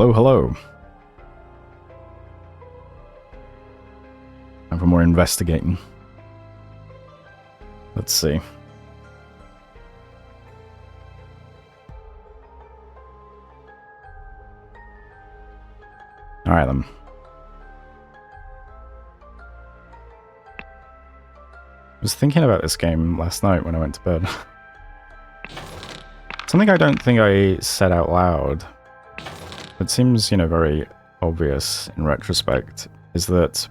Hello, hello. Time for more investigating. Let's see. Alright then. I was thinking about this game last night when I went to bed. Something I don't think I said out loud, it seems, you know, very obvious in retrospect, is that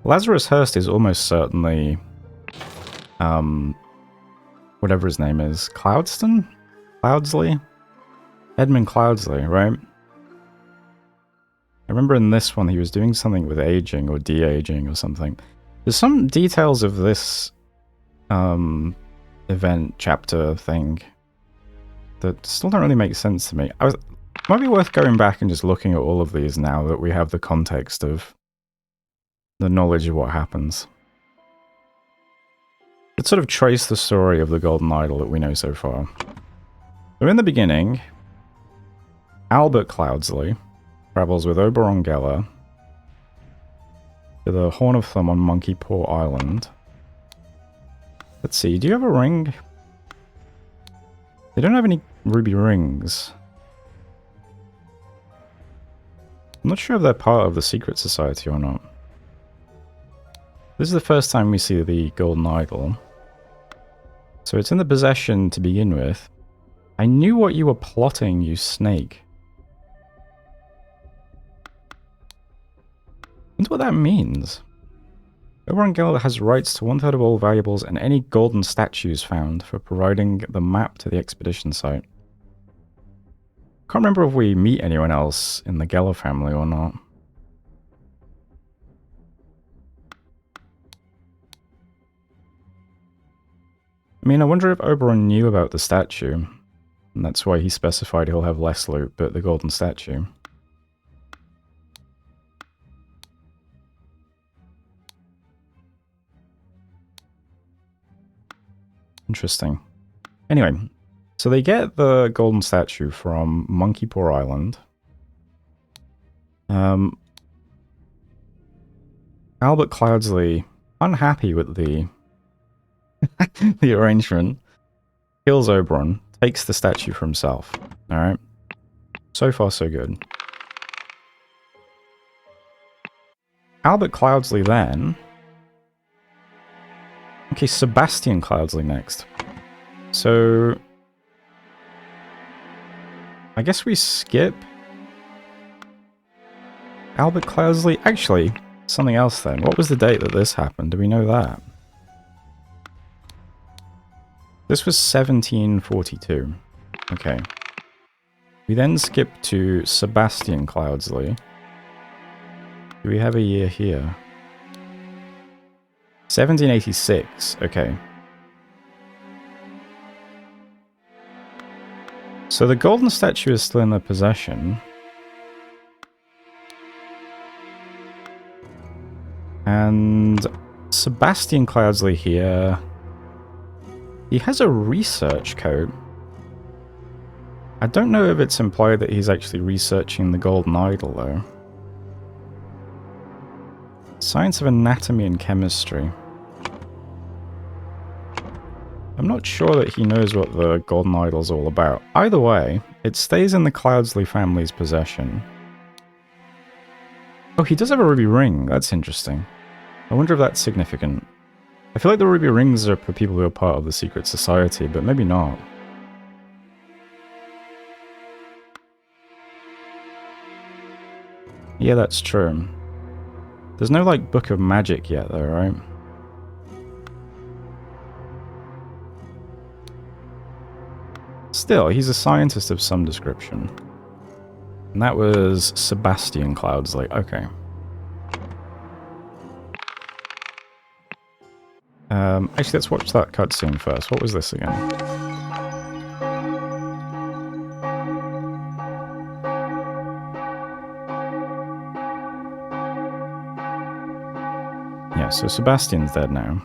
Lazarus Hurst is almost certainly, whatever his name is, Cloudsley? Edmund Cloudsley, right? I remember in this one he was doing something with aging or de-aging or something. There's some details of this event chapter thing that still don't really make sense to me. It might be worth going back and just looking at all of these now that we have the context of the knowledge of what happens. Let's sort of trace the story of the Golden Idol that we know so far. So in the beginning, Albert Cloudsley travels with Oberon Geller to the Horn of Thumb on Monkey Paw Island. Let's see, do you have a ring? They don't have any ruby rings. I'm not sure if they're part of the secret society or not. This is the first time we see the Golden Idol. So it's in the possession to begin with. I knew what you were plotting, you snake. I wonder what that means. Oberon Geller has rights to 1/3 of all valuables and any golden statues found for providing the map to the expedition site. Can't remember if we meet anyone else in the Geller family or not. I mean, I wonder if Oberon knew about the statue, and that's why he specified he'll have less loot, but the golden statue. Interesting. Anyway, so they get the golden statue from Monkey Paw Island. Albert Cloudsley, unhappy with the the arrangement, kills Oberon, takes the statue for himself. Alright. So far, so good. Albert Cloudsley then... Okay, Sebastian Cloudsley next. So... I guess we skip... Albert Cloudsley? Actually, something else then. What was the date that this happened? Do we know that? This was 1742. Okay. We then skip to Sebastian Cloudsley. Do we have a year here? 1786. Okay. So the golden statue is still in their possession. And Sebastian Cloudsley here... He has a research code. I don't know if it's implied that he's actually researching the Golden Idol, though. Science of Anatomy and Chemistry. I'm not sure that he knows what the Golden Idol's all about. Either way, it stays in the Cloudsley family's possession. Oh, he does have a ruby ring. That's interesting. I wonder if that's significant. I feel like the ruby rings are for people who are part of the secret society, but maybe not. Yeah, that's true. There's no, like, Book of Magic yet, though, right? Still, he's a scientist of some description. And that was Sebastian Cloudsley. Okay. Actually, let's watch that cutscene first. What was this again? Yeah, so Sebastian's dead now.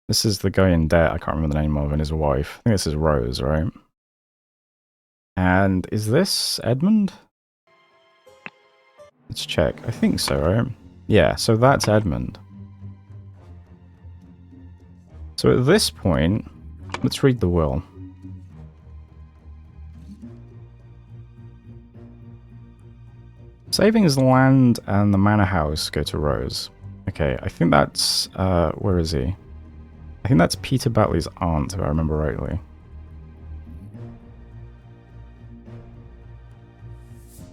This is the guy in debt I can't remember the name of, and his wife. I think this is Rose, right? And is this Edmund? Let's check. I think so, right? Yeah, so that's Edmund. So at this point, let's read the will. Savings land and the manor house go to Rose. Okay, I think that's, where is he? I think that's Peter Batley's aunt, if I remember rightly.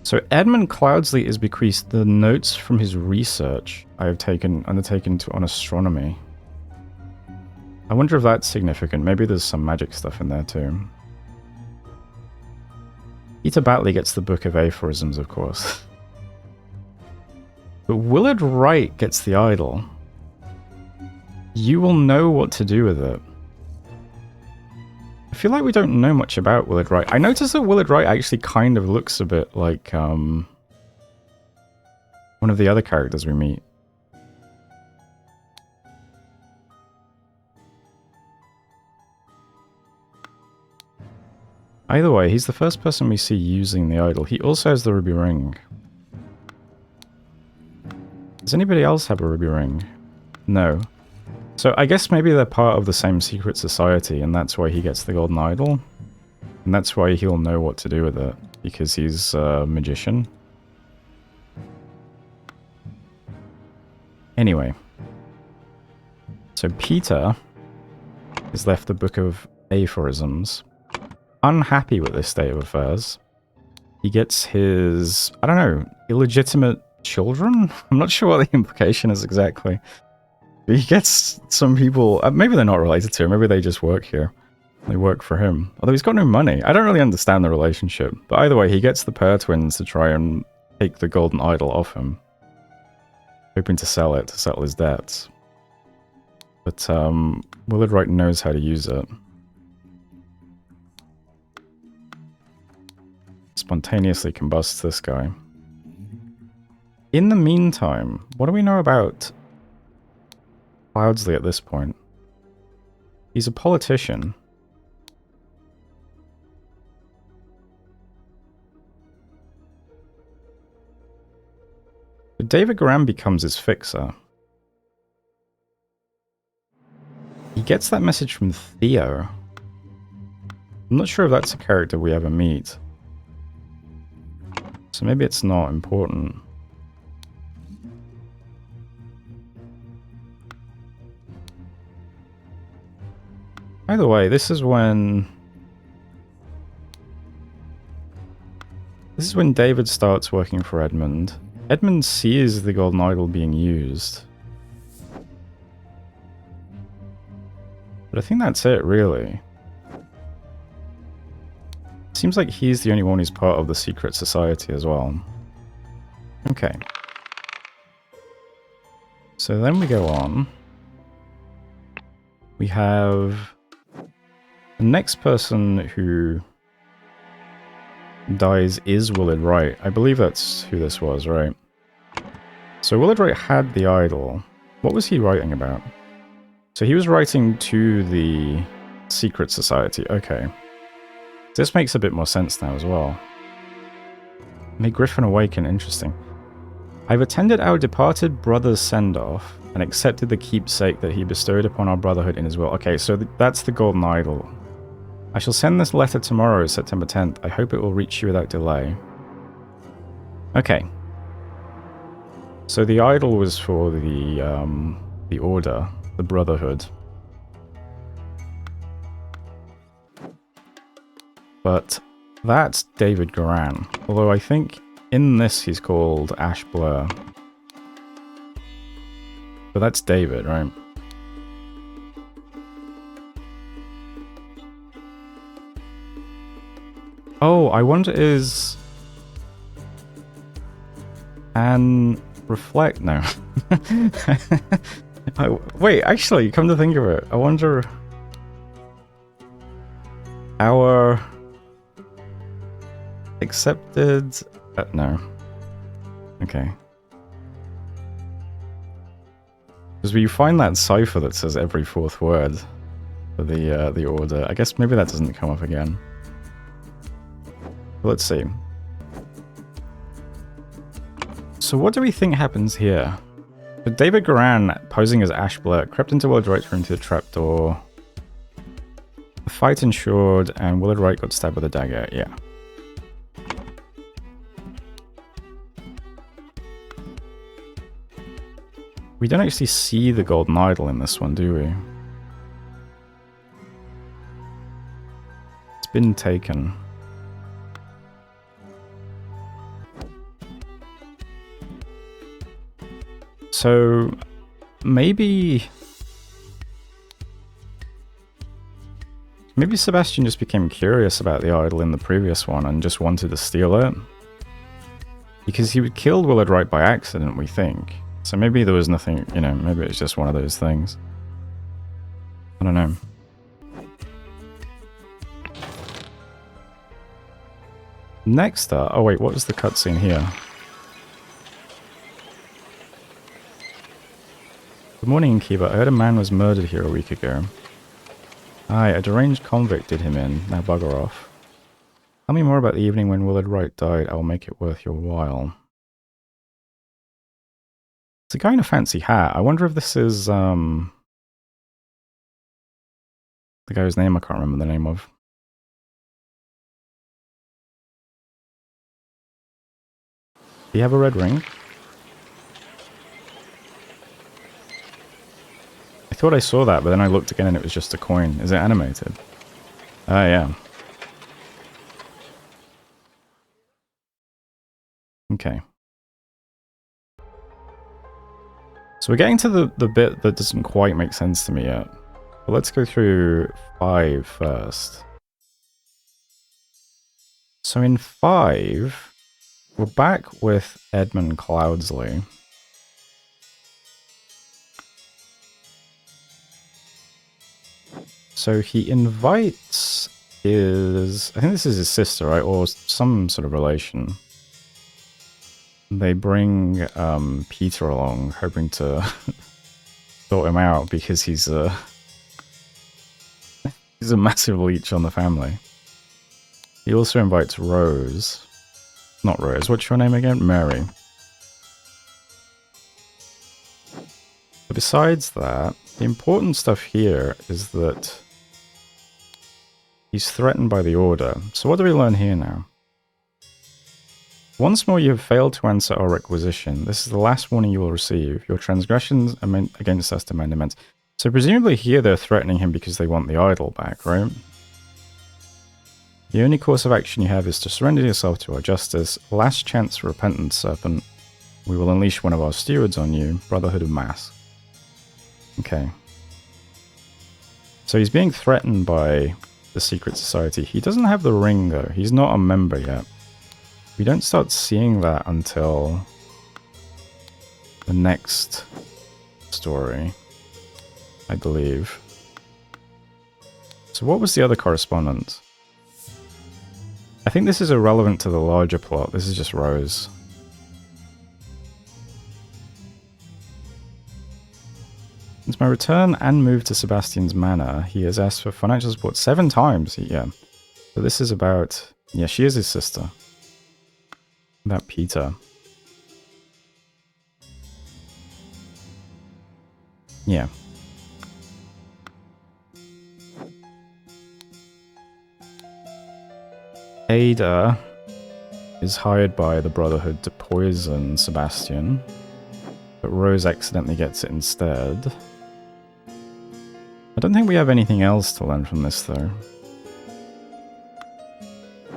So Edmund Cloudsley is bequeathed the notes from his research I have undertaken on astronomy. I wonder if that's significant. Maybe there's some magic stuff in there too. Peter Batley gets the Book of Aphorisms, of course. But Willard Wright gets the idol. You will know what to do with it. I feel like we don't know much about Willard Wright. I noticed that Willard Wright actually kind of looks a bit like one of the other characters we meet. Either way, he's the first person we see using the idol. He also has the ruby ring. Does anybody else have a ruby ring? No. So I guess maybe they're part of the same secret society, and that's why he gets the golden idol. And that's why he'll know what to do with it, because he's a magician. Anyway. So Peter is left the Book of Aphorisms. Unhappy with this state of affairs. He gets his, I don't know, illegitimate children? I'm not sure what the implication is exactly. He gets some people, maybe they're not related to him, maybe they just work here. They work for him. Although he's got no money. I don't really understand the relationship. But either way, he gets the pair twins to try and take the golden idol off him. Hoping to sell it to settle his debts. But Willard Wright knows how to use it. Spontaneously combusts this guy. In the meantime, what do we know about Cloudsley at this point? He's a politician. But David Graham becomes his fixer. He gets that message from Theo. I'm not sure if that's a character we ever meet. So maybe it's not important. Either way, this is when David starts working for Edmund. Edmund sees the golden idol being used. But I think that's it, really. Seems like he's the only one who's part of the secret society as well. Okay. So then we go on. We have the next person who dies is Willard Wright. I believe that's who this was, right? So Willard Wright had the idol. What was he writing about? So he was writing to the secret society. Okay. This makes a bit more sense now as well. May Griffin awaken. Interesting. I've attended our departed brother's send-off and accepted the keepsake that he bestowed upon our brotherhood in his will. Okay, so that's the golden idol. I shall send this letter tomorrow, September 10th. I hope it will reach you without delay. Okay. So the idol was for the order, the brotherhood. But that's David Garan. Although I think in this he's called Ash Blair. But that's David, right? Oh, I wonder is... And reflect now. Wait, actually, come to think of it, I wonder... Our... Accepted... no. Okay. Because we find that cipher that says every fourth word for the order. I guess maybe that doesn't come up again. Let's see. So what do we think happens here? So David Goran, posing as Ash Blair, crept into Willard Wright's room through the trapdoor. The fight ensured, and Willard Wright got stabbed with a dagger. Yeah. We don't actually see the golden idol in this one, do we? It's been taken. So, maybe Sebastian just became curious about the idol in the previous one and just wanted to steal it. Because he killed Willard Wright by accident, we think. So maybe there was nothing, you know, maybe it's just one of those things. I don't know. Next up, oh wait, what was the cutscene here? Good morning, Innkeeper. I heard a man was murdered here a week ago. Aye, a deranged convict did him in. Now bugger off. Tell me more about the evening when Willard Wright died. I will make it worth your while. It's a guy in a fancy hat. I wonder if this is, the guy whose name I can't remember the name of. Do you have a red ring? I thought I saw that, but then I looked again and it was just a coin. Is it animated? Ah, yeah. Okay. So we're getting to the bit that doesn't quite make sense to me yet. But let's go through 5 first. So in 5, we're back with Edmund Cloudsley. So he invites his... I think this is his sister, right? Or some sort of relation. They bring Peter along, hoping to sort him out because he's a massive leech on the family. He also invites Rose. Not Rose, what's your name again? Mary. But besides that, the important stuff here is that he's threatened by the Order. So what do we learn here now? Once more you have failed to answer our requisition. This is the last warning you will receive. Your transgressions against us demand immense. So presumably here they're threatening him because they want the idol back, right? The only course of action you have is to surrender yourself to our justice. Last chance for repentance, Serpent. We will unleash one of our stewards on you. Brotherhood of Mass. Okay. So he's being threatened by the secret society. He doesn't have the ring though. He's not a member yet. We don't start seeing that until the next story, I believe. So what was the other correspondence? I think this is irrelevant to the larger plot. This is just Rose. Since my return and move to Sebastian's manor, he has asked for financial support 7 times. Yeah. So this is about... Yeah, she is his sister. About Peter. Yeah. Ada is hired by the Brotherhood to poison Sebastian, but Rose accidentally gets it instead. I don't think we have anything else to learn from this, though.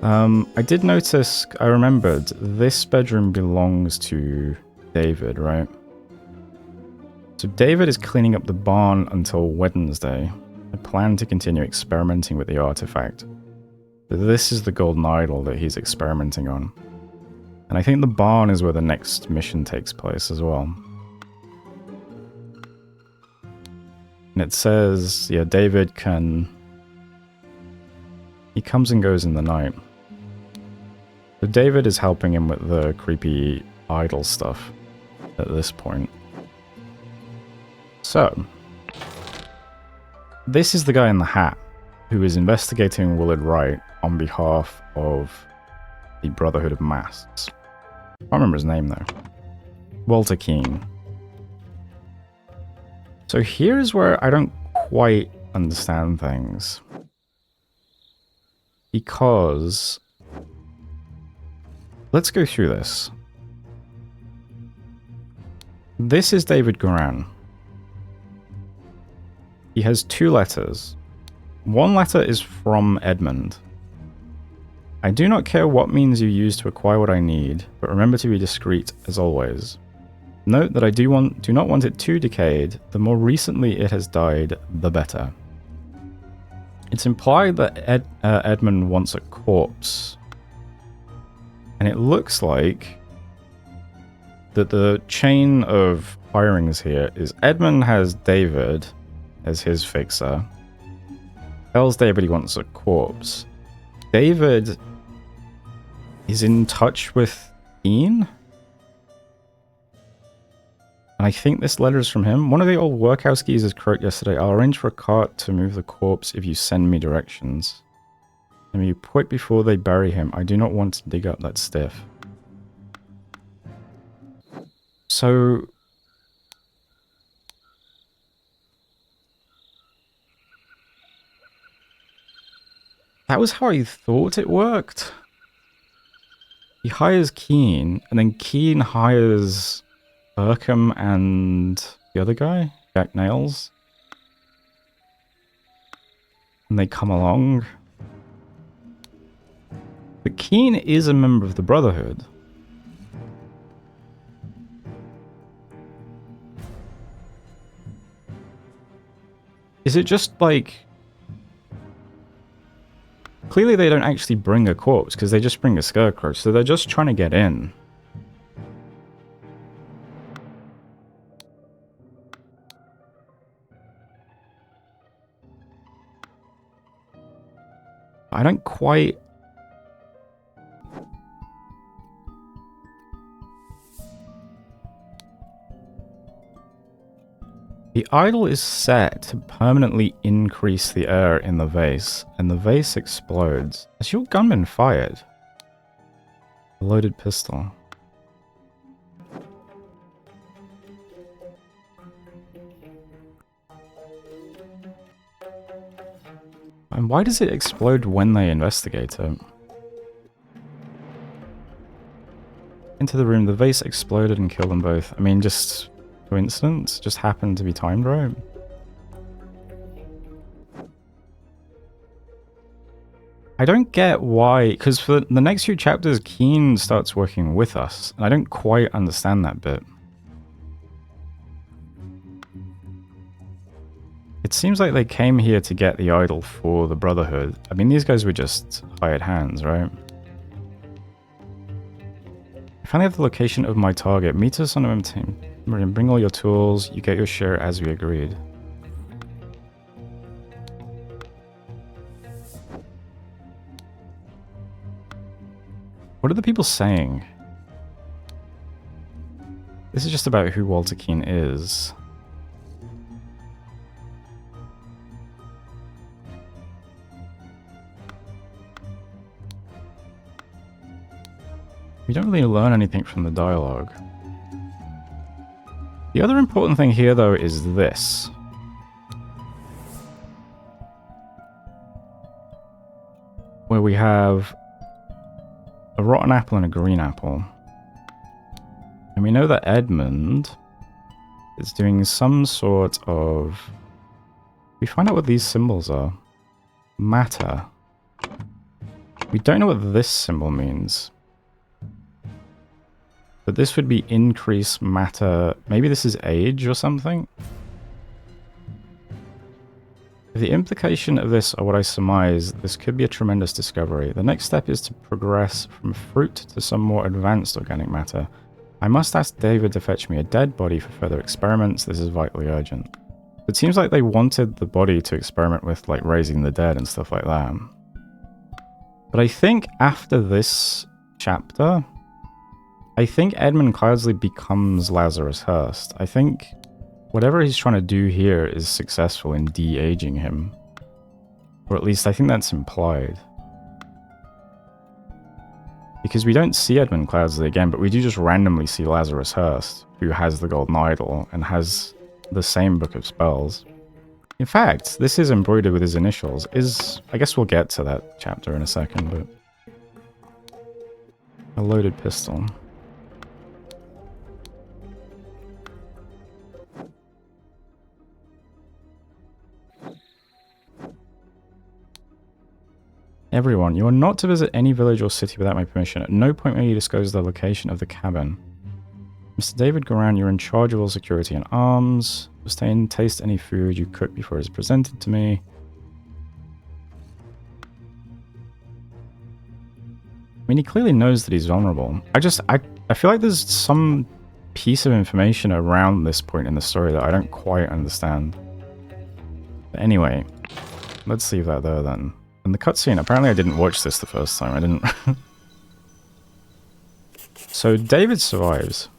I did notice, I remembered, this bedroom belongs to David, right? So David is cleaning up the barn until Wednesday. I plan to continue experimenting with the artifact. This is the golden idol that he's experimenting on. And I think the barn is where the next mission takes place as well. And it says, yeah, David can... He comes and goes in the night. So David is helping him with the creepy idol stuff at this point. So, this is the guy in the hat who is investigating Willard Wright on behalf of the Brotherhood of Masks. I can't remember his name though. Walter Keane. So here's where I don't quite understand things. Because... let's go through this. This is David Goran. He has 2 letters. One letter is from Edmund. I do not care what means you use to acquire what I need, but remember to be discreet as always. Note that I do not want it too decayed. The more recently it has died, the better. It's implied that Edmund wants a corpse. And it looks like that the chain of hirings here is Edmund has David as his fixer. Tells David he wants a corpse. David is in touch with Ian? And I think this letter is from him. One of the old workhouse geezers croaked yesterday, I'll arrange for a cart to move the corpse if you send me directions. And you quick before they bury him. I do not want to dig up that stiff. So... that was how I thought it worked. He hires Keane, and then Keane hires Burkham and the other guy, Jack Nails. And they come along. But Keane is a member of the Brotherhood. Is it just like... clearly they don't actually bring a corpse, because they just bring a scarecrow, so they're just trying to get in. I don't quite... the idol is set to permanently increase the air in the vase, and the vase explodes. Has your gun been fired? A loaded pistol. And why does it explode when they investigate it? Into the room, the vase exploded and killed them both. I mean, just... coincidence? Just happened to be timed right? I don't get why, because for the next few chapters, Keane starts working with us, and I don't quite understand that bit. It seems like they came here to get the idol for the Brotherhood. I mean, these guys were just hired hands, right? I finally have the location of my target. Meet us on the team. Bring all your tools. You get your share as we agreed. What are the people saying? This is just about who Walter Keane is. We don't really learn anything from the dialogue. The other important thing here, though, is this. Where we have a rotten apple and a green apple. And we know that Edmund is doing some sort of... we find out what these symbols are. Matter. We don't know what this symbol means. But this would be increase matter. Maybe this is age or something? If the implication of this are what I surmise, this could be a tremendous discovery. The next step is to progress from fruit to some more advanced organic matter. I must ask David to fetch me a dead body for further experiments. This is vitally urgent. It seems like they wanted the body to experiment with, like raising the dead and stuff like that. But I think after this chapter... I think Edmund Cloudsley becomes Lazarus Hurst. I think whatever he's trying to do here is successful in de-aging him. Or at least I think that's implied. Because we don't see Edmund Cloudsley again, but we do just randomly see Lazarus Hurst, who has the Golden Idol and has the same book of spells. In fact, this is embroidered with his initials. I guess we'll get to that chapter in a second, but... A loaded pistol. Everyone, you are not to visit any village or city without my permission. At no point may you disclose the location of the cabin. Mr. David Goran, you're in charge of all security and arms. Abstain, taste any food you cook before it is presented to me. I mean, he clearly knows that he's vulnerable. I feel like there's some piece of information around this point in the story that I don't quite understand. But anyway, let's leave that there then. And the cutscene, apparently I didn't watch this the first time, I didn't... So, David survives.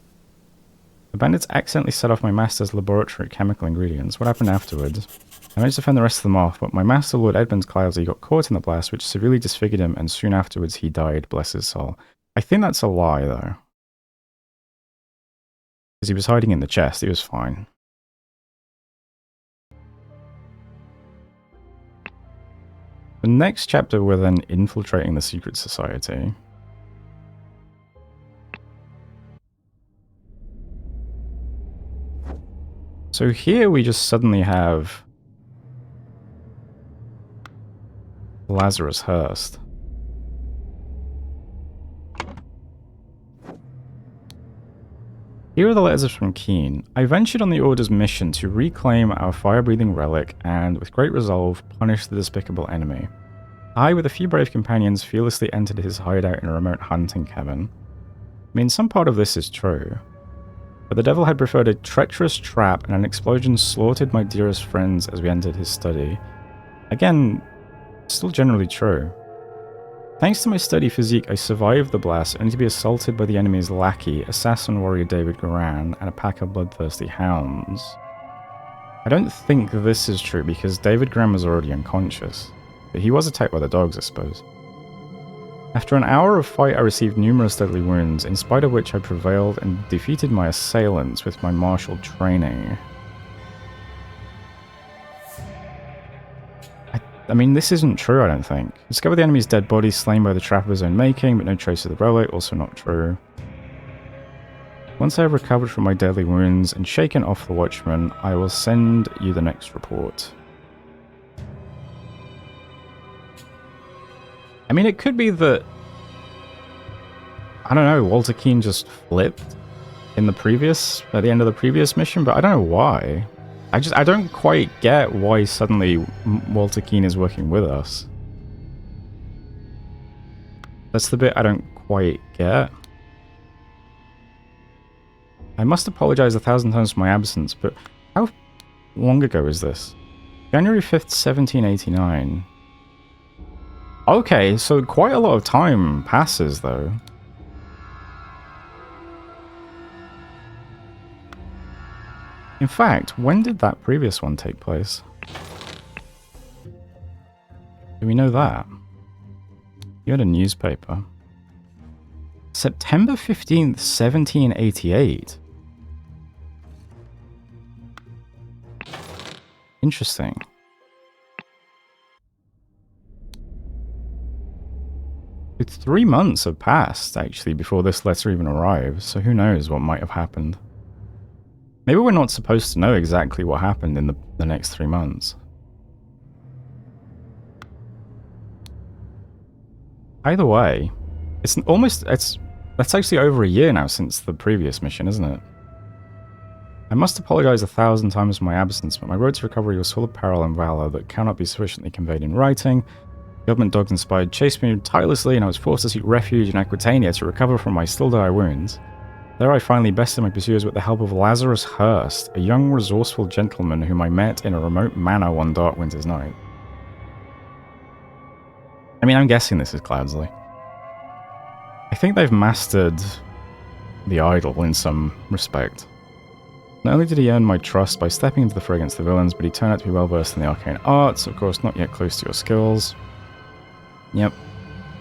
The bandits accidentally set off my master's laboratory chemical ingredients. What happened afterwards? I managed to fend the rest of them off, but my master, Lord Edmund Cloudsley, got caught in the blast, which severely disfigured him, and soon afterwards he died, bless his soul. I think that's a lie, though. Because he was hiding in the chest, he was fine. The next chapter, we're then infiltrating the secret society. So here we just suddenly have Lazarus Hurst. Here are the letters from Keen. I ventured on the Order's mission to reclaim our fire-breathing relic and, with great resolve, punish the despicable enemy. I, with a few brave companions, fearlessly entered his hideout in a remote hunting cabin. I mean, some part of this is true. But the devil had preferred a treacherous trap, and an explosion slaughtered my dearest friends as we entered his study. Again, still generally true. Thanks to my sturdy physique, I survived the blast, only to be assaulted by the enemy's lackey, assassin warrior David Goran, and a pack of bloodthirsty hounds. I don't think this is true, because David Goran was already unconscious. But he was attacked by the dogs, I suppose. After an hour of fight, I received numerous deadly wounds, in spite of which I prevailed and defeated my assailants with my martial training. I mean, this isn't true, I don't think. Discover the enemy's dead body slain by the trap of his own making, but no trace of the relic, also not true. Once I have recovered from my deadly wounds and shaken off the watchman, I will send you the next report. I mean, it could be that, I don't know, Walter Keane just flipped at the end of the previous mission, but I don't know why. I don't quite get why suddenly Walter Keane is working with us. That's the bit I don't quite get. I must apologize 1,000 times for my absence, but how long ago is this? January 5th, 1789. Okay, so quite a lot of time passes, though. In fact, when did that previous one take place? Do we know that? You had a newspaper. September 15th, 1788. Interesting. It's 3 months have passed, actually, before this letter even arrives, so who knows what might have happened. Maybe we're not supposed to know exactly what happened in the next 3 months. Either way, that's actually over a year now since the previous mission, isn't it? I must apologize 1,000 times for my absence, but my road to recovery was full of peril and valor that cannot be sufficiently conveyed in writing. Government dogs inspired chased me tirelessly, and I was forced to seek refuge in Aquitania to recover from my still dire wounds. There I finally bested my pursuers with the help of Lazarus Hurst, a young, resourceful gentleman whom I met in a remote manor one dark winter's night. I mean, I'm guessing this is Cloudsley. I think they've mastered the idol in some respect. Not only did he earn my trust by stepping into the fray against the villains, but he turned out to be well versed in the arcane arts, of course not yet close to your skills. Yep.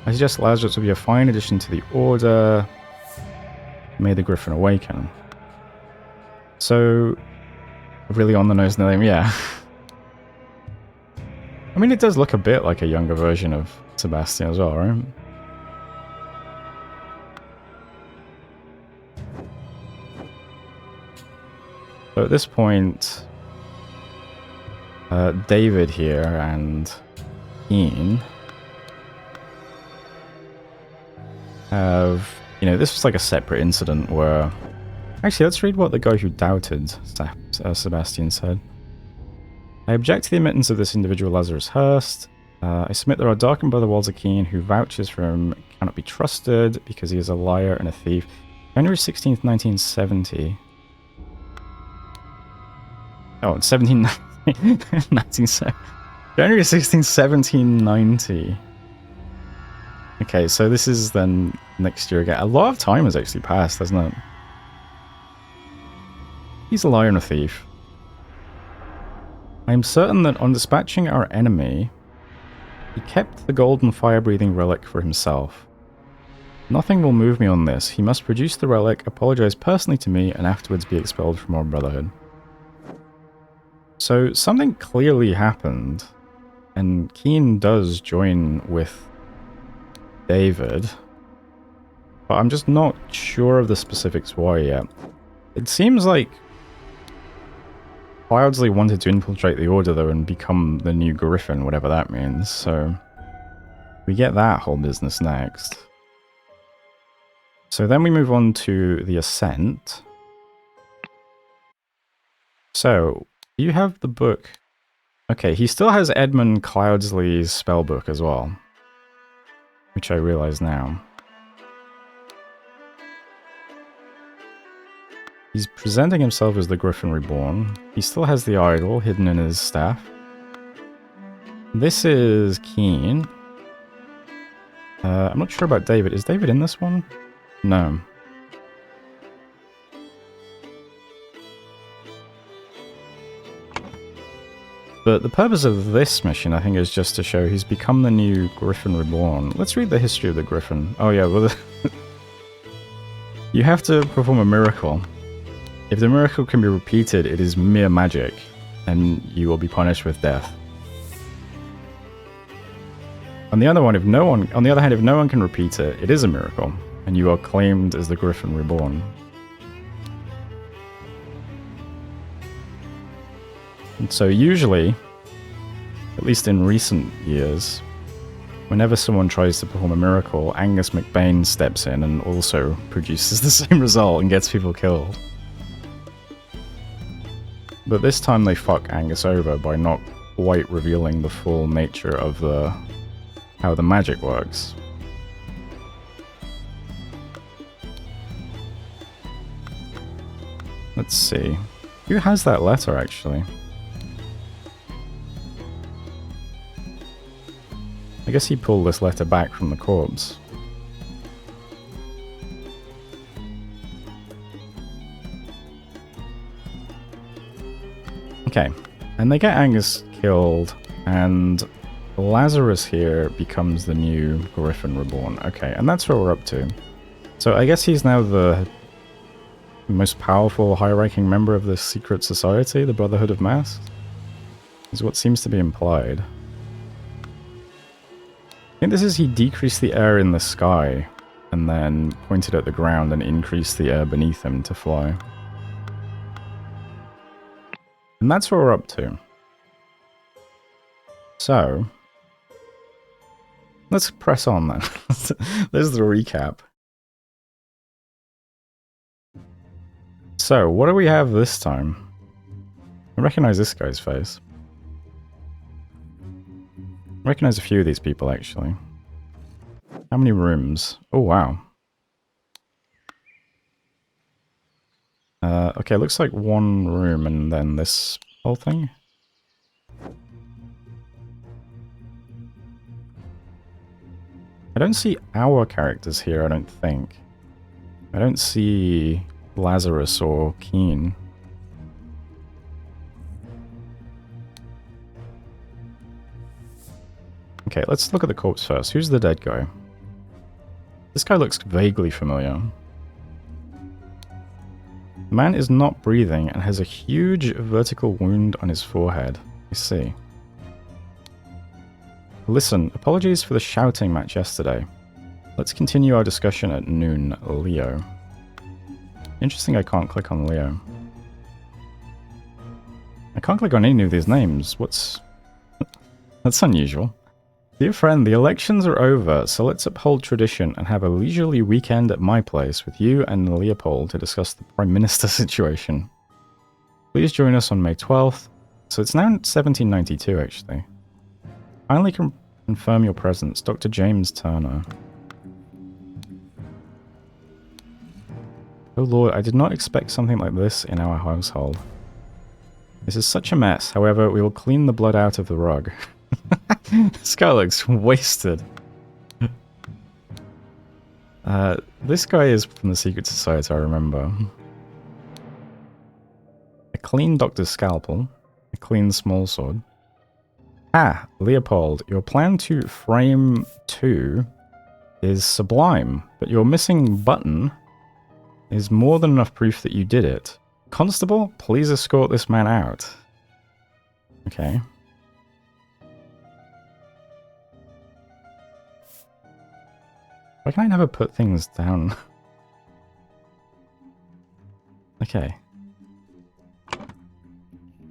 I suggest Lazarus would be a fine addition to the Order. May the Griffin awaken. So, really on the nose name, yeah. I mean, it does look a bit like a younger version of Sebastian as well, right? So at this point, David here and Ian have, you know, this was like a separate incident where... Actually, let's read what the guy who doubted Sebastian said. I object to the admittance of this individual, Lazarus Hurst. I submit there are darkened by the walls of Keane who vouches for him cannot be trusted because he is a liar and a thief. January 16th, 1970. Oh, it's 1970. January 16th, 1790. Okay, so this is then next year again. A lot of time has actually passed, hasn't it? He's a liar and a thief. I am certain that on dispatching our enemy, he kept the golden fire-breathing relic for himself. Nothing will move me on this. He must produce the relic, apologize personally to me, and afterwards be expelled from our brotherhood. So something clearly happened, and Keane does join with David, but I'm just not sure of the specifics why yet. It seems like Cloudsley wanted to infiltrate the Order, though, and become the new Griffin, whatever that means, so we get that whole business next. So then we move on to the Ascent. So, you have the book. Okay, he still has Edmund Cloudsley's spellbook as well, which I realize now. He's presenting himself as the Griffin Reborn. He still has the idol hidden in his staff. This is Keane. I'm not sure about David. Is David in this one? No. But the purpose of this mission, I think, is just to show he's become the new Griffin Reborn. Let's read the history of the Griffin. Oh yeah, well, you have to perform a miracle. If the miracle can be repeated, it is mere magic, and you will be punished with death. On the other hand, if no one can repeat it, it is a miracle, and you are claimed as the Griffin Reborn. And so usually, at least in recent years, whenever someone tries to perform a miracle, Angus McBain steps in and also produces the same result and gets people killed. But this time they fuck Angus over by not quite revealing the full nature of how the magic works. Let's see. Who has that letter, actually? I guess he pulled this letter back from the corpse. Okay, and they get Angus killed, and Lazarus here becomes the new Griffin Reborn. Okay, and that's what we're up to. So I guess he's now the most powerful, high-ranking member of this secret society, the Brotherhood of Masks, is what seems to be implied. I think this is he decreased the air in the sky, and then pointed at the ground and increased the air beneath him to fly. And that's what we're up to. So, let's press on then. There's the recap. So, what do we have this time? I recognize this guy's face. I recognize a few of these people, actually. How many rooms? Oh, wow. Okay, looks like one room and then this whole thing. I don't see our characters here, I don't think. I don't see Lazarus or Keane. Okay, let's look at the corpse first. Who's the dead guy? This guy looks vaguely familiar. The man is not breathing and has a huge vertical wound on his forehead. I see. Listen, apologies for the shouting match yesterday. Let's continue our discussion at noon, Leo. Interesting I can't click on Leo. I can't click on any of these names. What's... That's unusual. Dear friend, the elections are over, so let's uphold tradition and have a leisurely weekend at my place with you and Leopold to discuss the Prime Minister situation. Please join us on May 12th. So it's now 1792, actually. Finally confirm your presence, Dr. James Turner. Oh lord, I did not expect something like this in our household. This is such a mess, however, we will clean the blood out of the rug. This guy looks wasted. This guy is from the Secret Society, I remember. A clean doctor's scalpel. A clean small sword. Ah, Leopold, your plan to frame 2 is sublime, but your missing button is more than enough proof that you did it. Constable, please escort this man out. Okay. Why can I never put things down? Okay.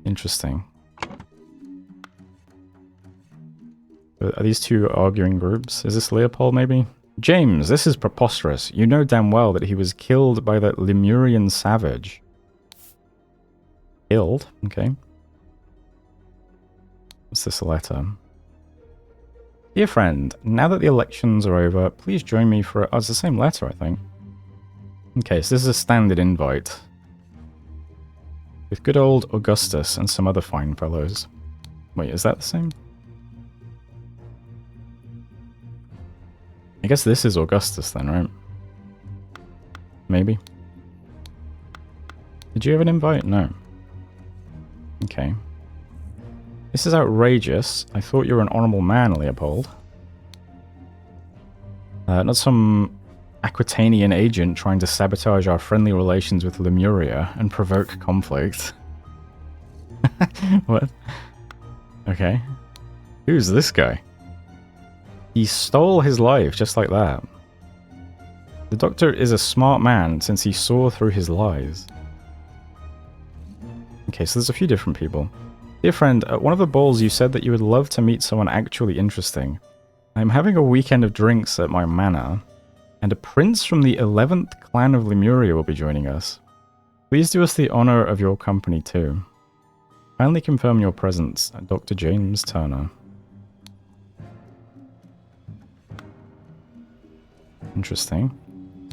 Interesting. Are these two arguing groups? Is this Leopold, maybe? James, this is preposterous. You know damn well that he was killed by that Lemurian savage. Killed? Okay. What's this letter? Dear friend, now that the elections are over, please join me for... Oh, it's the same letter, I think. Okay, so this is a standard invite. With good old Augustus and some other fine fellows. Wait, is that the same? I guess this is Augustus then, right? Maybe. Did you have an invite? No. Okay. This is outrageous. I thought you were an honorable man, Leopold. Not some Aquitanian agent trying to sabotage our friendly relations with Lemuria and provoke conflict. What? Okay. Who's this guy? He stole his life just like that. The doctor is a smart man since he saw through his lies. Okay, so there's a few different people. Dear friend, at one of the balls you said that you would love to meet someone actually interesting. I'm having a weekend of drinks at my manor, and a prince from the 11th clan of Lemuria will be joining us. Please do us the honor of your company too. Kindly confirm your presence, Dr. James Turner. Interesting.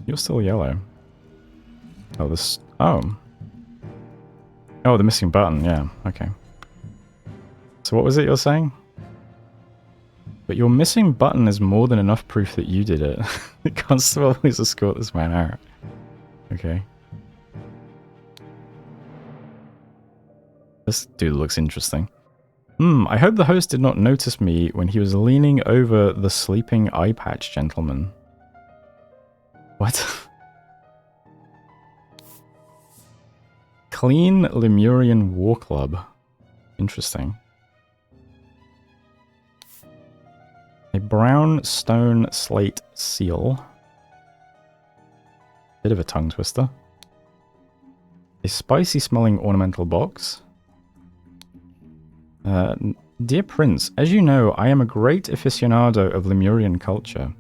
You're still yellow. Oh, this... Oh. Oh, the missing button, yeah, okay. So what was it you're saying? But your missing button is more than enough proof that you did it. The constable please escort this man out. Okay. This dude looks interesting. I hope the host did not notice me when he was leaning over the sleeping eye patch gentleman. What? Clean Lemurian War Club. Interesting. A brown stone slate seal. Bit of a tongue twister. A spicy smelling ornamental box. Dear Prince, as you know, I am a great aficionado of Lemurian culture.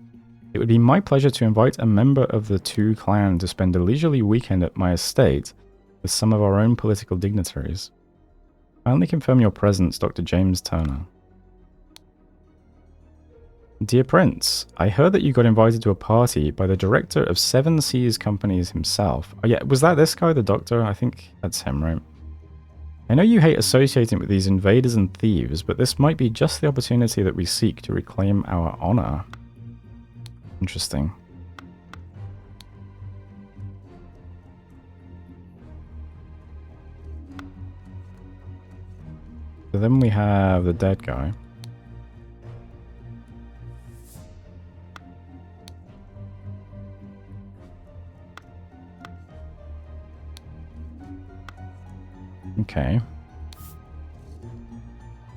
It would be my pleasure to invite a member of the two clan to spend a leisurely weekend at my estate with some of our own political dignitaries. Kindly confirm your presence, Dr. James Turner. Dear Prince, I heard that you got invited to a party by the director of Seven Seas Companies himself. Oh yeah, was that this guy, the doctor? I think that's him, right? I know you hate associating with these invaders and thieves, but this might be just the opportunity that we seek to reclaim our honor. Interesting. So then we have the dead guy. Okay.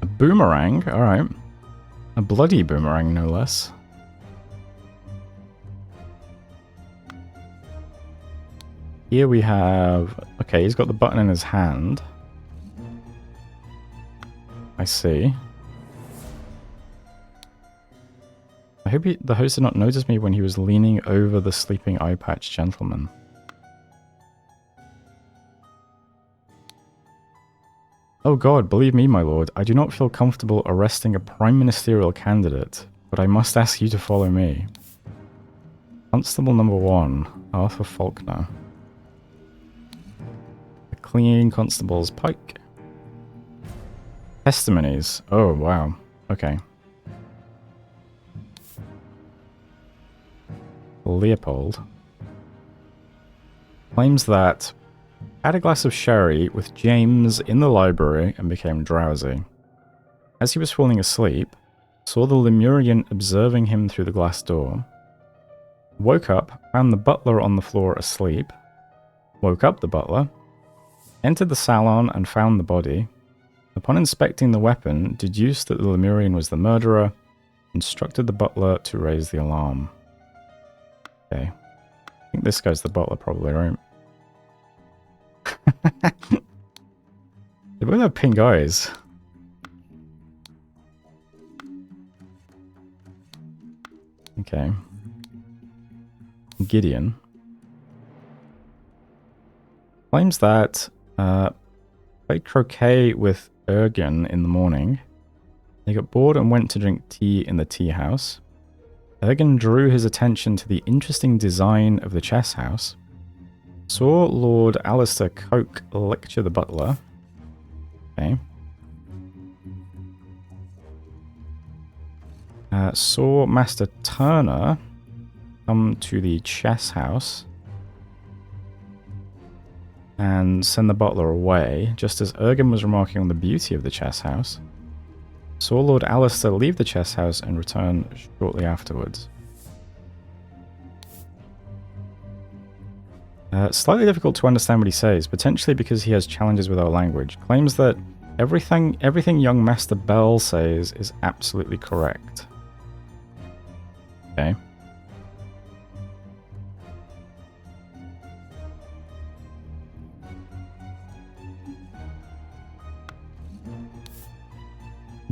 A boomerang, alright. A bloody boomerang, no less. Here we have... Okay, he's got the button in his hand. I see. I hope the host did not notice me when he was leaning over the sleeping eye patch gentleman. Oh god, believe me, my lord, I do not feel comfortable arresting a prime ministerial candidate, but I must ask you to follow me. Constable number 1, Arthur Faulkner. The Clean Constable's Pike. Testimonies. Oh, wow. Okay. Leopold claims that had a glass of sherry with James in the library and became drowsy. As he was falling asleep, saw the Lemurian observing him through the glass door, woke up, found the butler on the floor asleep, woke up the butler, entered the salon and found the body. Upon inspecting the weapon, deduced that the Lemurian was the murderer, instructed the butler to raise the alarm. Okay. I think this guy's the butler probably, right? They both have pink eyes. Okay. Gideon claims that played croquet with Ergen in the morning. They got bored and went to drink tea in the tea house. Ergen drew his attention to the interesting design of the chess house. Saw Lord Alistair Coke lecture the butler. Okay. Saw Master Turner come to the chess house and send the butler away, just as Ergen was remarking on the beauty of the chess house. Saw Lord Alistair leave the chess house and return shortly afterwards. Slightly difficult to understand what he says, potentially because he has challenges with our language. Claims that everything young Master Bell says is absolutely correct. Okay.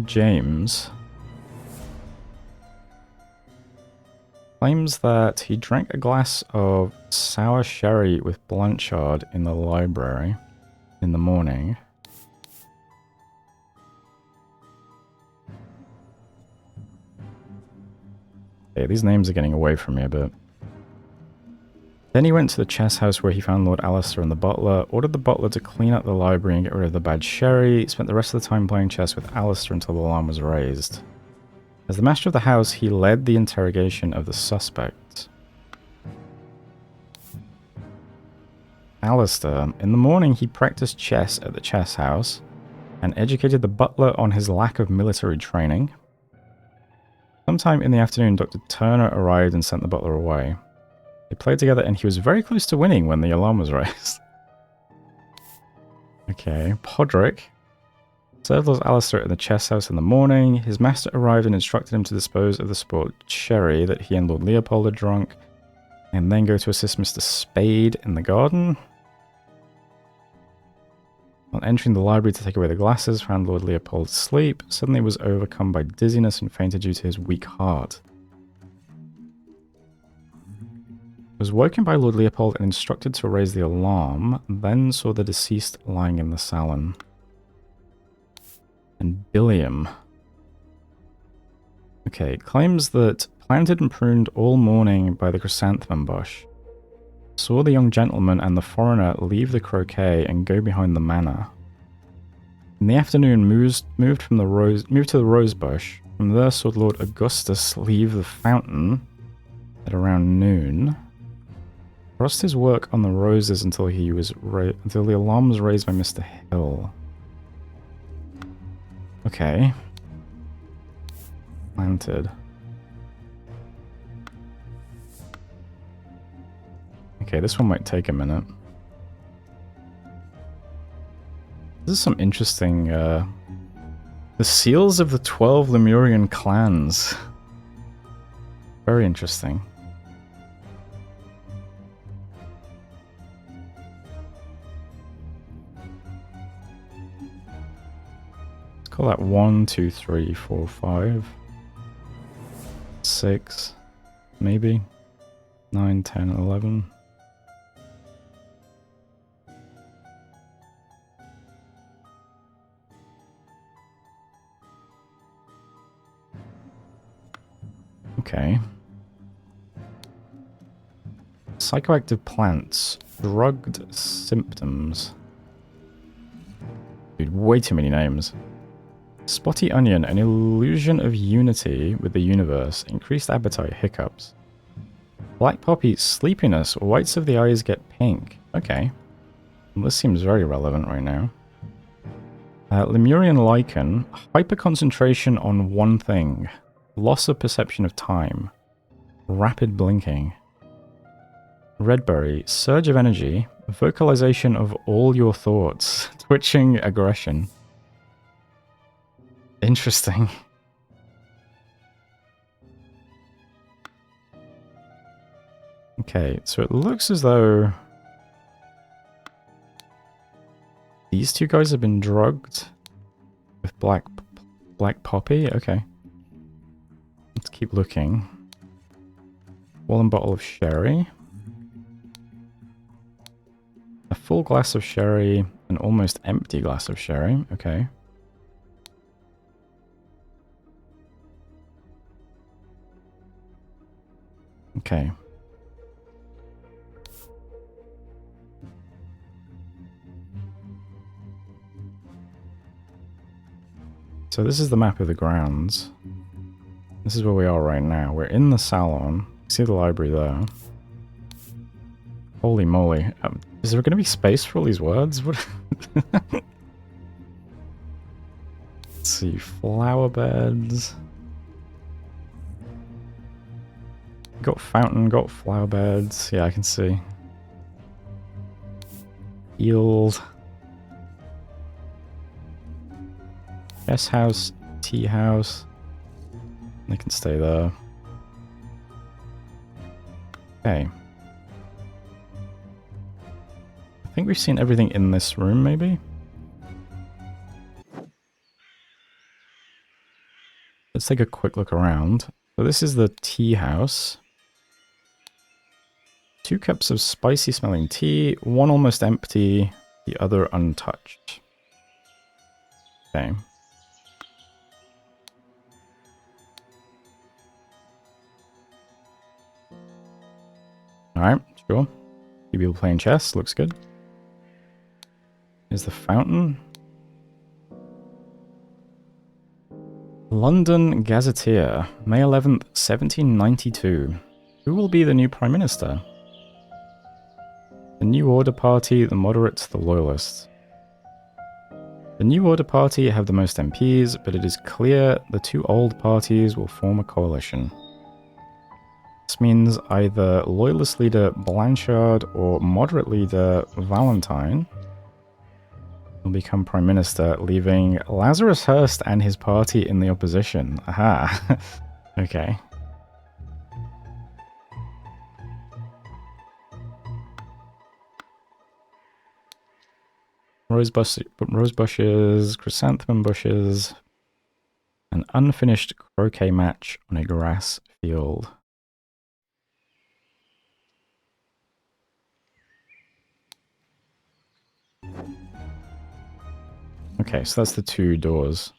James claims that he drank a glass of sour sherry with Blanchard in the library in the morning. Okay, these names are getting away from me a bit. Then he went to the chess house where he found Lord Alistair and the butler, ordered the butler to clean up the library and get rid of the bad sherry, spent the rest of the time playing chess with Alistair until the alarm was raised. As the master of the house, he led the interrogation of the suspect. Alistair. In the morning, he practiced chess at the chess house and educated the butler on his lack of military training. Sometime in the afternoon, Dr. Turner arrived and sent the butler away. They played together and he was very close to winning when the alarm was raised. Okay, Podrick served Lord Alistair at the chess house in the morning. His master arrived and instructed him to dispose of the spoiled sherry that he and Lord Leopold had drunk, and then go to assist Mr. Spade in the garden. On entering the library to take away the glasses, found Lord Leopold asleep. Suddenly was overcome by dizziness and fainted due to his weak heart. Was woken by Lord Leopold and instructed to raise the alarm, then saw the deceased lying in the salon. And Billiam. Okay, claims that planted and pruned all morning by the chrysanthemum bush. Saw the young gentleman and the foreigner leave the croquet and go behind the manor. In the afternoon, moved to the rose bush. From there, saw Lord Augustus leave the fountain at around noon. Crossed his work on the roses until until the alarm was raised by Mr. Hill. Okay. Planted. Okay, this one might take a minute. This is some interesting, the seals of the 12 Lemurian clans. Very interesting. Let's call that 1, 2, 3, 4, 5, 6, maybe 9, 10, 11. Okay. Psychoactive plants. Drugged symptoms. Dude, way too many names. Spotty onion. An illusion of unity with the universe. Increased appetite. Hiccups. Black poppy. Sleepiness. Whites of the eyes get pink. Okay. Well, this seems very relevant right now. Lemurian lichen. Hyperconcentration on one thing. Loss of perception of time. Rapid blinking. Redberry. Surge of energy. Vocalization of all your thoughts. Twitching aggression. Interesting. Okay, so it looks as though these two guys have been drugged with black poppy. Okay. Let's keep looking. Swollen bottle of sherry. A full glass of sherry. An almost empty glass of sherry. Okay. Okay. So this is the map of the grounds. This is where we are right now. We're in the salon. See the library there. Holy moly. Is there going to be space for all these words? What? Let's see. Flower beds. Got fountain, got flower beds. Yeah, I can see. Field. Guest house, tea house. They can stay there. Okay. I think we've seen everything in this room, maybe? Let's take a quick look around. So this is the tea house. 2 cups of spicy smelling tea, one almost empty, the other untouched. Okay. Alright, sure. Few people playing chess, looks good. Here's the fountain. London Gazetteer, May 11th, 1792. Who will be the new Prime Minister? The New Order Party, the moderates, the loyalists. The New Order Party have the most MPs, but it is clear the 2 old parties will form a coalition. This means either loyalist leader Blanchard or moderate leader Valentine will become Prime Minister, leaving Lazarus Hearst and his party in the opposition. Aha. Okay. Rose bushes, chrysanthemum bushes, an unfinished croquet match on a grass field. Okay, so that's the 2 doors.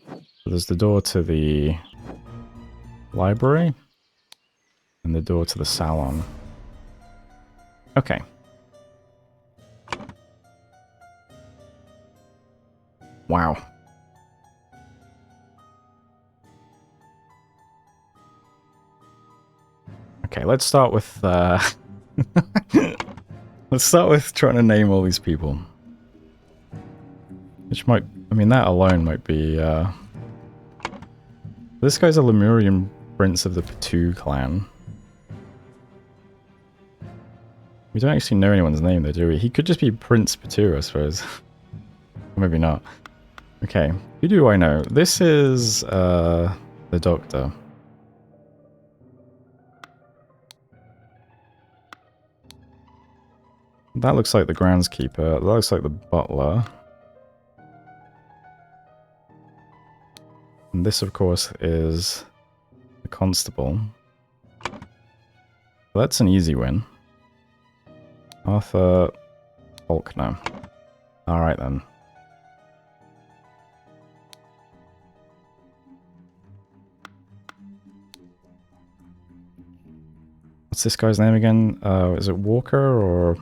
So there's the door to the library and the door to the salon. Okay. Wow. Okay, let's start with let's start with trying to name all these people. Which might, I mean, that alone might be, this guy's a Lemurian prince of the Patu clan. We don't actually know anyone's name though, do we? He could just be Prince Patu, I suppose. Maybe not. Okay, who do I know? This is the doctor. That looks like the groundskeeper. That looks like the butler. And this, of course, is the constable. That's an easy win. Arthur Faulkner. Alright then. What's this guy's name again? Is it Walker or...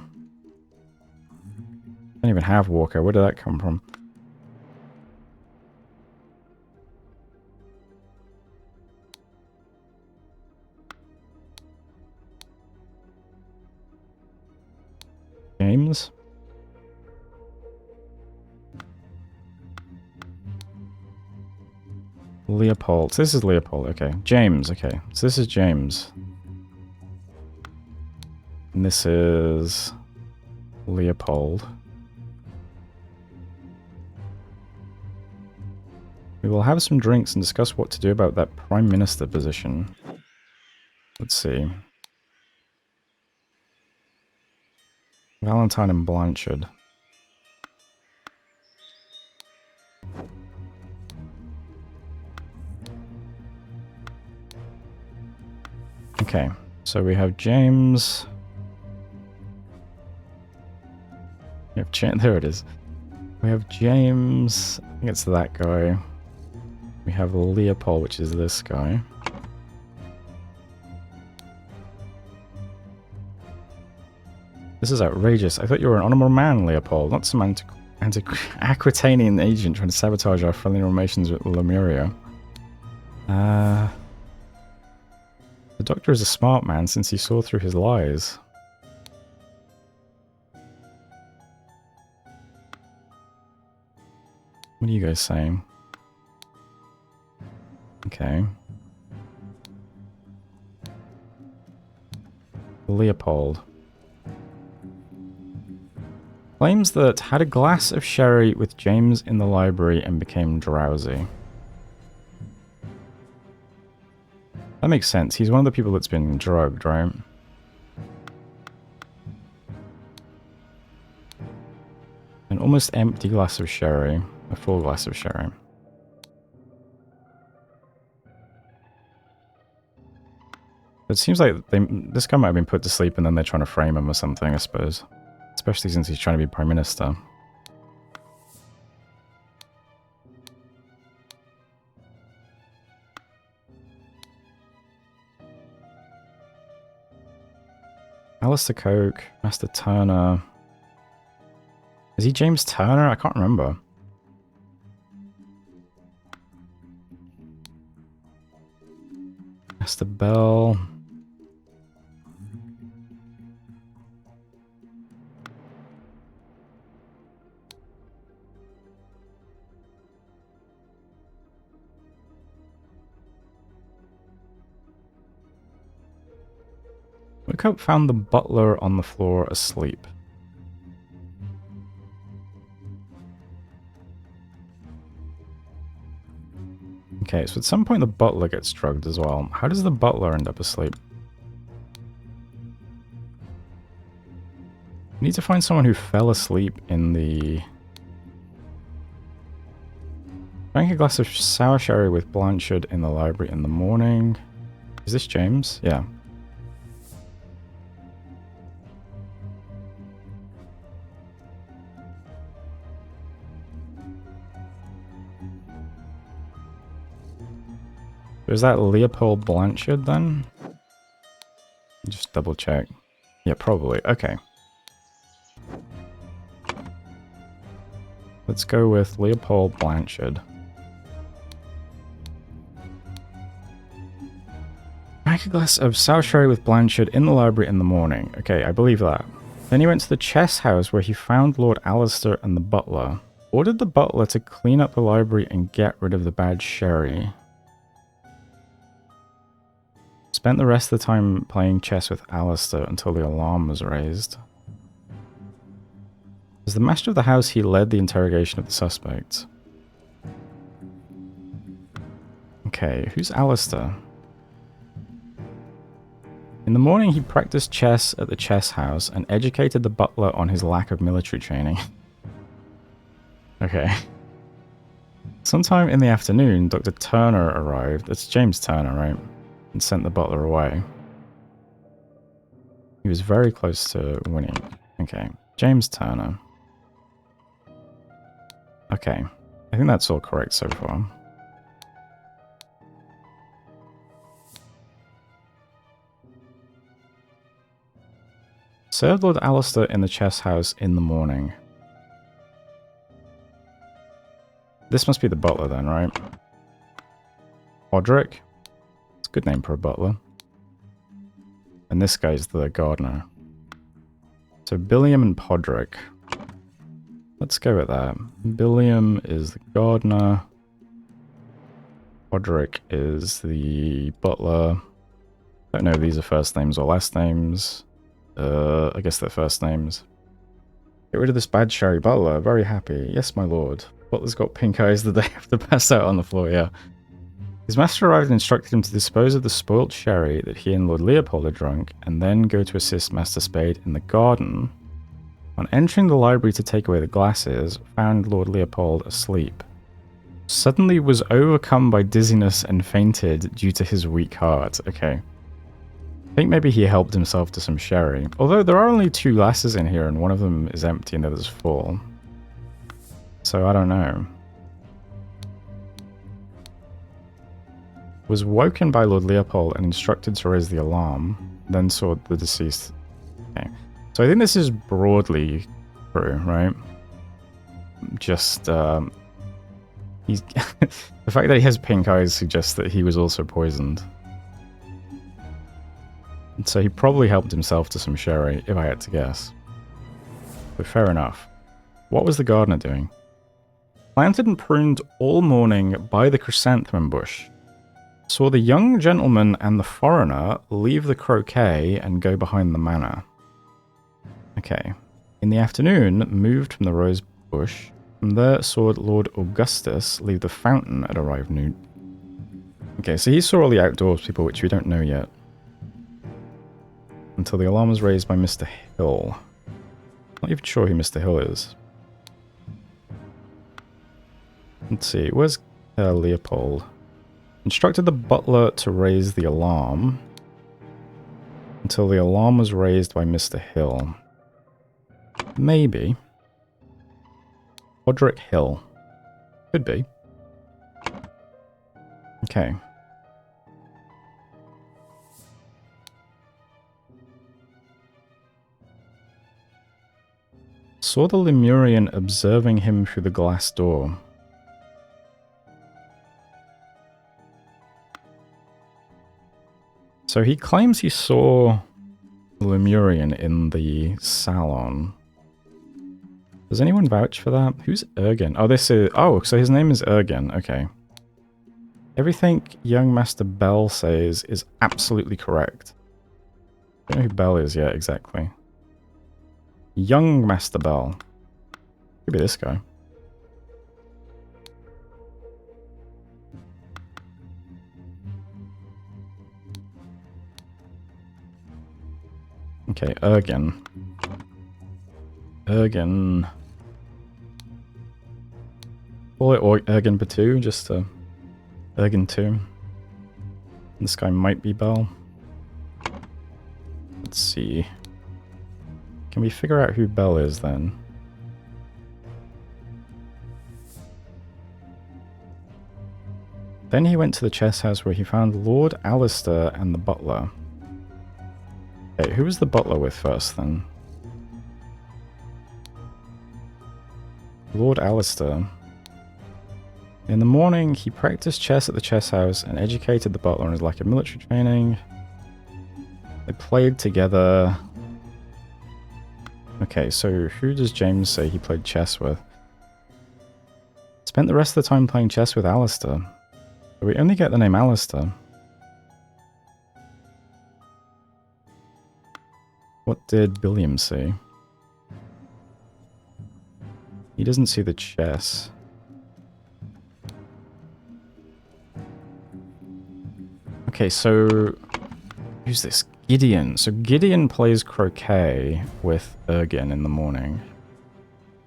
I don't even have Walker. Where did that come from? James? Leopold. So this is Leopold, okay. James, okay. So this is James. And this is Leopold. We will have some drinks and discuss what to do about that Prime Minister position. Let's see. Valentine and Blanchard. Okay, so we have James. We have there it is. We have James. I think it's that guy. We have Leopold, which is this guy. This is outrageous. I thought you were an honorable man, Leopold, not some Aquitanian agent trying to sabotage our friendly relations with Lemuria. The doctor is a smart man since he saw through his lies. What are you guys saying? Okay. Leopold. Claims that had a glass of sherry with James in the library and became drowsy. That makes sense. He's one of the people that's been drugged, right? An almost empty glass of sherry. A full glass of sherry. It seems like this guy might have been put to sleep and then they're trying to frame him or something, I suppose. Especially since he's trying to be Prime Minister. Alistair Coke, Master Turner. Is he James Turner? I can't remember. Master Bell. Woke found the butler on the floor asleep. Okay, so at some point the butler gets drugged as well. How does the butler end up asleep? We need to find someone who fell asleep in the... Drank a glass of sour sherry with Blanchard in the library in the morning. Is this James? Yeah. Is that Leopold Blanchard then? Just double check. Yeah, probably. Okay. Let's go with Leopold Blanchard. Drank a glass of sour sherry with Blanchard in the library in the morning. Okay, I believe that. Then he went to the chess house where he found Lord Alistair and the butler. Ordered the butler to clean up the library and get rid of the bad sherry. Spent the rest of the time playing chess with Alistair until the alarm was raised. As the master of the house, he led the interrogation of the suspects. Okay, who's Alistair? In the morning, he practiced chess at the chess house and educated the butler on his lack of military training. Okay. Sometime in the afternoon, Dr. Turner arrived. It's James Turner, right? And sent the butler away. He was very close to winning. Okay. James Turner. Okay. I think that's all correct so far. Served Lord Alistair in the chess house in the morning. This must be the butler then, right? Podrick. It's a good name for a butler. And this guy's the gardener. So Billiam and Podrick. Let's go with that. Billiam is the gardener. Podrick is the butler. Don't know if these are first names or last names. I guess they're first names. Get rid of this bad sherry butler. Very happy. Yes, my lord. Butler's got pink eyes the day after passed out on the floor, yeah. His master arrived and instructed him to dispose of the spoilt sherry that he and Lord Leopold had drunk, and then go to assist Master Spade in the garden. On entering the library to take away the glasses, found Lord Leopold asleep. Suddenly was overcome by dizziness and fainted due to his weak heart. Okay. I think maybe he helped himself to some sherry. Although there are only 2 glasses in here and one of them is empty and the other's full. So I don't know. Was woken by Lord Leopold and instructed to raise the alarm, then saw the deceased. Okay. So I think this is broadly true, right? Just, he's the fact that he has pink eyes suggests that he was also poisoned. So he probably helped himself to some sherry, if I had to guess. But fair enough. What was the gardener doing? Planted and pruned all morning by the chrysanthemum bush. Saw the young gentleman and the foreigner leave the croquet and go behind the manor. Okay. In the afternoon, moved from the rose bush. From there, saw Lord Augustus leave the fountain at arrive noon. Okay, so he saw all the outdoors people, which we don't know yet. Until the alarm was raised by Mr. Hill. Not even sure who Mr. Hill is. Let's see, where's Leopold? Instructed the butler to raise the alarm. Until the alarm was raised by Mr. Hill. Maybe. Podrick Hill. Could be. Okay. Saw the Lemurian observing him through the glass door. So he claims he saw the Lemurian in the salon. Does anyone vouch for that? Who's Ergen? Oh, this is... Oh, so his name is Ergen. Okay. Everything young Master Bell says is absolutely correct. I don't know who Bell is yet, exactly. Young Master Bell. Could be this guy. Okay, Ergen. Ergen. Call it Ergen Batu, just Ergen 2. This guy might be Bell. Let's see. Can we figure out who Bell is then? Then he went to the chess house where he found Lord Alistair and the butler. Okay, who was the butler with first then? Lord Alistair. In the morning, he practiced chess at the chess house and educated the butler on his lack of military training. They played together. Okay, so who does James say he played chess with? Spent the rest of the time playing chess with Alistair. But we only get the name Alistair. What did Billiam say? He doesn't see the chess. Okay, so who's this? Gideon. So Gideon plays croquet with Ergin in the morning.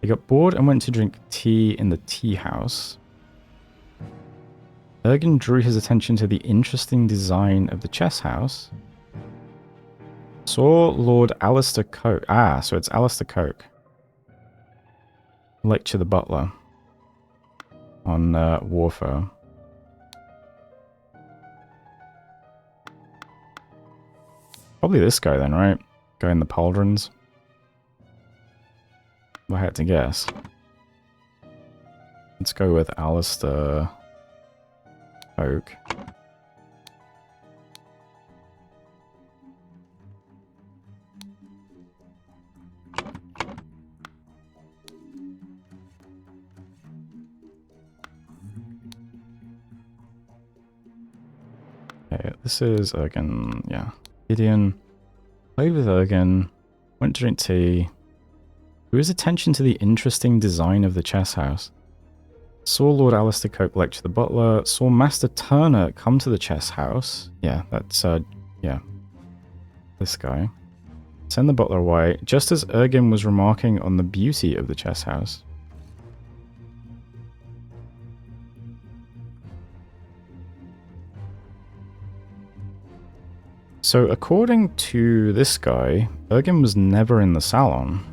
He got bored and went to drink tea in the tea house. Ergin drew his attention to the interesting design of the chess house. Saw Lord Alistair Coke. Ah, so it's Alistair Coke. Lecture the butler on warfare. Probably this guy then, right? Guy in the pauldrons. If I had to guess. Let's go with Alistair Coke. Okay, this is Ergin, yeah. Gideon played with Ergin, went to drink tea, drew his attention to the interesting design of the chess house. Saw Lord Alistair Coke lecture the butler, saw Master Turner come to the chess house. Yeah, that's, yeah. This guy. Send the butler away, just as Ergin was remarking on the beauty of the chess house. So according to this guy, Ergin was never in the salon.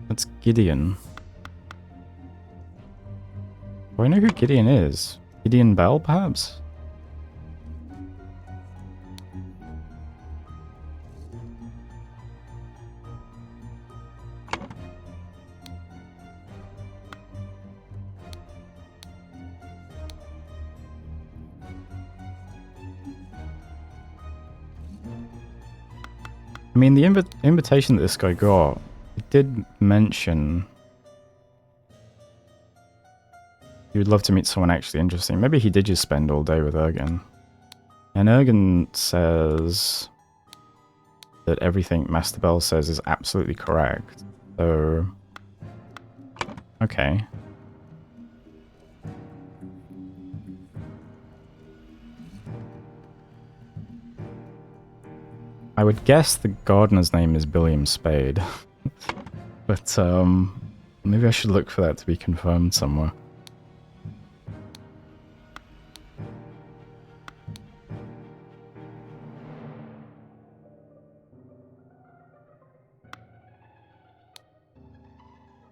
That's Gideon. Do I know who Gideon is? Gideon Bell, perhaps? I mean, the invitation that this guy got, it did mention he would love to meet someone actually interesting. Maybe he did just spend all day with Ergin. And Ergin says that everything Master Bell says is absolutely correct. So, okay. I would guess the gardener's name is Billiam Spade. But, maybe I should look for that to be confirmed somewhere.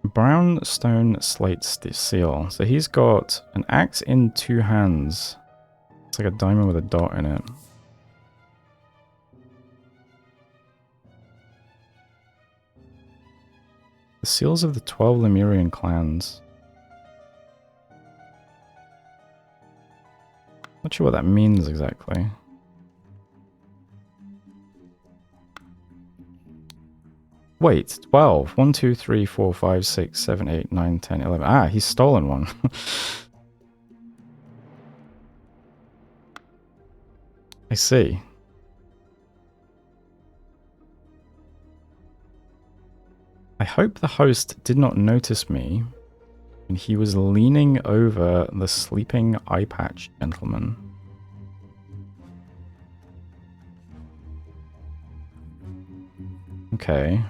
Brown stone slate seal. So he's got an axe in two hands. It's like a diamond with a dot in it. The seals of the 12 Lemurian clans. Not sure what that means exactly. Wait, 12. 1, 2, 3, 4, 5, 6, 7, 8, 9, 10, 11. Ah, he's stolen one. I see. I hope the host did not notice me when he was leaning over the sleeping eye patch gentleman. Okay.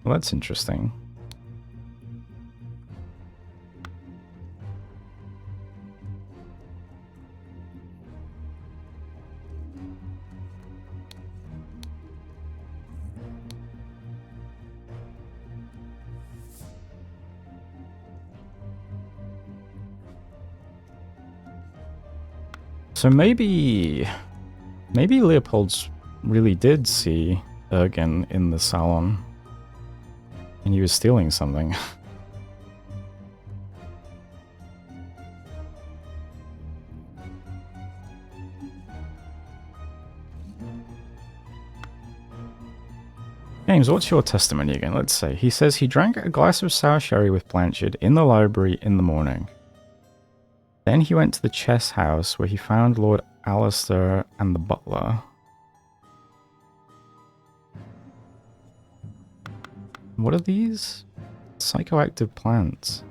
Well, that's interesting. So maybe Leopold's really did see Ergin in the salon. And he was stealing something. James, what's your testimony again? Let's say. He says he drank a glass of sour sherry with Blanchard in the library in the morning. Then he went to the chess house where he found Lord Alistair and the butler. What are these? Psychoactive plants.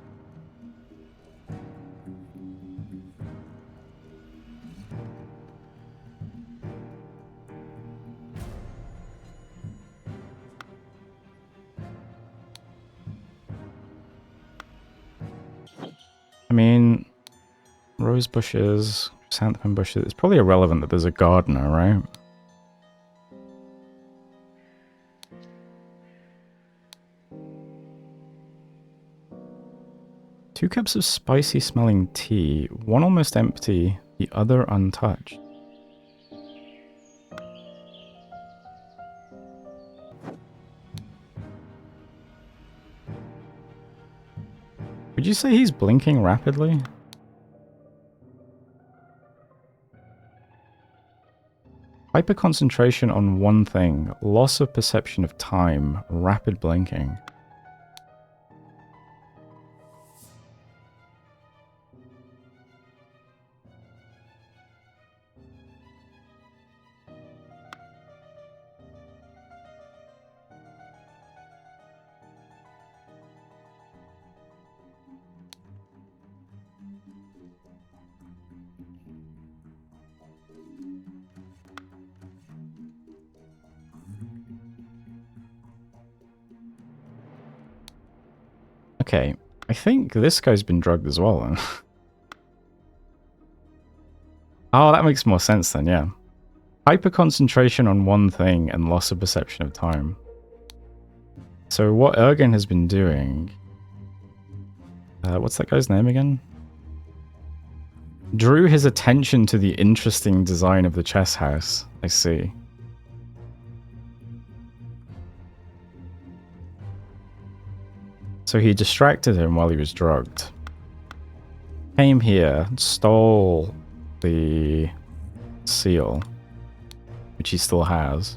I mean, rose bushes, chrysanthemum bushes. It's probably irrelevant that there's a gardener, right? Two cups of spicy smelling tea, one almost empty, the other untouched. Would you say he's blinking rapidly? Hyperconcentration on one thing, loss of perception of time, rapid blinking. Okay, I think this guy's been drugged as well then. Oh, that makes more sense then, yeah. Hyperconcentration on one thing and loss of perception of time. So what Ergen has been doing... what's that guy's name again? Drew his attention to the interesting design of the chess house. I see. So he distracted him while he was drugged. Came here, stole the seal, which he still has.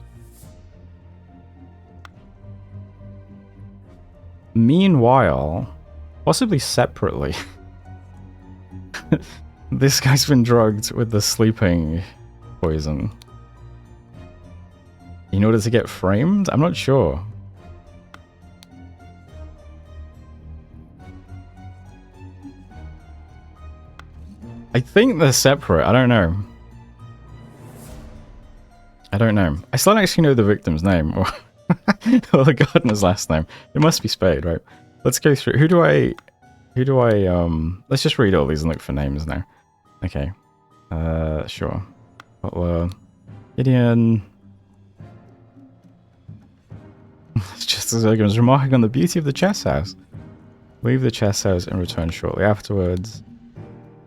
Meanwhile, possibly separately, this guy's been drugged with the sleeping poison. In order to get framed? I'm not sure. I think they're separate. I don't know. I don't know. I still don't actually know the victim's name or, or the gardener's last name. It must be Spade, right? Let's go through. Who do I let's just read all these and look for names now. Okay. Sure. Butler. Gideon. It's just as Ergen was remarking on the beauty of the chess house. Leave the chess house and return shortly afterwards.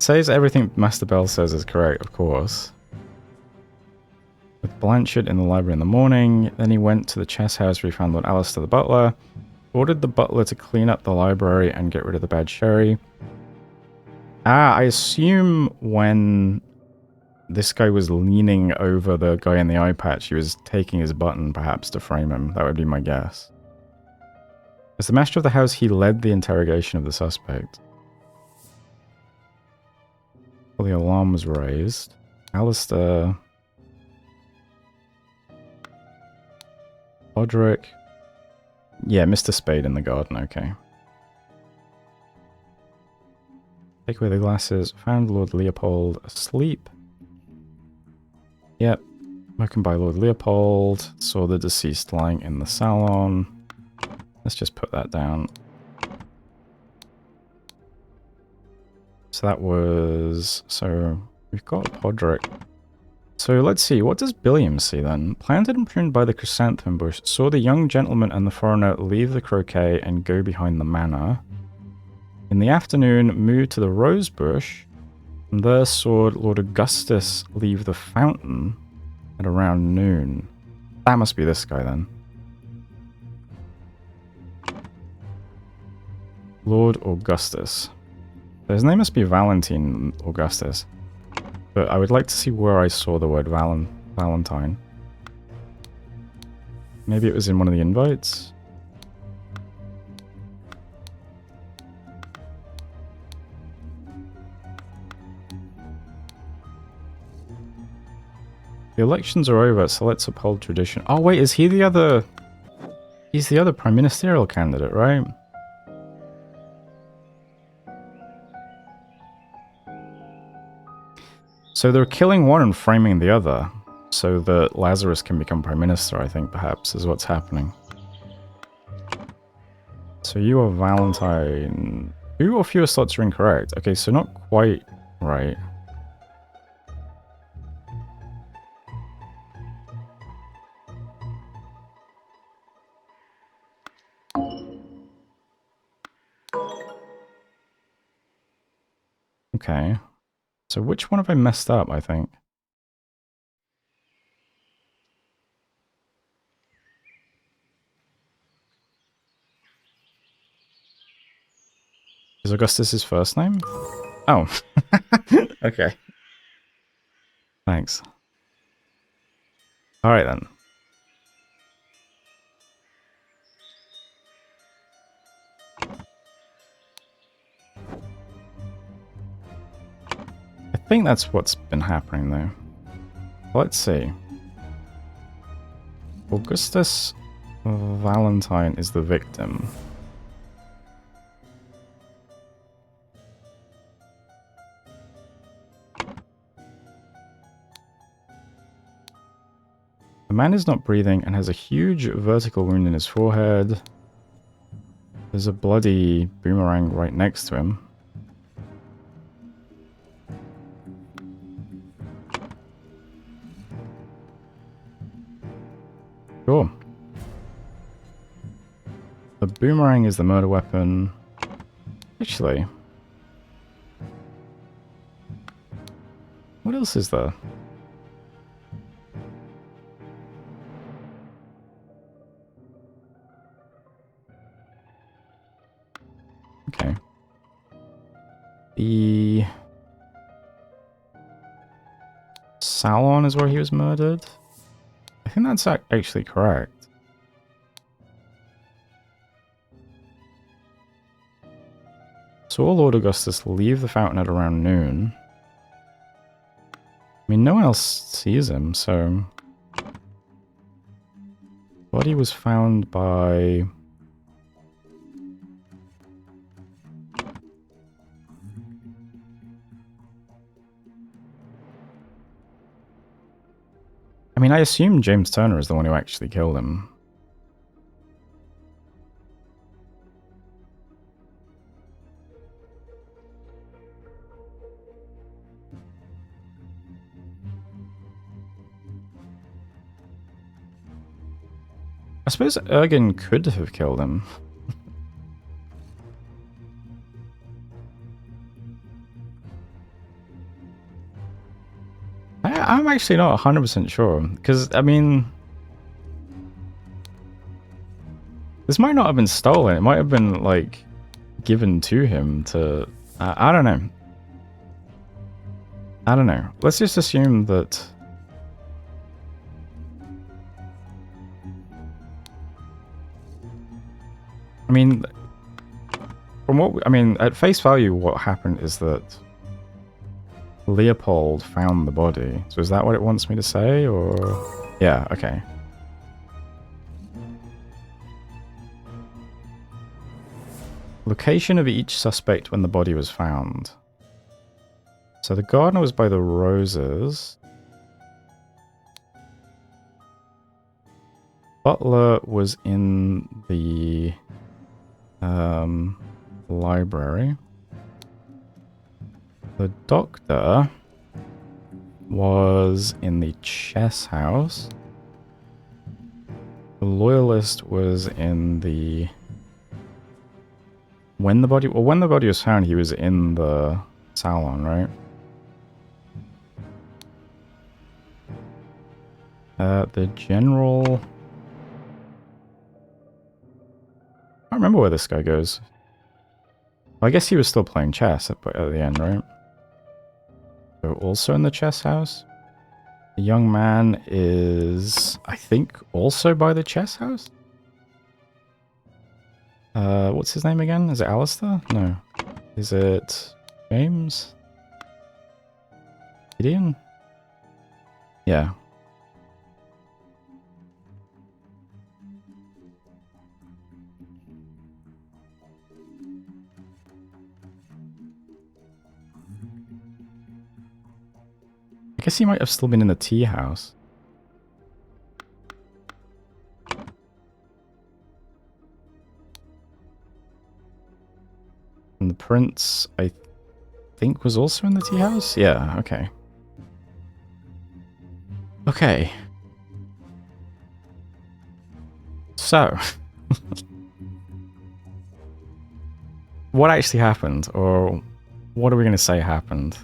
Says everything Master Bell says is correct, of course. With Blanchard in the library in the morning, then he went to the chess house where he found Lord Alistair the butler, ordered the butler to clean up the library and get rid of the bad sherry. Ah, I assume when this guy was leaning over the guy in the eye patch, he was taking his button, perhaps, to frame him. That would be my guess. As the master of the house, he led the interrogation of the suspect. Well, the alarm was raised. Alistair... Podrick... Yeah, Mr. Spade in the garden, okay. Take away the glasses. Found Lord Leopold asleep. Yep. Woken by Lord Leopold. Saw the deceased lying in the salon. Let's just put that down. So that was... So, we've got Podrick. So let's see, what does Billiam see then? Planted and pruned by the chrysanthemum bush, saw the young gentleman and the foreigner leave the croquet and go behind the manor. In the afternoon, moved to the rose bush, and there saw Lord Augustus leave the fountain at around noon. That must be this guy then. Lord Augustus. His name must be Valentine Augustus. But I would like to see where I saw the word Valentine. Maybe it was in one of the invites? The elections are over, so let's uphold tradition. Oh wait, is he the other... He's the other prime ministerial candidate, right? So they're killing one and framing the other, so that Lazarus can become prime minister, I think, perhaps, is what's happening. So you are Valentine. 2 or fewer slots are incorrect. Okay, so not quite right. Okay. So which one have I messed up, I think? Is Augustus his first name? Oh. Okay. Thanks. Alright then. I think that's what's been happening though. Let's see. Augustus Valentine is the victim. The man is not breathing and has a huge vertical wound in his forehead. There's a bloody boomerang right next to him. Sure. The boomerang is the murder weapon. Actually, what else is there? Okay. The salon is where he was murdered. I think that's actually correct. Saw Lord Augustus leave the fountain at around noon. I mean, no one else sees him, so... Body was found by... I mean, I assume James Turner is the one who actually killed him. I suppose Ergen could have killed him. I'm actually not 100% sure, because, I mean... This might not have been stolen, it might have been, like, given to him to... I don't know. I don't know. Let's just assume that... I mean... From what... I mean, at face value, what happened is that... Leopold found the body. So is that what it wants me to say, or... Yeah, okay. Location of each suspect when the body was found. So the gardener was by the roses. Butler was in the library. The doctor was in the chess house. The loyalist was in the... When the body was found, he was in the salon, right? The general... I don't remember where this guy goes. Well, I guess he was still playing chess at the end, right? So also in the chess house. The young man is, I think, also by the chess house? What's his name again? Is it Alistair? No. Is it James? Gideon? Yeah. guess he might have still been in the tea house. And the prince, I think, was also in the tea house? Yeah, okay. Okay. So, what actually happened? Or what are we going to say happened?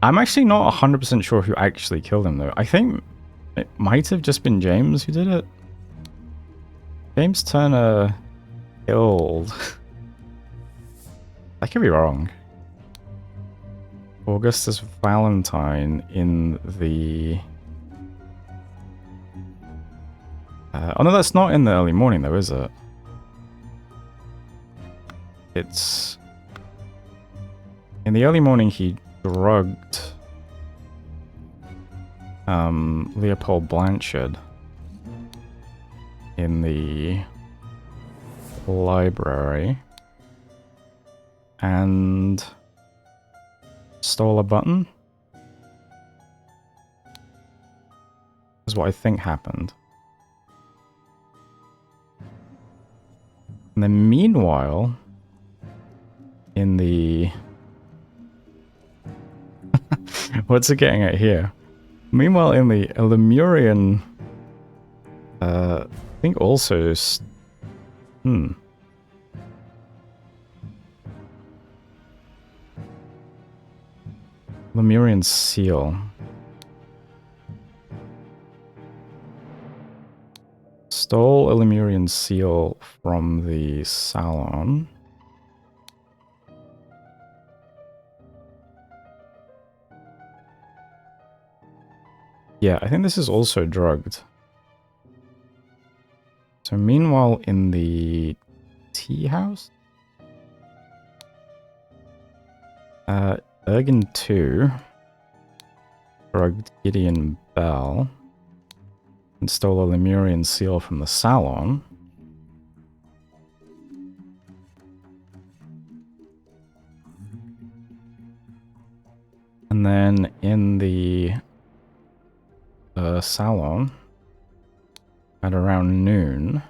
I'm actually not 100% sure who actually killed him, though. I think it might have just been James who did it. James Turner killed... I could be wrong. Augustus Valentine in the... oh no, that's not in the early morning though, is it? It's... In the early morning he drugged... Leopold Blanchard in the library and stole a button. Is what I think happened. And then meanwhile, in the... What's it getting at here? Meanwhile, in the Lemurian... I think also... Lemurian seal. Stole a Lemurian seal from the salon. Yeah, I think this is also drugged. So meanwhile in the tea house? Ergen 2 drugged Gideon Bell and stole a Lemurian seal from the salon. And then in the salon at around noon,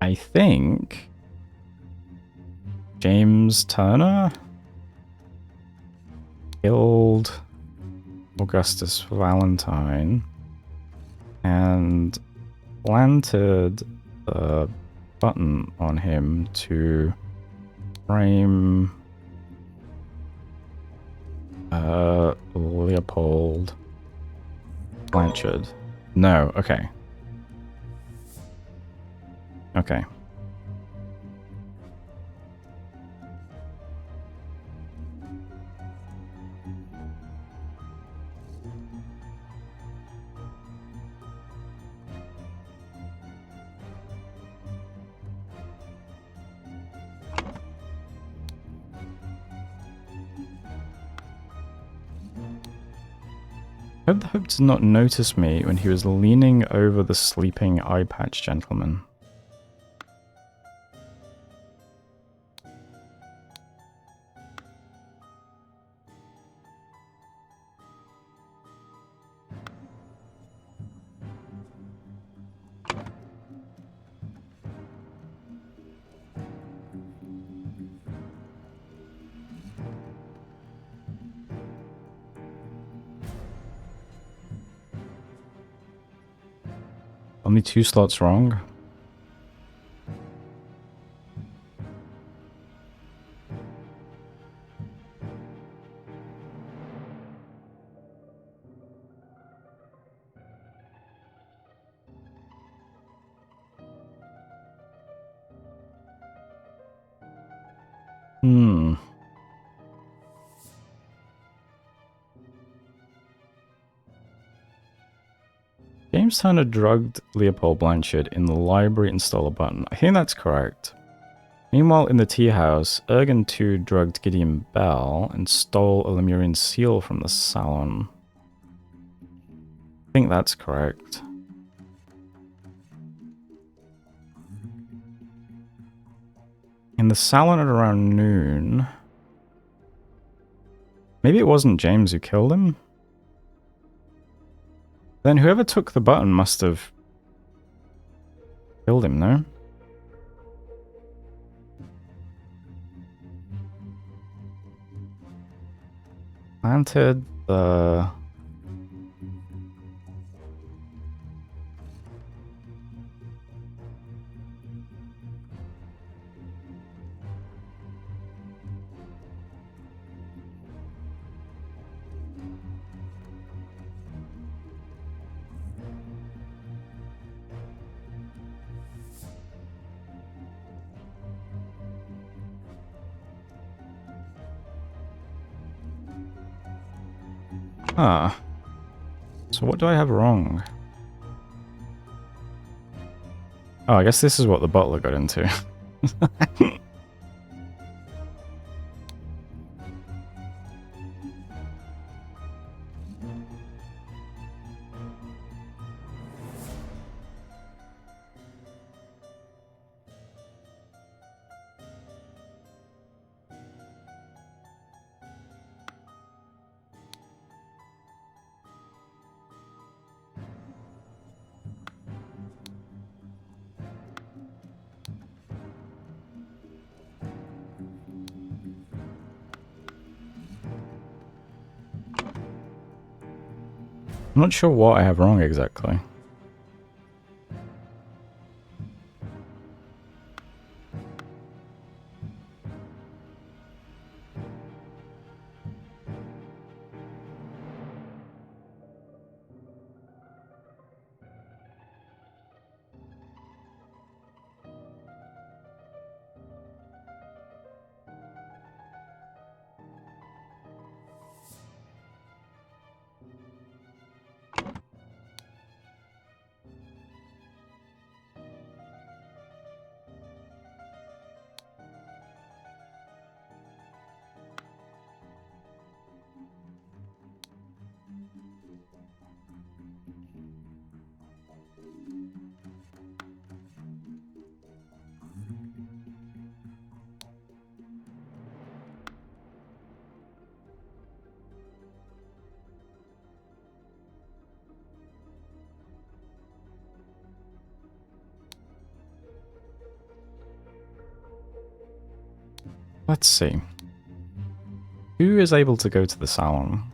I think James Turner killed Augustus Valentine and planted the button on him to frame Leopold Blanchard. No, okay. Okay. I hope to not notice me when he was leaning over the sleeping eye patch gentleman. Only 2 slots wrong. James Turner drugged Leopold Blanchard in the library and stole a button. I think that's correct. Meanwhile, in the tea house, Ergen 2 drugged Gideon Bell and stole a Lemurian seal from the salon. I think that's correct. in the salon at around noon. Maybe it wasn't James who killed him? Then whoever took the button must have killed him, no? Planted the... Ah. So what do I have wrong? Oh, I guess this is what the butler got into. I'm not sure what I have wrong exactly. Let's see. Who is able to go to the salon?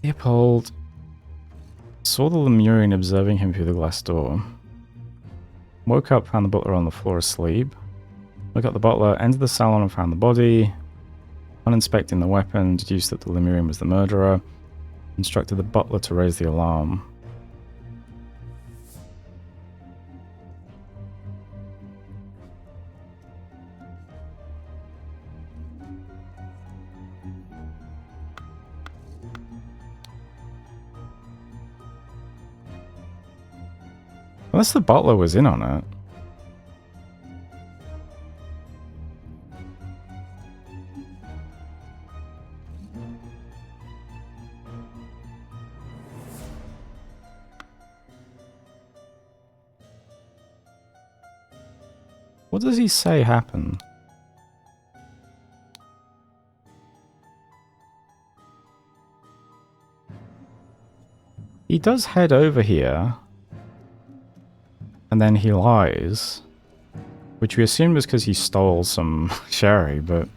Leopold saw the Lemurian observing him through the glass door. Woke up, found the butler on the floor asleep. Woke up the butler, entered the salon and found the body. Uninspecting the weapon, deduced that the Lemurian was the murderer. Instructed the butler to raise the alarm. Unless the butler was in on it. What does he say happened? He does head over here. And then he lies. Which we assumed was because he stole some sherry, but...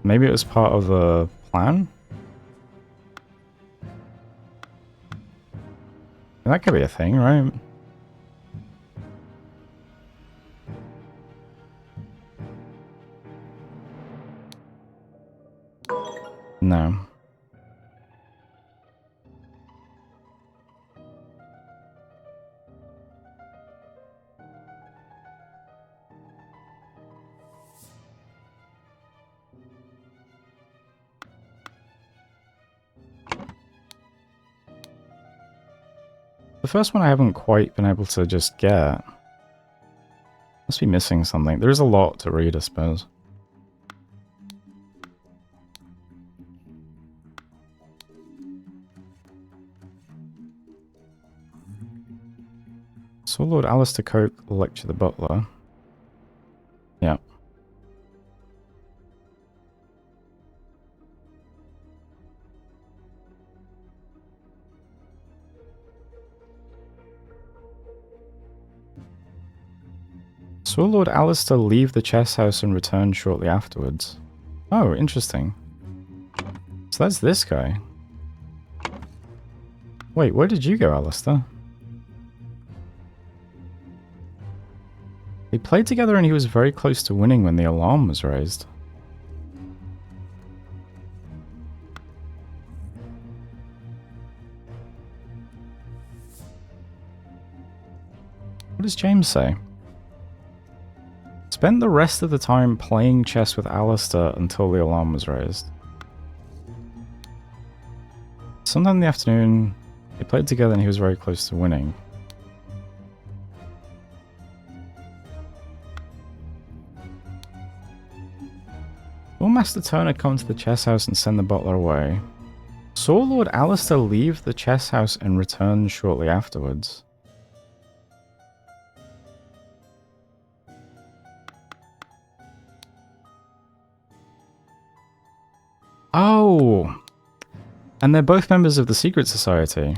maybe it was part of the plan? That could be a thing, right? No. The first one I haven't quite been able to just get. Must be missing something. There is a lot to read, I suppose. Saw Lord Alistair Coke lecture the butler. Yeah. Saw Lord Alistair leave the chess house and return shortly afterwards. Oh, interesting. So that's this guy. Wait, where did you go, Alistair? They played together and he was very close to winning when the alarm was raised. What does James say? Spent the rest of the time playing chess with Alistair until the alarm was raised. Sometime in the afternoon, they played together and he was very close to winning. Will Master Turner come to the chess house and send the butler away? Saw Lord Alistair leave the chess house and return shortly afterwards. Oh! And they're both members of the Secret Society.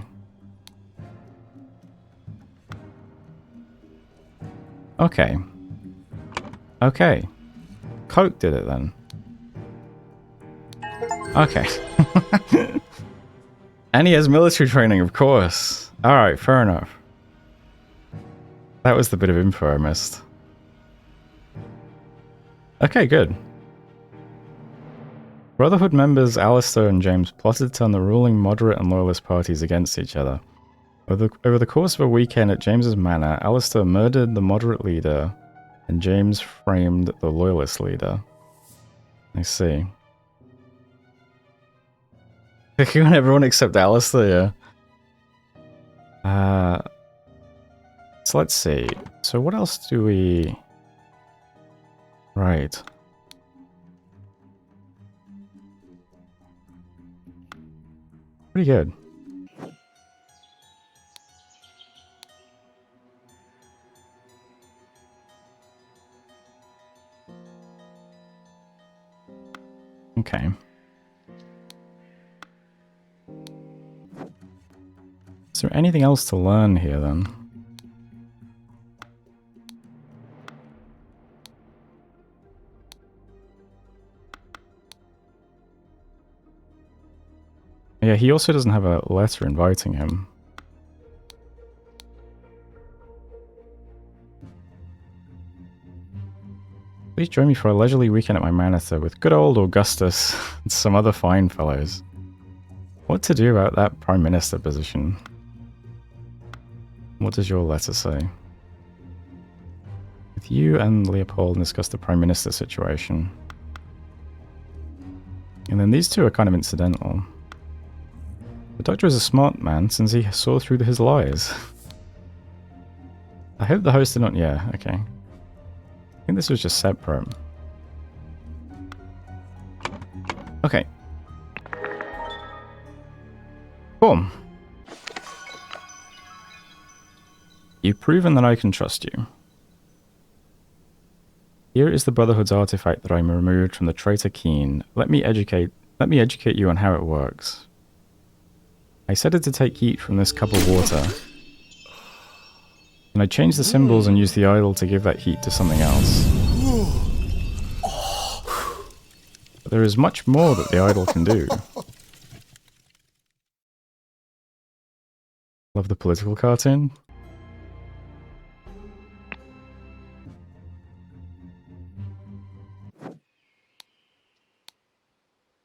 Okay. Okay. Coke did it then. Okay. And he has military training, of course. Alright, fair enough. That was the bit of info I missed. Okay, good. Brotherhood members Alistair and James plotted to turn the ruling moderate and loyalist parties against each other. Over the course of a weekend at James's manor, Alistair murdered the moderate leader and James framed the loyalist leader. I see. Picking on everyone except Alistair, yeah. So let's see. So what else do we... Right. Pretty good. Okay. Is there anything else to learn here then? Yeah, he also doesn't have a letter inviting him. Please join me for a leisurely weekend at my manor with good old Augustus and some other fine fellows. What to do about that Prime Minister position? What does your letter say? With you and Leopold discuss the Prime Minister situation. And then these two are kind of incidental. The Doctor is a smart man since he saw through his lies. I hope the host did not... Yeah, okay. I think this was just separate. Okay. Cool. You've proven that I can trust you. Here is the Brotherhood's artifact that I removed from the traitor Keen. Let me educate you on how it works. I set it to take heat from this cup of water. And I changed the symbols and used the idol to give that heat to something else. But there is much more that the idol can do. Love the political cartoon.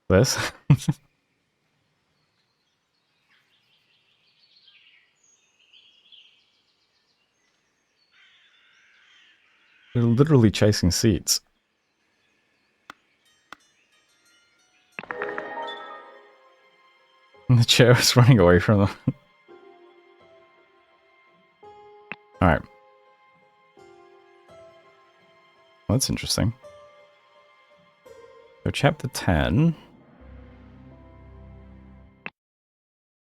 This. They're literally chasing seats. And the chair is running away from them. Alright. Well, that's interesting. So chapter 10.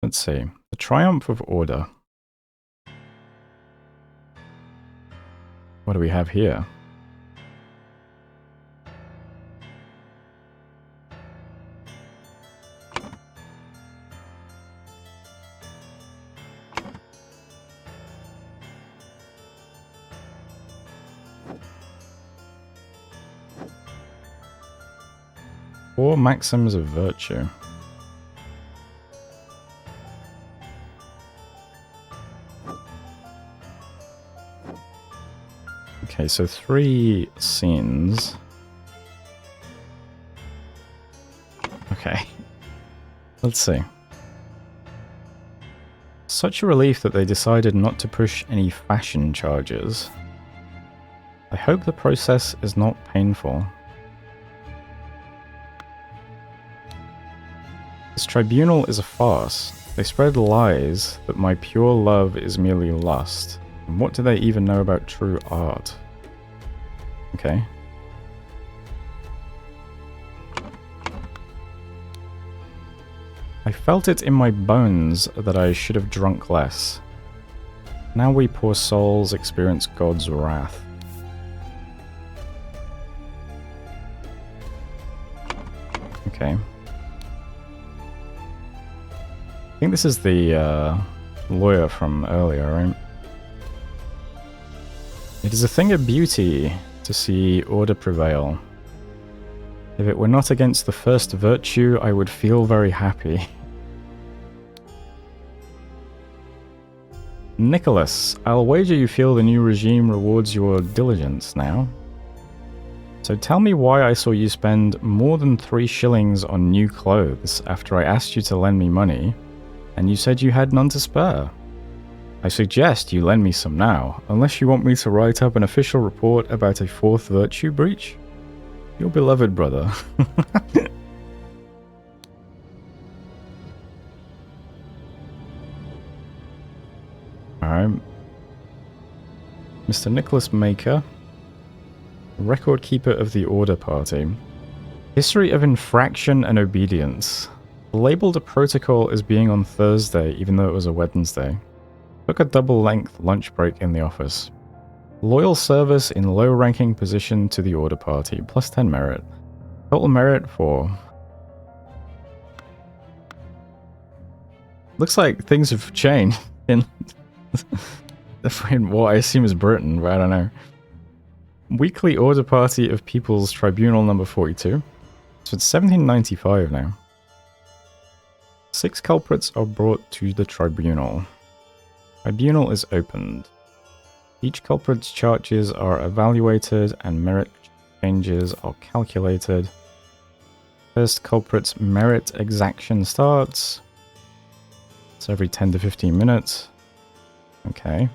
Let's see. The Triumph of Order. What do we have here? Four maxims of virtue. Okay, so 3 scenes. Okay. Let's see. Such a relief that they decided not to push any fashion charges. I hope the process is not painful. This tribunal is a farce. They spread lies that my pure love is merely lust. And what do they even know about true art? Okay. I felt it in my bones that I should have drunk less. Now we poor souls experience God's wrath. Okay. I think this is the lawyer from earlier, right? It is a thing of beauty to see order prevail. If it were not against the first virtue, I would feel very happy. Nicholas, I'll wager you feel the new regime rewards your diligence now. So tell me why I saw you spend more than 3 shillings on new clothes after I asked you to lend me money, and you said you had none to spare. I suggest you lend me some now, unless you want me to write up an official report about a 4th virtue breach. Your beloved brother. Alright. Mr. Nicholas Maker, record keeper of the Order Party. History of infraction and obedience. Labeled a protocol as being on Thursday, even though it was a Wednesday. Took a double-length lunch break in the office. Loyal service in low-ranking position to the Order Party, plus 10 merit. Total merit for... Looks like things have changed in what I assume is Britain, but I don't know. Weekly Order Party of People's Tribunal number 42. So it's 1795 now. 6 culprits are brought to the tribunal. Tribunal is opened. Each culprit's charges are evaluated and merit changes are calculated. First culprit's merit exaction starts. It's every 10 to 15 minutes. Okay.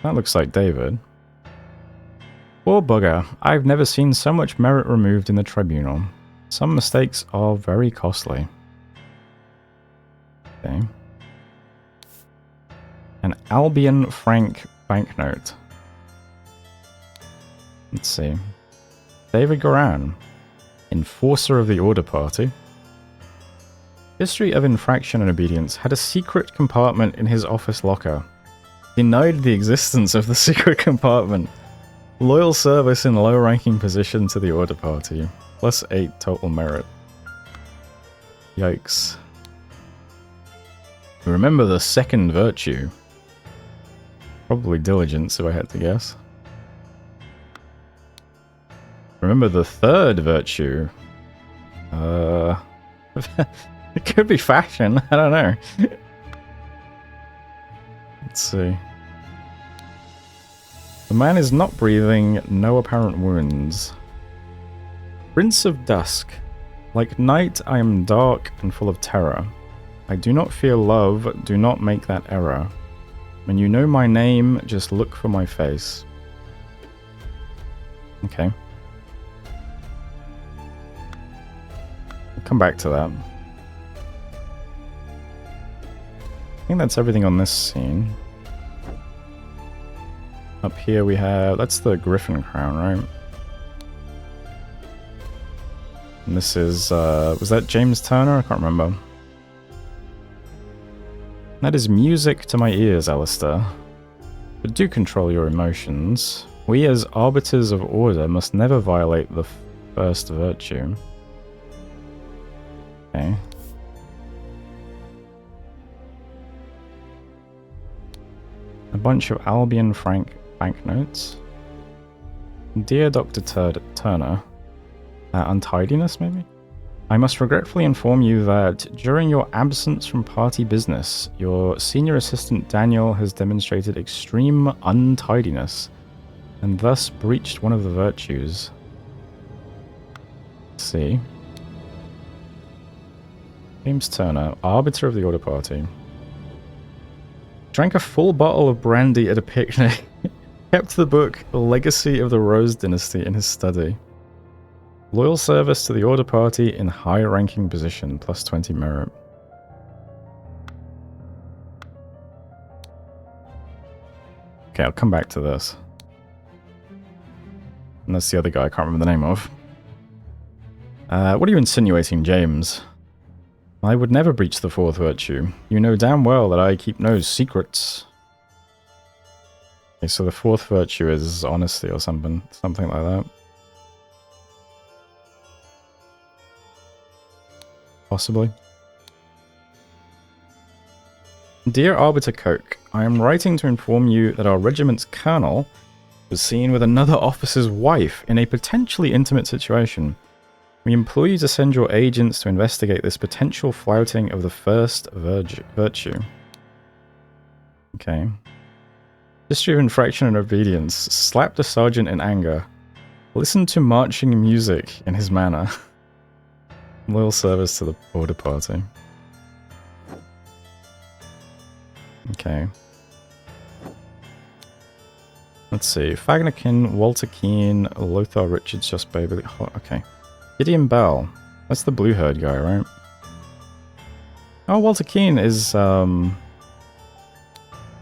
That looks like David. Poor bugger. I've never seen so much merit removed in the tribunal. Some mistakes are very costly. Okay. An Albion franc banknote. Let's see. David Goran, enforcer of the Order Party. History of infraction and obedience. Had a secret compartment in his office locker. Denied the existence of the secret compartment. Loyal service in low-ranking position to the Order Party. Plus 8 total merit. Yikes. Remember the 2nd virtue. Probably diligence, if I had to guess. Remember the 3rd virtue. It could be fashion, I don't know. Let's see. The man is not breathing, no apparent wounds. Prince of Dusk. Like night, I am dark and full of terror. I do not fear love, do not make that error. When you know my name, just look for my face. Okay. We'll come back to that. I think that's everything on this scene. Up here we have... That's the Griffin Crown, right? And this is... was that James Turner? I can't remember. That is music to my ears, Alistair. But do control your emotions. We as arbiters of order must never violate the first virtue. Okay. A bunch of Albion franc banknotes. Dear Dr. Turner. Untidiness, maybe? I must regretfully inform you that during your absence from party business, your senior assistant Daniel has demonstrated extreme untidiness and thus breached one of the virtues. Let's see. James Turner, arbiter of the Order Party. Drank a full bottle of brandy at a picnic. Kept the book The Legacy of the Rose Dynasty in his study. Loyal service to the Order Party in high-ranking position, plus 20 merit. Okay, I'll come back to this. And that's the other guy I can't remember the name of. What are you insinuating, James? I would never breach the fourth virtue. You know damn well that I keep no secrets. Okay, so the fourth virtue is honesty or something like that. Possibly. Dear Arbiter Coke, I am writing to inform you that our regiment's colonel was seen with another officer's wife in a potentially intimate situation. We implore you to send your agents to investigate this potential flouting of the first virtue. Okay. History of infraction and obedience. Slapped a sergeant in anger. Listened to marching music in his manner. Loyal service to the Order Party. Okay. Let's see. Fagnakin, Walter Keane, Lothar Richards, Just Baby. Oh, okay. Gideon Bell. That's the blue herd guy, right? Oh, Walter Keane is, yeah.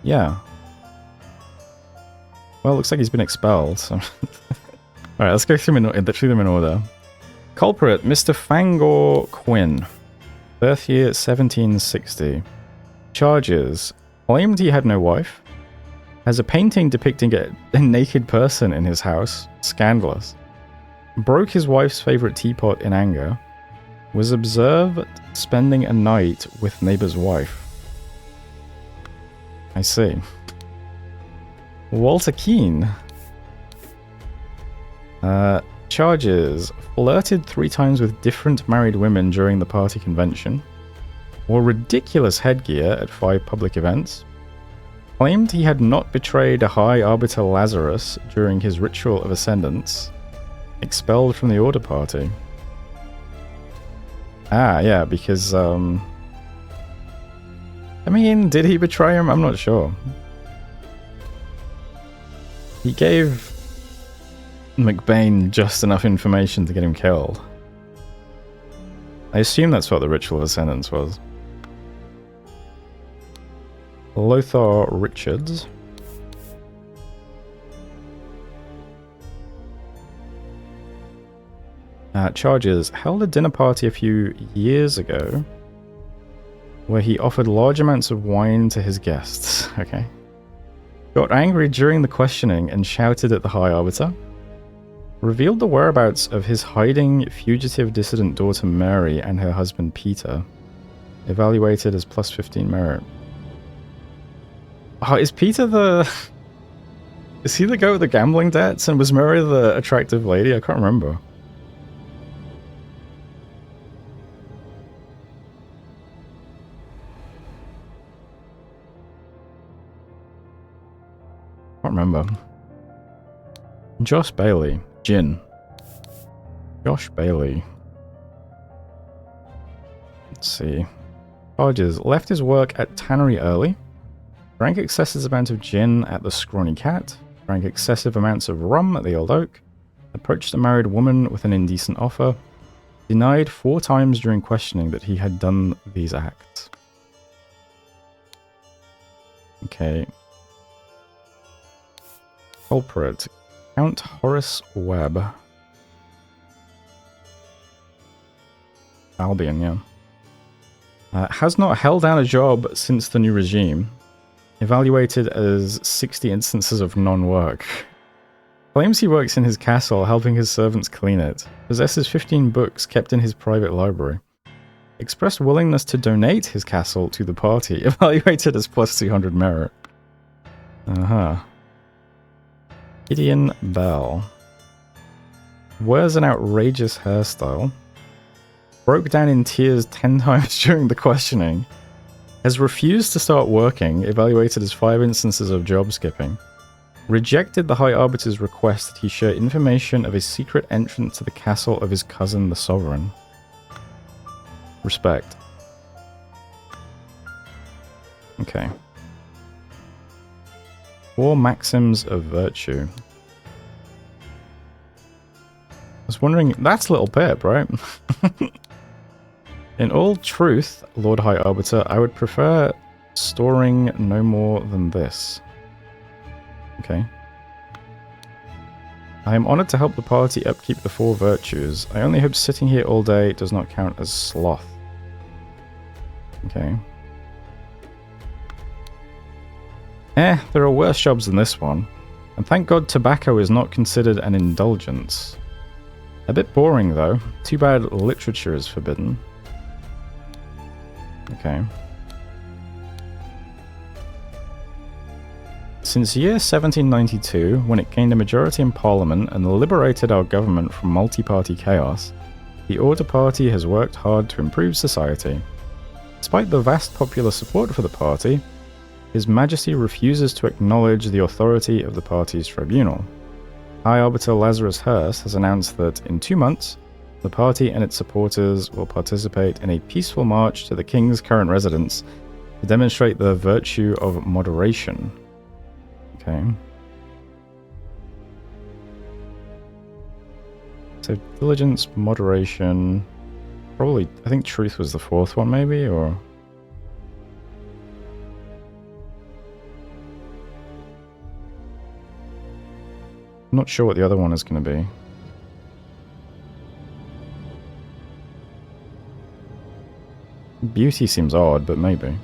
Well, it looks like he's been expelled, so... Alright, let's go through them in order. Culprit, Mr. Fangor Quinn. Birth year, 1760. Charges. Claimed he had no wife. Has a painting depicting a naked person in his house. Scandalous. Broke his wife's favorite teapot in anger. Was observed spending a night with neighbor's wife. I see. Walter Keane. Charges. Flirted 3 times with different married women during the party convention. Wore ridiculous headgear at 5 public events. Claimed he had not betrayed a High Arbiter Lazarus during his ritual of ascendance. Expelled from the Order Party. Ah, yeah, because, I mean, did he betray him? I'm not sure. He gave McBain just enough information to get him killed. I assume that's what the Ritual of Ascendance was. Lothar Richards. Charges. Held a dinner party a few years ago where he offered large amounts of wine to his guests. Okay. Got angry during the questioning and shouted at the High Arbiter. Revealed the whereabouts of his hiding fugitive dissident daughter Mary and her husband Peter. Evaluated as plus 15 merit. Oh, is Peter the... Is he the guy with the gambling debts? And was Mary the attractive lady? I can't remember. Can't remember. Josh Bailey. Jin. Josh Bailey. Let's see. Charges. Left his work at Tannery early. Drank excessive amounts of gin at the Scrawny Cat. Drank excessive amounts of rum at the Old Oak. Approached a married woman with an indecent offer. Denied 4 times during questioning that he had done these acts. Okay. Culprit. Count Horace Webb. Albion, yeah. Has not held down a job since the new regime. Evaluated as 60 instances of non-work. Claims he works in his castle, helping his servants clean it. Possesses 15 books kept in his private library. Expressed willingness to donate his castle to the party. Evaluated as plus 200 merit. Gideon Bell. Wears an outrageous hairstyle. Broke down in tears 10 times during the questioning. Has refused to start working, evaluated as 5 instances of job skipping. Rejected the High Arbiter's request that he share information of his secret entrance to the castle of his cousin, the Sovereign. Respect. Okay. 4 maxims of virtue. I was wondering, that's Little Pip, right? In all truth, Lord High Arbiter, I would prefer storing no more than this. Okay. I am honored to help the party upkeep the 4 virtues. I only hope sitting here all day does not count as sloth. Okay. There are worse jobs than this one. And thank God tobacco is not considered an indulgence. A bit boring though. Too bad literature is forbidden. Okay. Since year 1792, when it gained a majority in Parliament and liberated our government from multi-party chaos, the Order Party has worked hard to improve society. Despite the vast popular support for the party, His Majesty refuses to acknowledge the authority of the party's tribunal. High Arbiter Lazarus Hearst has announced that in 2 months, the party and its supporters will participate in a peaceful march to the King's current residence to demonstrate the virtue of moderation. Okay. So, diligence, moderation... Probably, I think truth was the 4th one maybe, or... I'm not sure what the other one is going to be. Beauty seems odd, but maybe.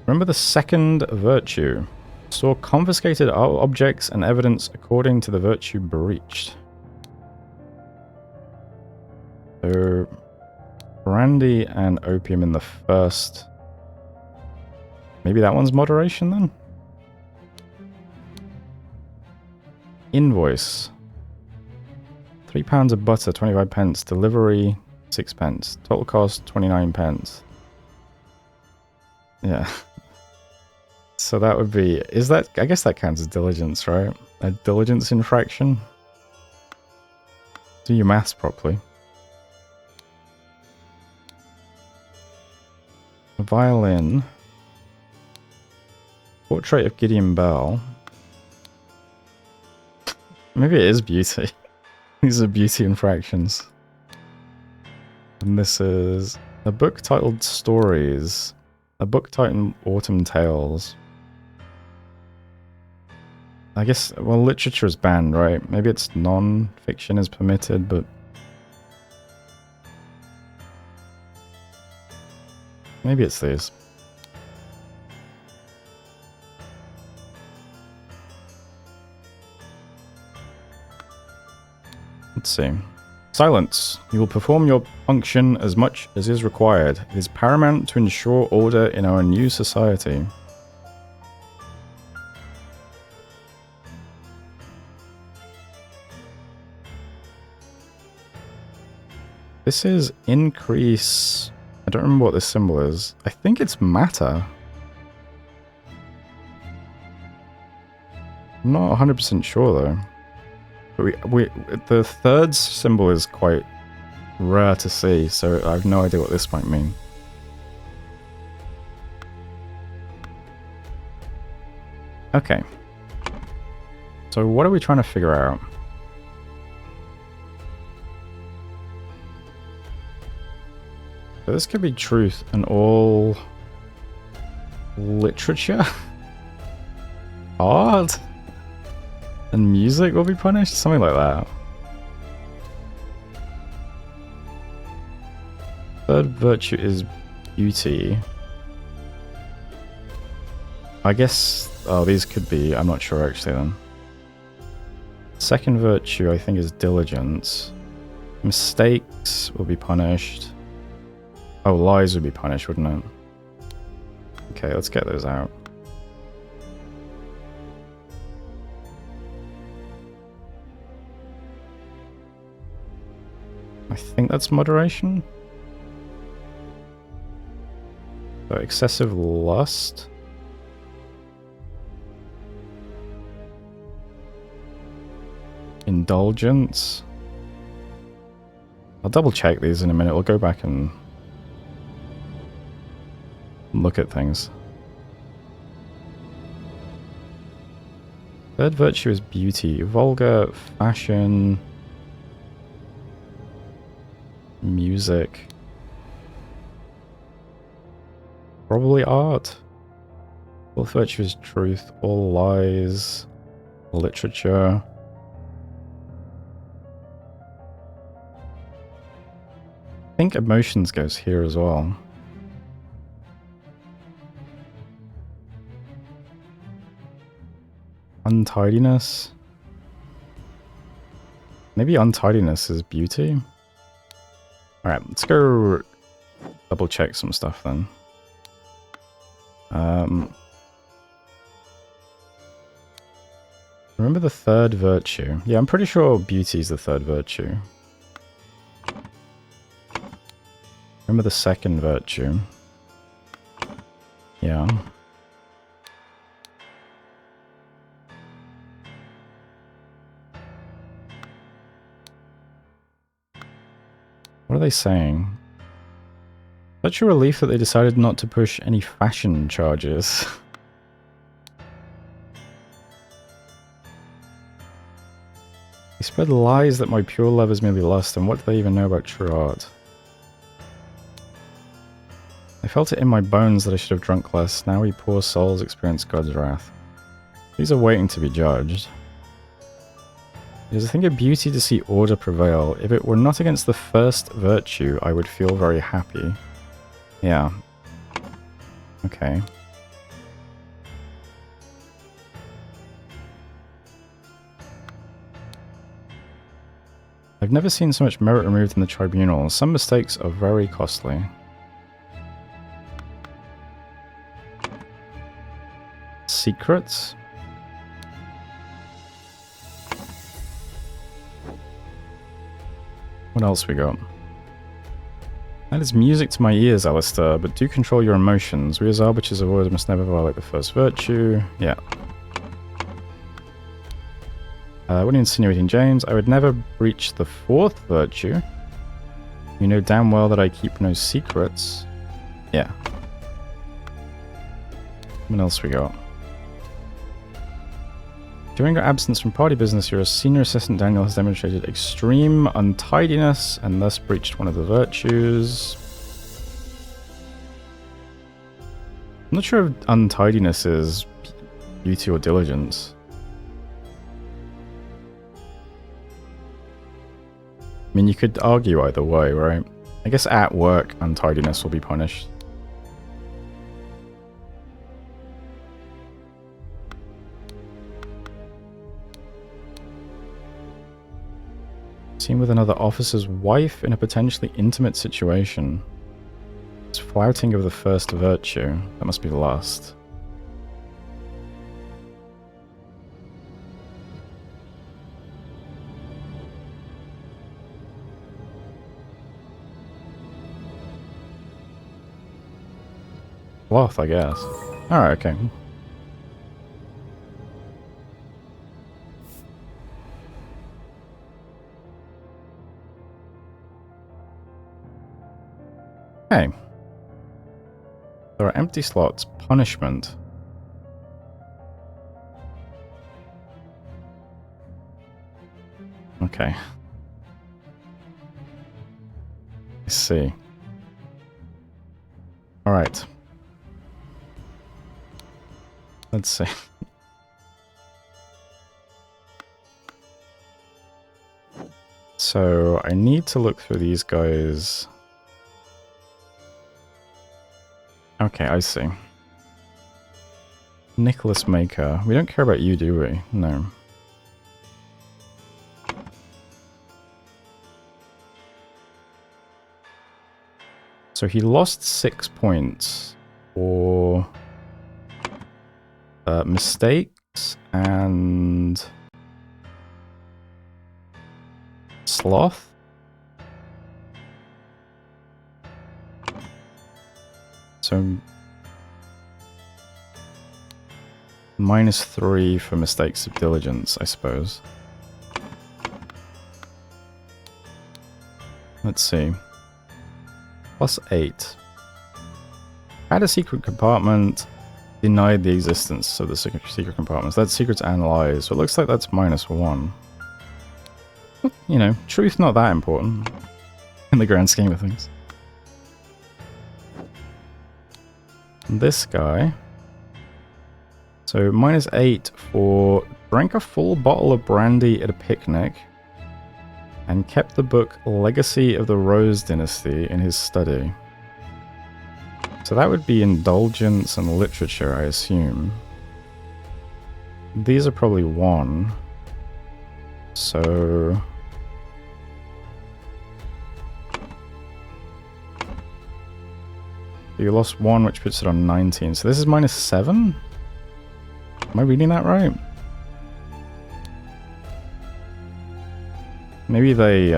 Remember the 2nd virtue. Store confiscated objects and evidence according to the virtue breached. So, brandy and opium in the 1st. Maybe that one's moderation then? Invoice. £3 of butter, 25 pence. Delivery, 6 pence. Total cost, 29 pence. Yeah. So that would be... Is that... I guess that counts as diligence, right? A diligence infraction? Do your maths properly. A violin. Portrait of Gideon Bell. Maybe it is beauty. These are beauty infractions. And this is a book titled Stories. A book titled Autumn Tales. I guess, well, literature is banned, right? Maybe it's non-fiction is permitted, but... Maybe it's these. Let's see. Silence. You will perform your function as much as is required. It is paramount to ensure order in our new society. This is increase... I don't remember what this symbol is. I think it's matter. I'm not 100% sure though. But the 3rd symbol is quite rare to see, so I have no idea what this might mean. Okay. So what are we trying to figure out? So this could be truth and all literature? Art? And music will be punished? Something like that. Third virtue is beauty. I guess... Oh, these could be... I'm not sure actually then. Second virtue, I think, is diligence. Mistakes will be punished. Oh, lies would be punished, wouldn't it? Okay, let's get those out. I think that's moderation. So excessive lust. Indulgence. I'll double check these in a minute. We'll go back and look at things. Third virtue is beauty. Vulgar, fashion, music. Probably art. Fourth virtue is truth. All lies. Literature. I think emotions goes here as well. Untidiness. Maybe untidiness is beauty. Alright, let's go double check some stuff then. Remember the third virtue? Yeah, I'm pretty sure beauty is the third virtue. Remember the second virtue? Yeah. What are they saying? Such a relief that they decided not to push any fashion charges. They spread lies that my pure love is merely lust, and what do they even know about true art? I felt it in my bones that I should have drunk less. Now we poor souls experience God's wrath. These are waiting to be judged. It is a thing of beauty to see order prevail. If it were not against the first virtue, I would feel very happy. Yeah. Okay. I've never seen so much merit removed in the tribunal. Some mistakes are very costly. Secrets? What else we got? That is music to my ears, Alistair, but do control your emotions. We as arbiters of order must never violate the first virtue. Yeah. What are you insinuating, James? I would never breach the fourth virtue. You know damn well that I keep no secrets. Yeah. What else we got? During your absence from party business, your senior assistant Daniel has demonstrated extreme untidiness and thus breached one of the virtues. I'm not sure if untidiness is beauty or diligence. I mean, you could argue either way, right? I guess at work, untidiness will be punished. Seen with another officer's wife in a potentially intimate situation. It's flouting of the first virtue. That must be the last. Sloth, I guess. Alright, okay. Okay. There are empty slots. Punishment. Okay. I see. Alright. Let's see. So I need to look through these guys. Okay, I see. Nicholas Maker. We don't care about you, do we? No. So he lost 6 points for mistakes and sloth. So -3 for mistakes of diligence, I suppose. Let's see. +8. Had a secret compartment. Denied the existence of the secret compartments. That's secrets and lies. So it looks like that's -1. You know, truth not that important in the grand scheme of things. And this guy. So -8 for drank a full bottle of brandy at a picnic and kept the book Legacy of the Rose Dynasty in his study. So that would be indulgence and literature, I assume. These are probably 1. So you lost 1, which puts it on 19. So this is -7? Am I reading that right? Maybe they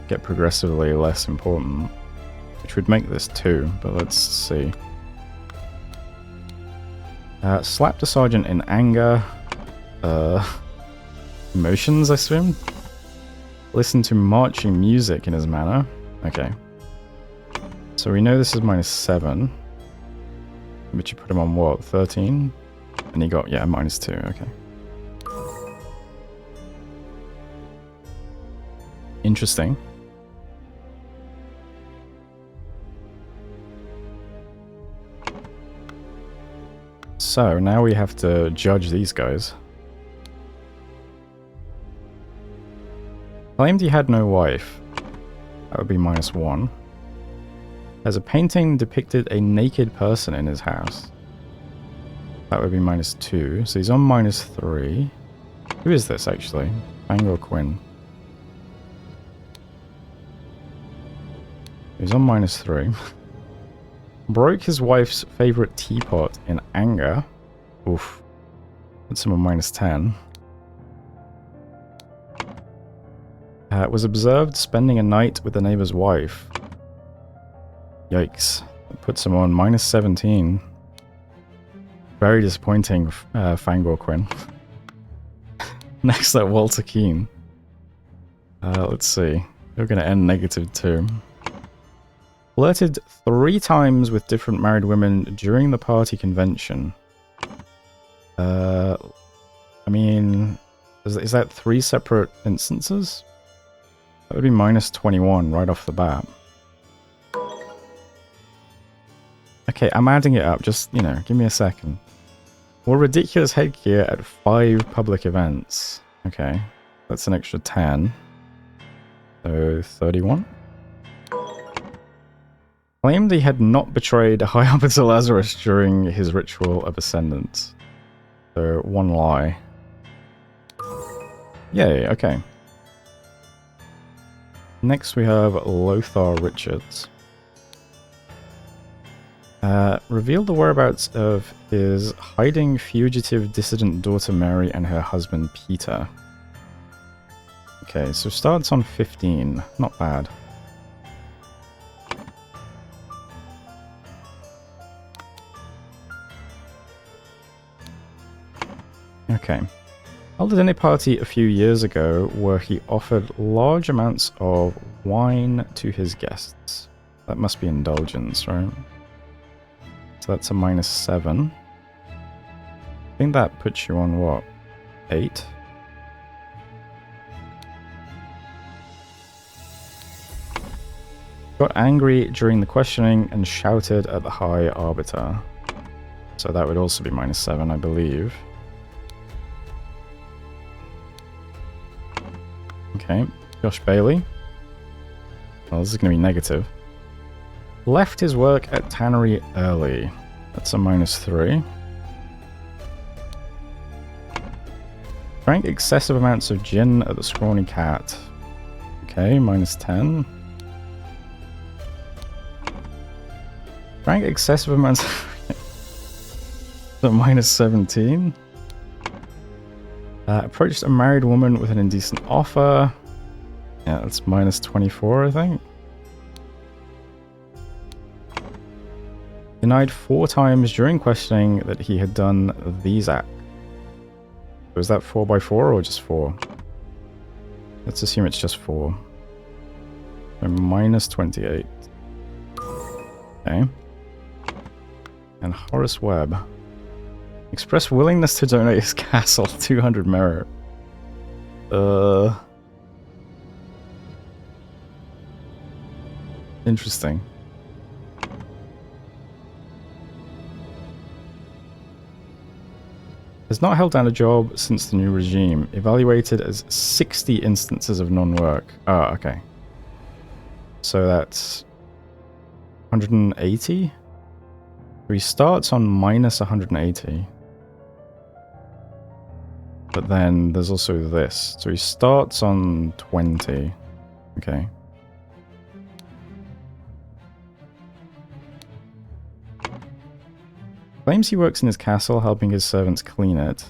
get progressively less important, which would make this 2, but let's see. Slapped a sergeant in anger. Emotions, I assume? Listen to marching music in his manner. Okay. So we know this is -7. But you put him on what? 13? And he got, yeah, -2, okay. Interesting. So now we have to judge these guys. Claimed he had no wife. That would be -1. Has a painting depicted a naked person in his house. That would be -2. So he's on -3. Who is this actually? Fangor Quinn. He's on -3. Broke his wife's favorite teapot in anger. Oof. That's him on -10. Was observed spending a night with the neighbor's wife. Yikes. That puts him on -17. Very disappointing, Fangor Quinn. Next up, Walter Keane. Let's see. You're going to end -2. Flirted 3 times with different married women during the party convention. I mean, is that 3 separate instances? That would be -21 right off the bat. Okay, I'm adding it up. Just, you know, give me a second. Wore ridiculous headgear at 5 public events. Okay, that's an extra 10. So, 31. Claimed he had not betrayed High Arbiter Lazarus during his ritual of ascendance. So, 1 lie. Yay, okay. Next we have Lothar Richards. Revealed the whereabouts of his hiding fugitive dissident daughter Mary and her husband Peter. Okay, so starts on 15. Not bad. Okay. Held a dinner party a few years ago where he offered large amounts of wine to his guests. That must be indulgence, right? So that's a -7. I think that puts you on what? 8? Got angry during the questioning and shouted at the High Arbiter. So that would also be -7, I believe. Okay, Josh Bailey. Well, this is going to be negative. Left his work at tannery early. That's a -3. Drank excessive amounts of gin at the Scrawny Cat. Okay, -10. Drank excessive amounts at -17. Approached a married woman with an indecent offer. Yeah, that's -24, I think. Denied 4 times during questioning that he had done these acts. Was that 4x4 or just 4? Let's assume it's just 4. So -28. Okay. And Horace Webb. Expressed willingness to donate his castle, 200 merit. Interesting. Has not held down a job since the new regime. Evaluated as 60 instances of non-work. Oh, okay. So that's 180? So he starts on -180. But then there's also this. So he starts on 20. Okay. Claims he works in his castle, helping his servants clean it.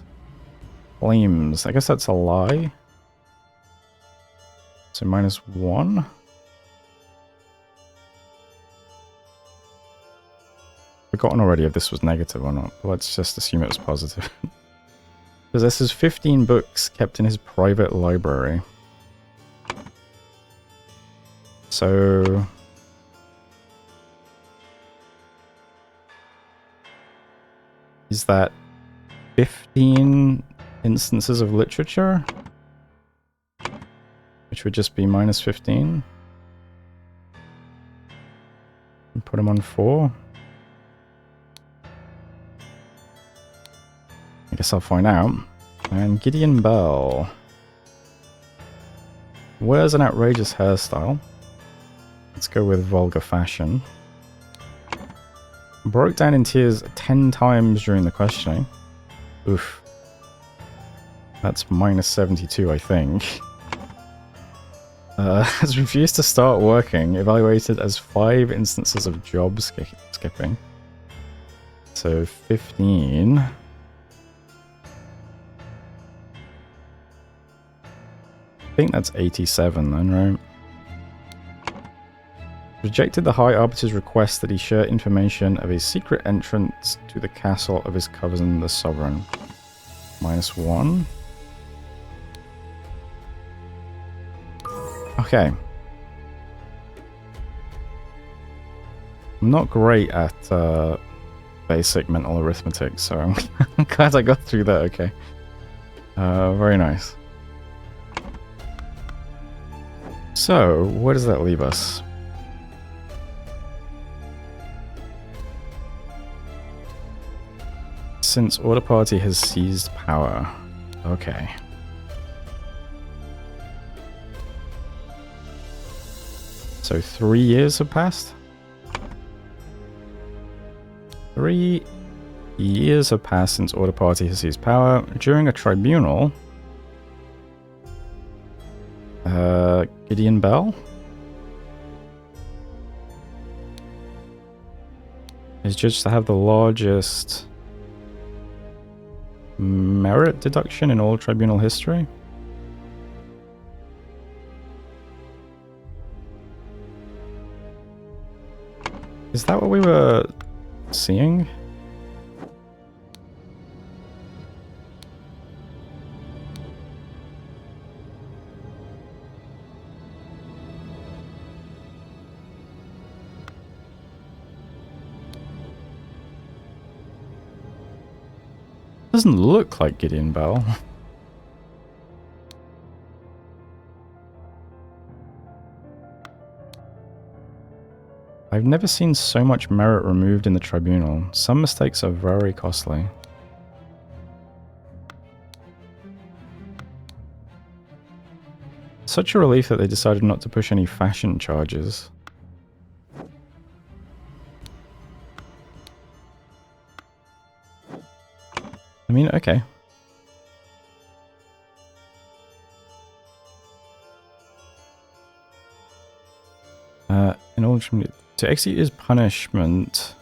Claims. I guess that's a lie. So -1. Forgotten already if this was negative or not. Let's just assume it was positive. Possesses 15 books kept in his private library. So... is that 15 instances of literature? Which would just be -15. And put him on 4. I guess I'll find out. And Gideon Bell. Wears an outrageous hairstyle. Let's go with vulgar fashion. Broke down in tears 10 times during the questioning. Oof. That's -72, I think. Has refused to start working. Evaluated as 5 instances of job skipping. So 15. I think that's 87 then, right? Rejected the High Arbiter's request that he share information of a secret entrance to the castle of his cousin, the Sovereign. -1. Okay. I'm not great at basic mental arithmetic, so I'm glad I got through that, okay. Very nice. So, where does that leave us? Since Order Party has seized power. Okay. So 3 years have passed? 3 years have passed since Order Party has seized power. During a tribunal... Gideon Bell? Is judged to have the largest... merit deduction in all tribunal history? Is that what we were seeing? Doesn't look like Gideon Bell. I've never seen so much merit removed in the tribunal. Some mistakes are very costly. Such a relief that they decided not to push any fashion charges. I mean, okay. In order to execute his punishment...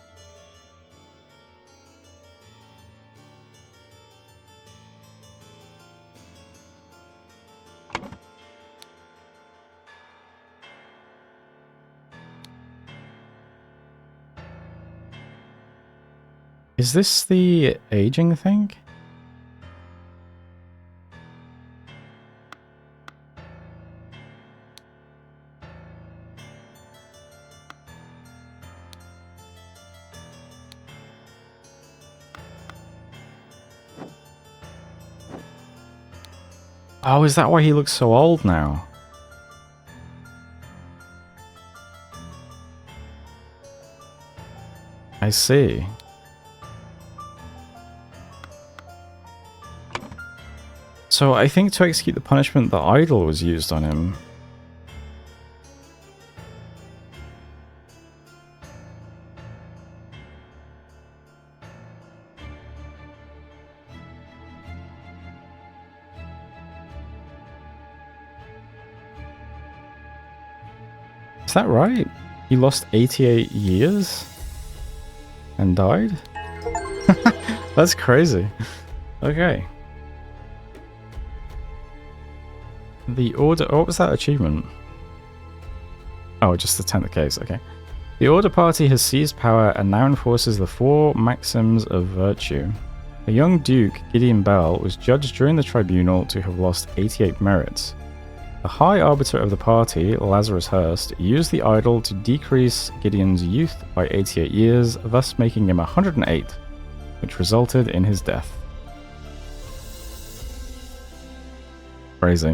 Is this the aging thing? Oh, is that why he looks so old now? I see. So I think to execute the punishment, the idol was used on him. Is that right? He lost 88 years and died? That's crazy. Okay. The order... What was that achievement? Oh, just the 10th case, okay. The Order Party has seized power and now enforces the 4 maxims of virtue. The young Duke, Gideon Bell, was judged during the tribunal to have lost 88 merits. The High Arbiter of the party, Lazarus Hurst, used the idol to decrease Gideon's youth by 88 years, thus making him 108, which resulted in his death. Crazy.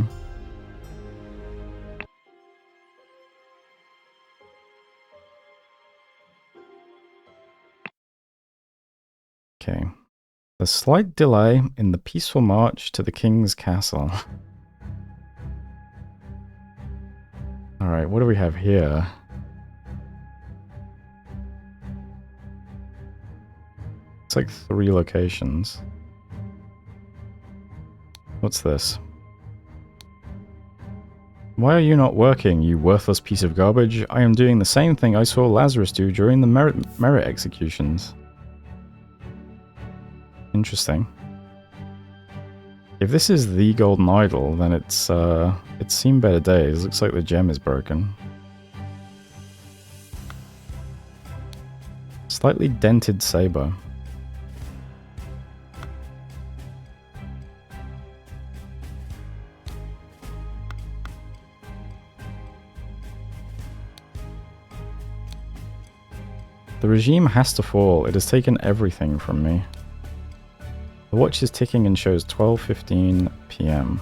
Okay. A slight delay in the peaceful march to the king's castle. Alright, what do we have here? It's like 3 locations. What's this? Why are you not working, you worthless piece of garbage? I am doing the same thing I saw Lazarus do during the merit executions. Interesting. If this is the golden idol, then it's seen better days. Looks like the gem is broken. Slightly dented saber. The regime has to fall. It has taken everything from me. The watch is ticking and shows 12:15 PM.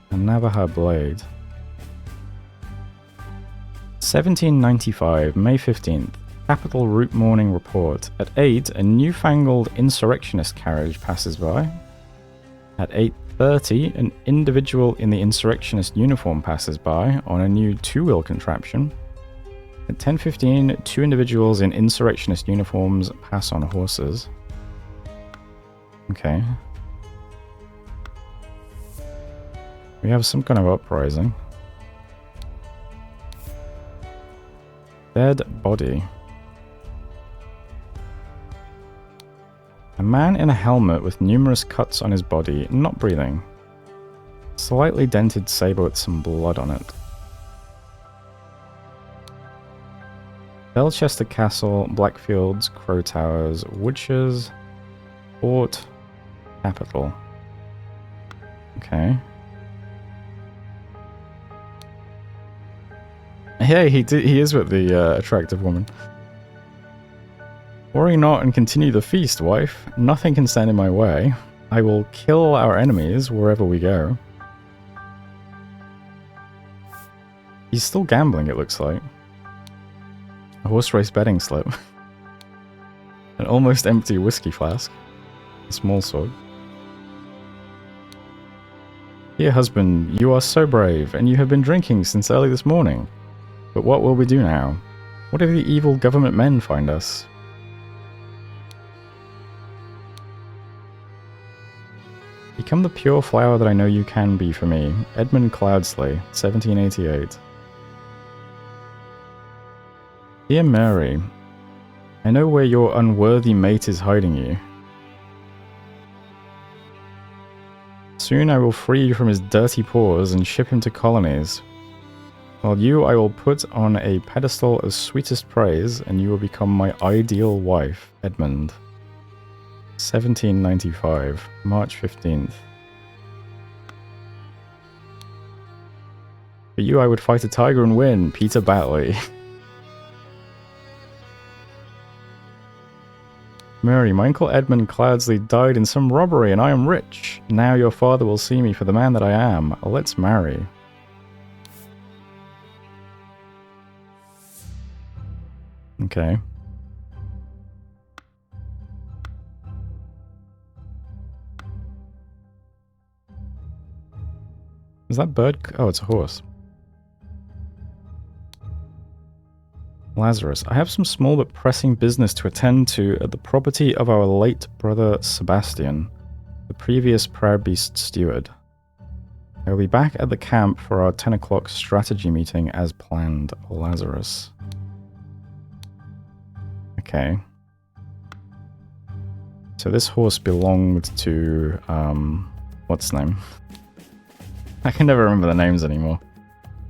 A Navajo blade. 1795, May 15th. Capital Route Morning Report. At 8, a newfangled insurrectionist carriage passes by. At 8:30, an individual in the insurrectionist uniform passes by on a new 2-wheel contraption. At 10:15, 2 individuals in insurrectionist uniforms pass on horses. Okay. We have some kind of uprising. Dead body. A man in a helmet with numerous cuts on his body, not breathing. Slightly dented saber with some blood on it. Belchester Castle, Blackfields, Crow Towers, Woodshires, Fort, Capital. Okay. Yeah, he is with the attractive woman. Worry not and continue the feast, wife. Nothing can stand in my way. I will kill our enemies wherever we go. He's still gambling, it looks like. A horse race betting slip. An almost empty whiskey flask. A small sword. Dear husband, you are so brave, and you have been drinking since early this morning. But what will we do now? What if the evil government men find us? Become the pure flower that I know you can be for me. Edmund Cloudsley, 1788. Dear Mary, I know where your unworthy mate is hiding you. Soon I will free you from his dirty paws and ship him to colonies. While you I will put on a pedestal of sweetest praise, and you will become my ideal wife, Edmund. 1795, March 15th. For you I would fight a tiger and win, Peter Batley. Mary, my uncle Edmund Cloudsley died in some robbery and I am rich. Now your father will see me for the man that I am. Let's marry. Okay. Is that bird? Oh, it's a horse. Lazarus, I have some small but pressing business to attend to at the property of our late brother Sebastian, the previous Proud Beast steward. I will be back at the camp for our 10 o'clock strategy meeting as planned. Lazarus. Okay. So this horse belonged to, what's his name? I can never remember the names anymore,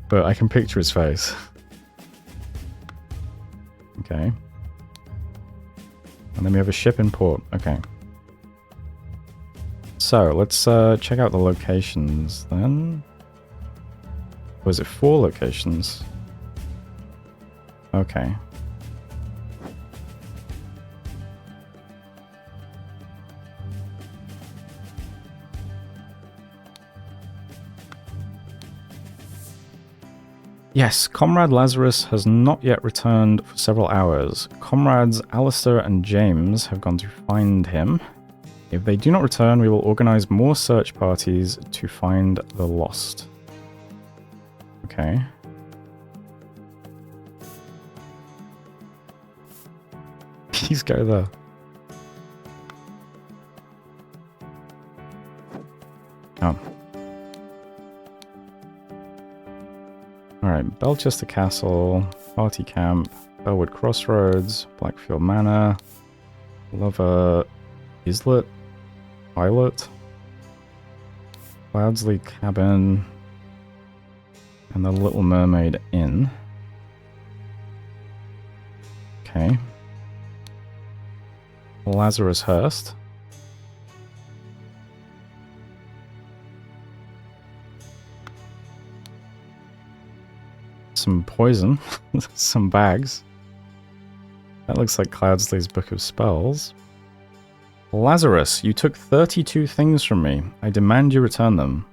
but I can picture his face. Okay. And then we have a ship in port. Okay. So, let's check out the locations then. Was it 4 locations? Okay. Yes, Comrade Lazarus has not yet returned for several hours. Comrades Alistair and James have gone to find him. If they do not return, we will organize more search parties to find the lost. Okay. Please go there. Oh. Alright, Belchester Castle, Party Camp, Bellwood Crossroads, Blackfield Manor, Lover Islet, Islet, Cloudsley Cabin, and the Little Mermaid Inn. Okay. Lazarus Hurst. Some poison, some bags. That looks like Cloudsley's Book of Spells. Lazarus, you took 32 things from me. I demand you return them.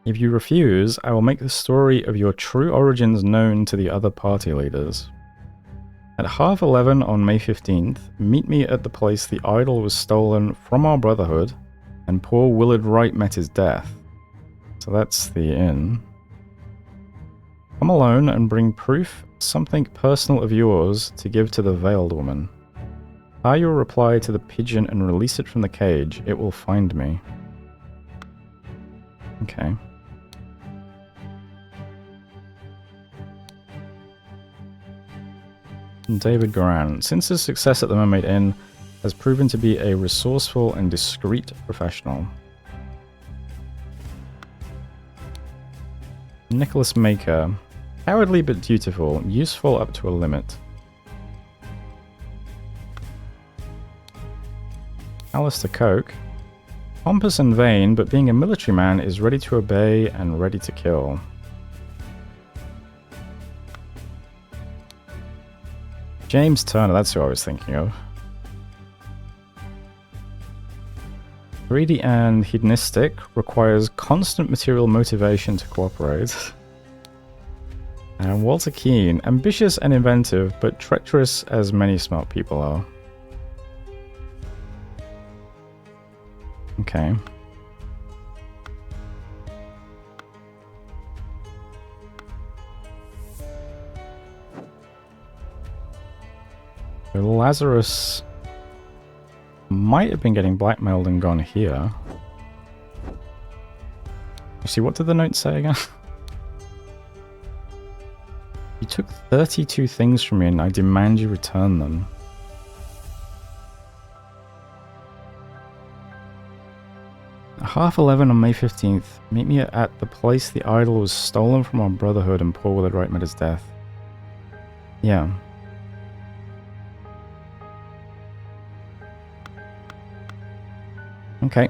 If you refuse, I will make the story of your true origins known to the other party leaders. At 11:30 on May 15th, meet me at the place the idol was stolen from our brotherhood, and poor Willard Wright met his death. So that's the inn. Come alone and bring proof, something personal of yours, to give to the Veiled Woman. Tie your reply to the pigeon and release it from the cage. It will find me. Okay. David Goran. Since his success at the Mermaid Inn has proven to be a resourceful and discreet professional. Nicholas Maker. Cowardly but dutiful, useful up to a limit. Alistair Coke. Pompous and vain, but being a military man is ready to obey and ready to kill. James Turner, that's who I was thinking of. Greedy and hedonistic, requires constant material motivation to cooperate. And Walter Keane, ambitious and inventive, but treacherous as many smart people are. Okay. So Lazarus might have been getting blackmailed and gone here. See, what did the note say again? You took 32 things from me and I demand you return them. At 11:30 on May 15th, meet me at the place the idol was stolen from our brotherhood and Paul Willard met his death. Yeah. Okay.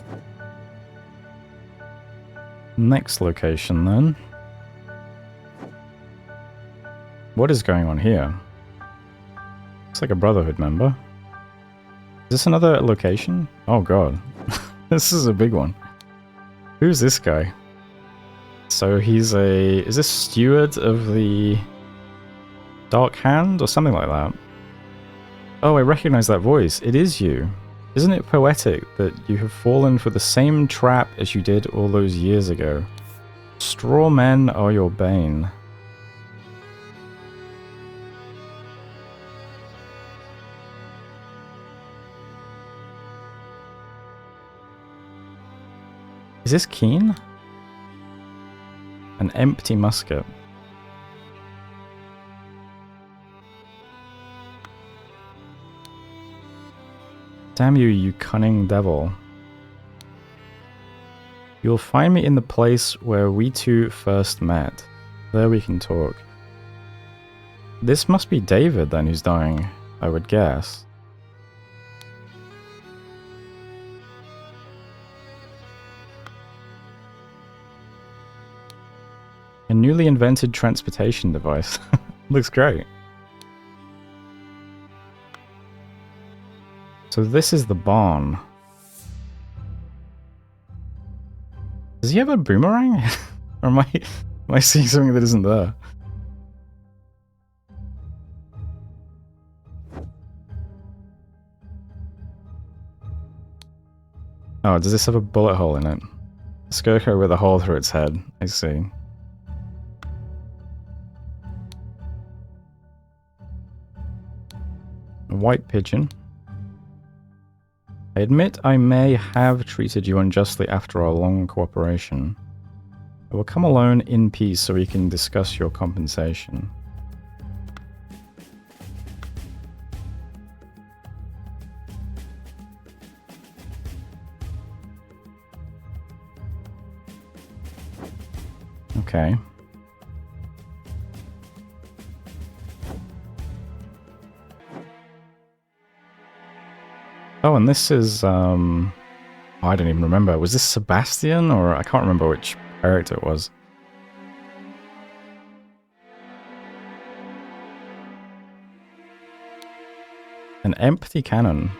Next location then. What is going on here? Looks like a Brotherhood member. Is this another location? Oh god. This is a big one. Who's this guy? So he's a... Is this steward of the Dark Hand or something like that? Oh, I recognize that voice. It is you. Isn't it poetic that you have fallen for the same trap as you did all those years ago? Straw men are your bane. Is this Keen? An empty musket. Damn you, you cunning devil. You'll find me in the place where we two first met. There we can talk. This must be David then who's dying, I would guess. A newly invented transportation device. Looks great. So this is the barn. Does he have a boomerang? Or am I seeing something that isn't there? Oh, does this have a bullet hole in it? A scarecrow with a hole through its head. I see. A white pigeon. I admit I may have treated you unjustly after our long cooperation. I will come alone in peace so we can discuss your compensation. Okay. Oh, and this is, I don't even remember. Was this Sebastian, or I can't remember which character it was. An empty cannon.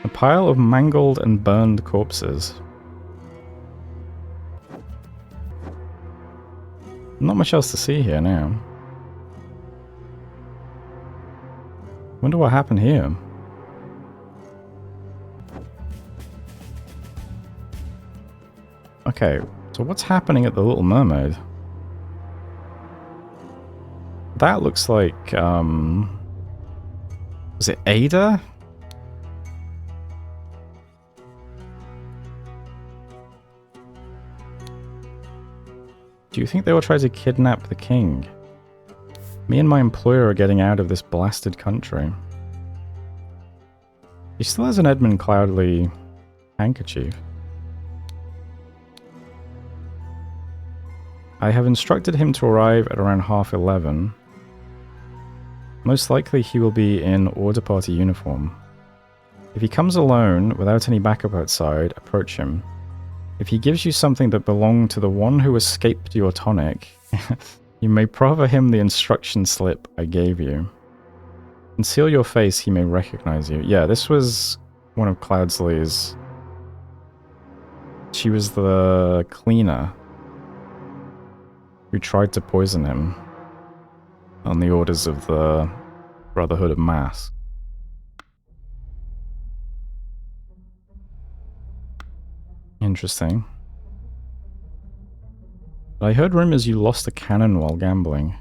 A pile of mangled and burned corpses. Not much else to see here now. Wonder what happened here. Okay, so what's happening at the Little Mermaid? That looks like, was it Ada? Do you think they will try to kidnap the king? Me and my employer are getting out of this blasted country. He still has an Edmund Cloudley handkerchief. I have instructed him to arrive at around 11:30. Most likely he will be in Order Party uniform. If he comes alone, without any backup outside, approach him. If he gives you something that belonged to the one who escaped your tonic, you may proffer him the instruction slip I gave you. Conceal your face, he may recognize you. Yeah, this was one of Cloudsley's... She was the cleaner who tried to poison him on the orders of the Brotherhood of Mass. Interesting. I heard rumors you lost a cannon while gambling.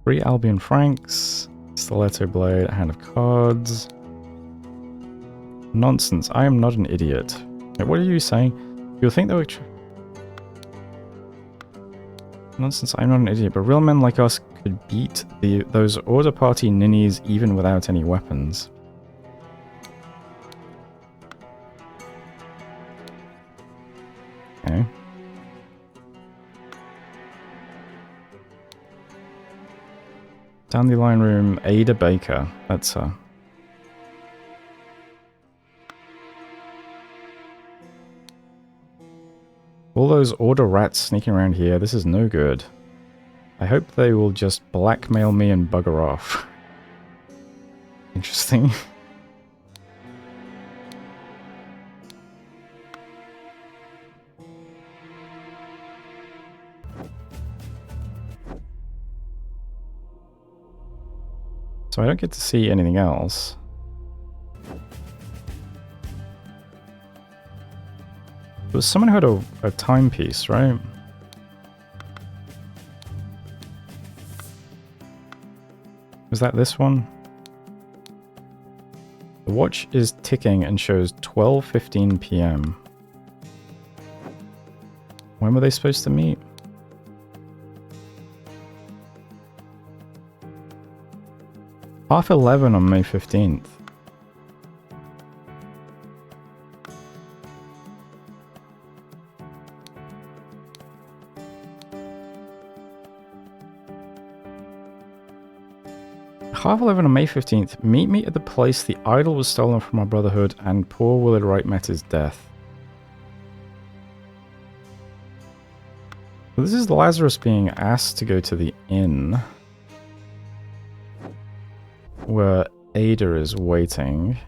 3 Albion Francs, Stiletto Blade, a hand of cards. Nonsense. I am not an idiot. What are you saying? You'll think that we're... Nonsense. I'm not an idiot, but real men like us could beat those Order Party ninnies even without any weapons. Okay. Dandelion Room, Ada Baker. That's her. All those Order rats sneaking around here, this is no good. I hope they will just blackmail me and bugger off. Interesting. So I don't get to see anything else. There was someone who had a timepiece, right? Was that this one? The watch is ticking and shows 12:15 p.m. When were they supposed to meet? Half 11 on May 15th. Half 11 on May 15th. Meet me at the place the idol was stolen from our brotherhood and poor Willard Wright met his death. So this is Lazarus being asked to go to the inn where Ada is waiting.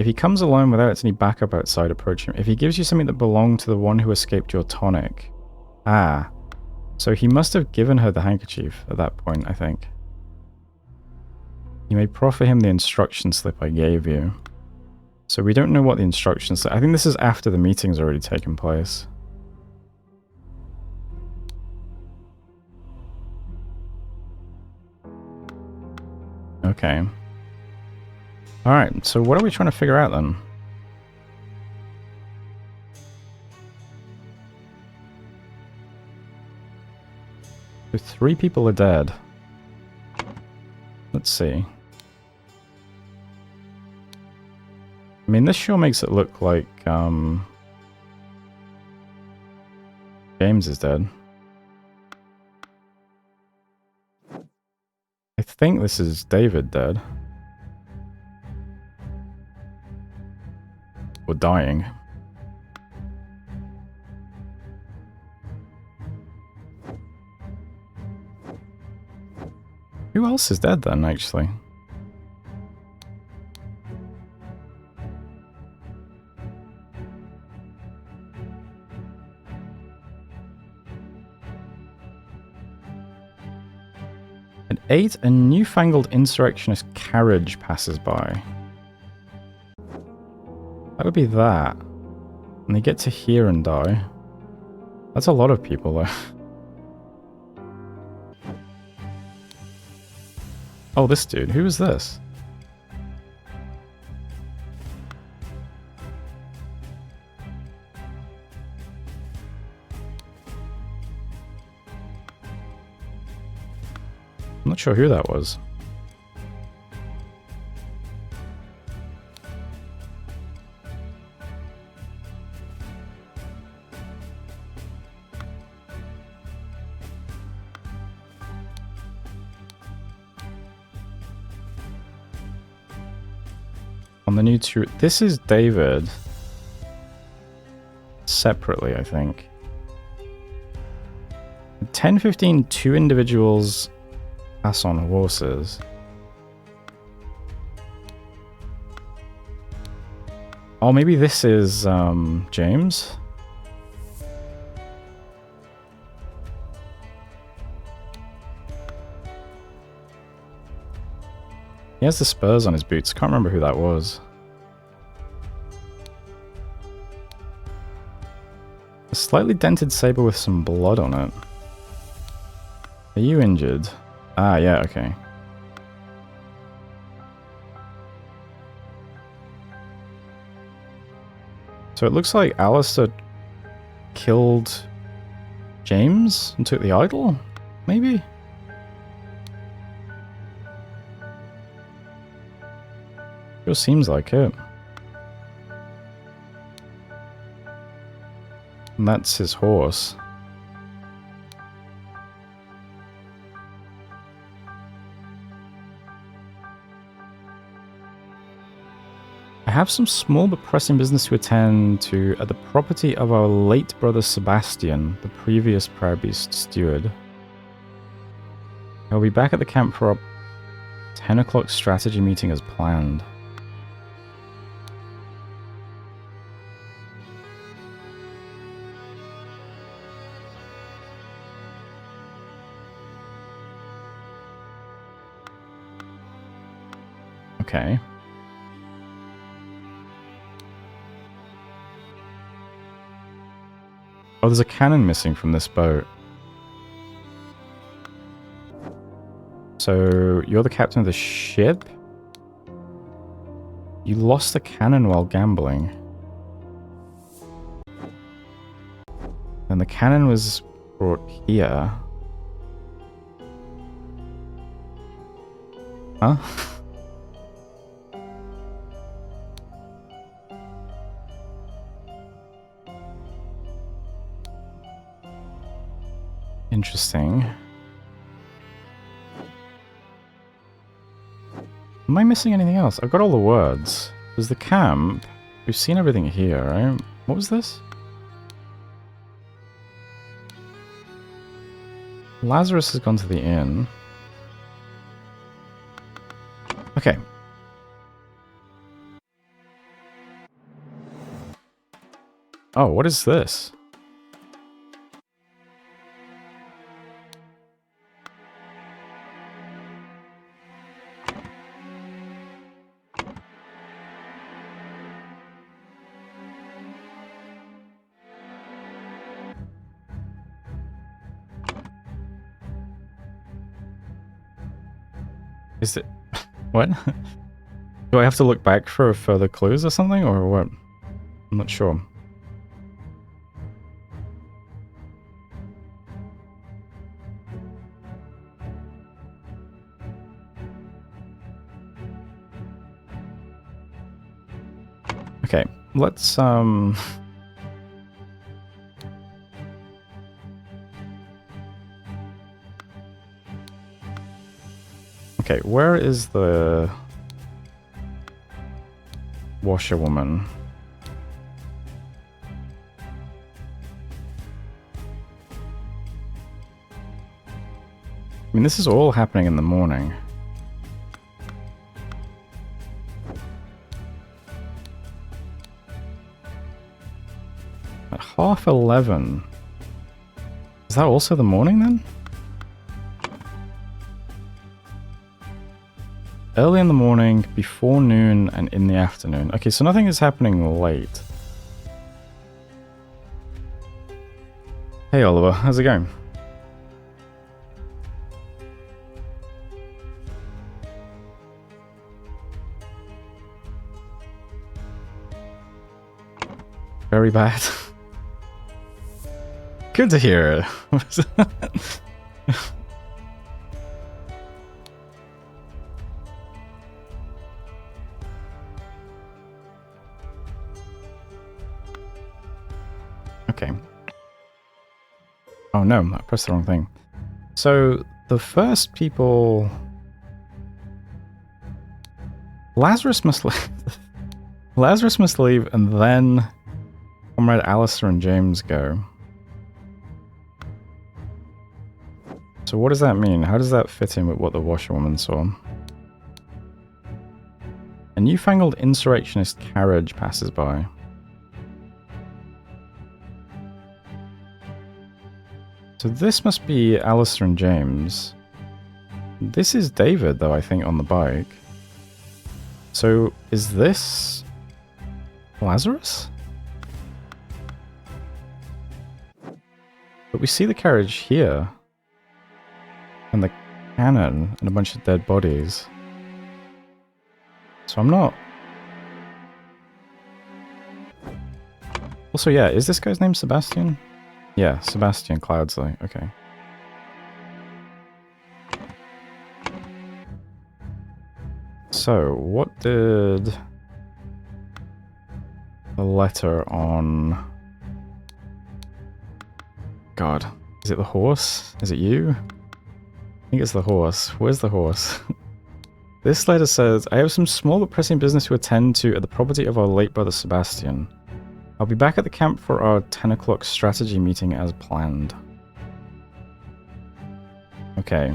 If he comes alone without any backup outside, approach him. If he gives you something that belonged to the one who escaped your tonic. Ah. So he must have given her the handkerchief at that point, I think. You may proffer him the instruction slip I gave you. So we don't know what the instruction slip... I think this is after the meeting's already taken place. Okay. Alright, so what are we trying to figure out then? So 3 people are dead. Let's see. I mean, this sure makes it look like, James is dead. I think this is David dead. Or dying. Who else is dead then, actually? At 8, a newfangled insurrectionist carriage passes by. That would be that. And they get to hear and die. That's a lot of people, though. Oh, this dude. Who is this? I'm not sure who that was. On the new tour, this is David. Separately, I think. 10:15, 2 individuals pass on horses. Oh, maybe this is James? He has the spurs on his boots. Can't remember who that was. A slightly dented saber with some blood on it. Are you injured? Ah, yeah, okay. So it looks like Alistair killed James and took the idol? Maybe? Sure seems like it. And that's his horse. I have some small but pressing business to attend to at the property of our late brother Sebastian, the previous Proud Beast steward. I'll be back at the camp for our 10 o'clock strategy meeting as planned. Okay. Oh, there's a cannon missing from this boat. So, you're the captain of the ship? You lost a cannon while gambling. And the cannon was brought here. Huh? Interesting. Am I missing anything else? I've got all the words. There's the camp. We've seen everything here, right? What was this? Lazarus has gone to the inn. Okay. Oh, what is this? Is it... What? Do I have to look back for further clues or something, or what? I'm not sure. Okay, let's, Okay, where is the washerwoman? I mean, this is all happening in the morning. At 11:30. Is that also the morning then? Early in the morning, before noon, and in the afternoon. Okay, so nothing is happening late. Hey Oliver, how's it going? Very bad. Good to hear it. Okay. Oh no, I pressed the wrong thing. So, the first people... Lazarus must leave. Lazarus must leave, and then Comrade Alistair and James go. So what does that mean? How does that fit in with what the washerwoman saw? A newfangled insurrectionist carriage passes by. So this must be Alistair and James. This is David, though, I think, on the bike. So is this Lazarus? But we see the carriage here. And the cannon and a bunch of dead bodies. So I'm not... Also, yeah, is this guy's name Sebastian? Yeah, Sebastian Cloudsley. Okay. So, what did the letter on... God, is it the horse? Is it you? I think it's the horse. Where's the horse? This letter says, I have some small but pressing business to attend to at the property of our late brother Sebastian. I'll be back at the camp for our 10 o'clock strategy meeting as planned. Okay.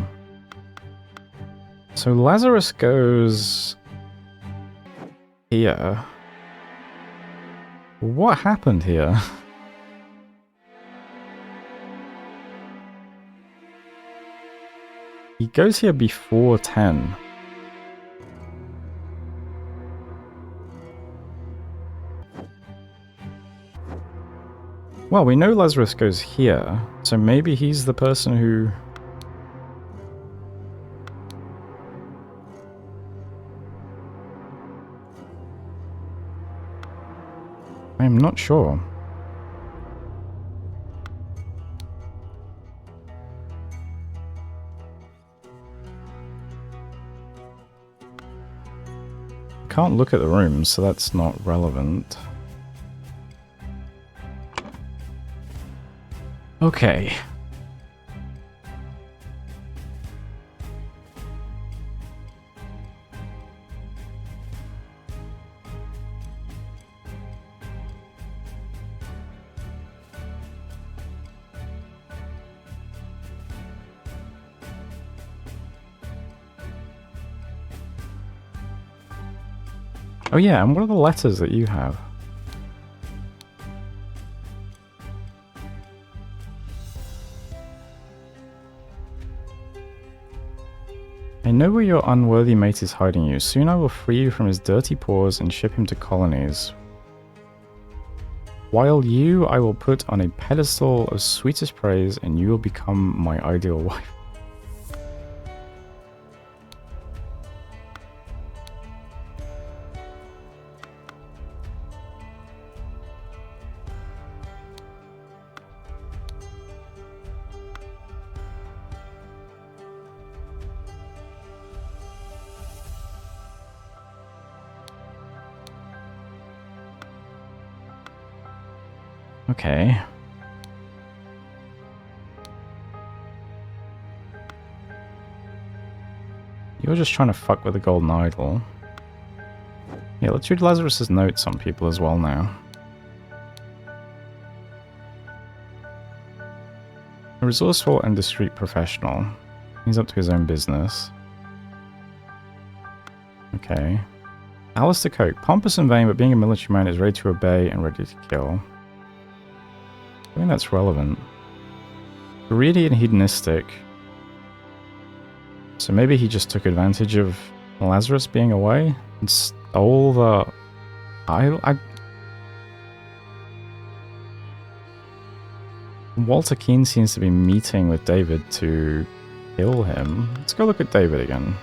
So Lazarus goes here. What happened here? He goes here before 10. Well, we know Lazarus goes here, so maybe he's the person who... I'm not sure. Can't look at the rooms, so that's not relevant. Okay. Oh yeah, and what are the letters that you have? I know where your unworthy mate is hiding you. Soon I will free you from his dirty paws and ship him to colonies. While you, I will put on a pedestal of sweetest praise, and you will become my ideal wife. Okay. You're just trying to fuck with the golden idol. Yeah, let's read Lazarus's notes on people as well now. A resourceful and discreet professional. He's up to his own business. Okay. Alistair Coke. Pompous and vain, but being a military man is ready to obey and ready to kill. I think that's relevant. Greedy and hedonistic. So maybe he just took advantage of Lazarus being away and stole the... Walter Keane seems to be meeting with David to kill him. Let's go look at David again.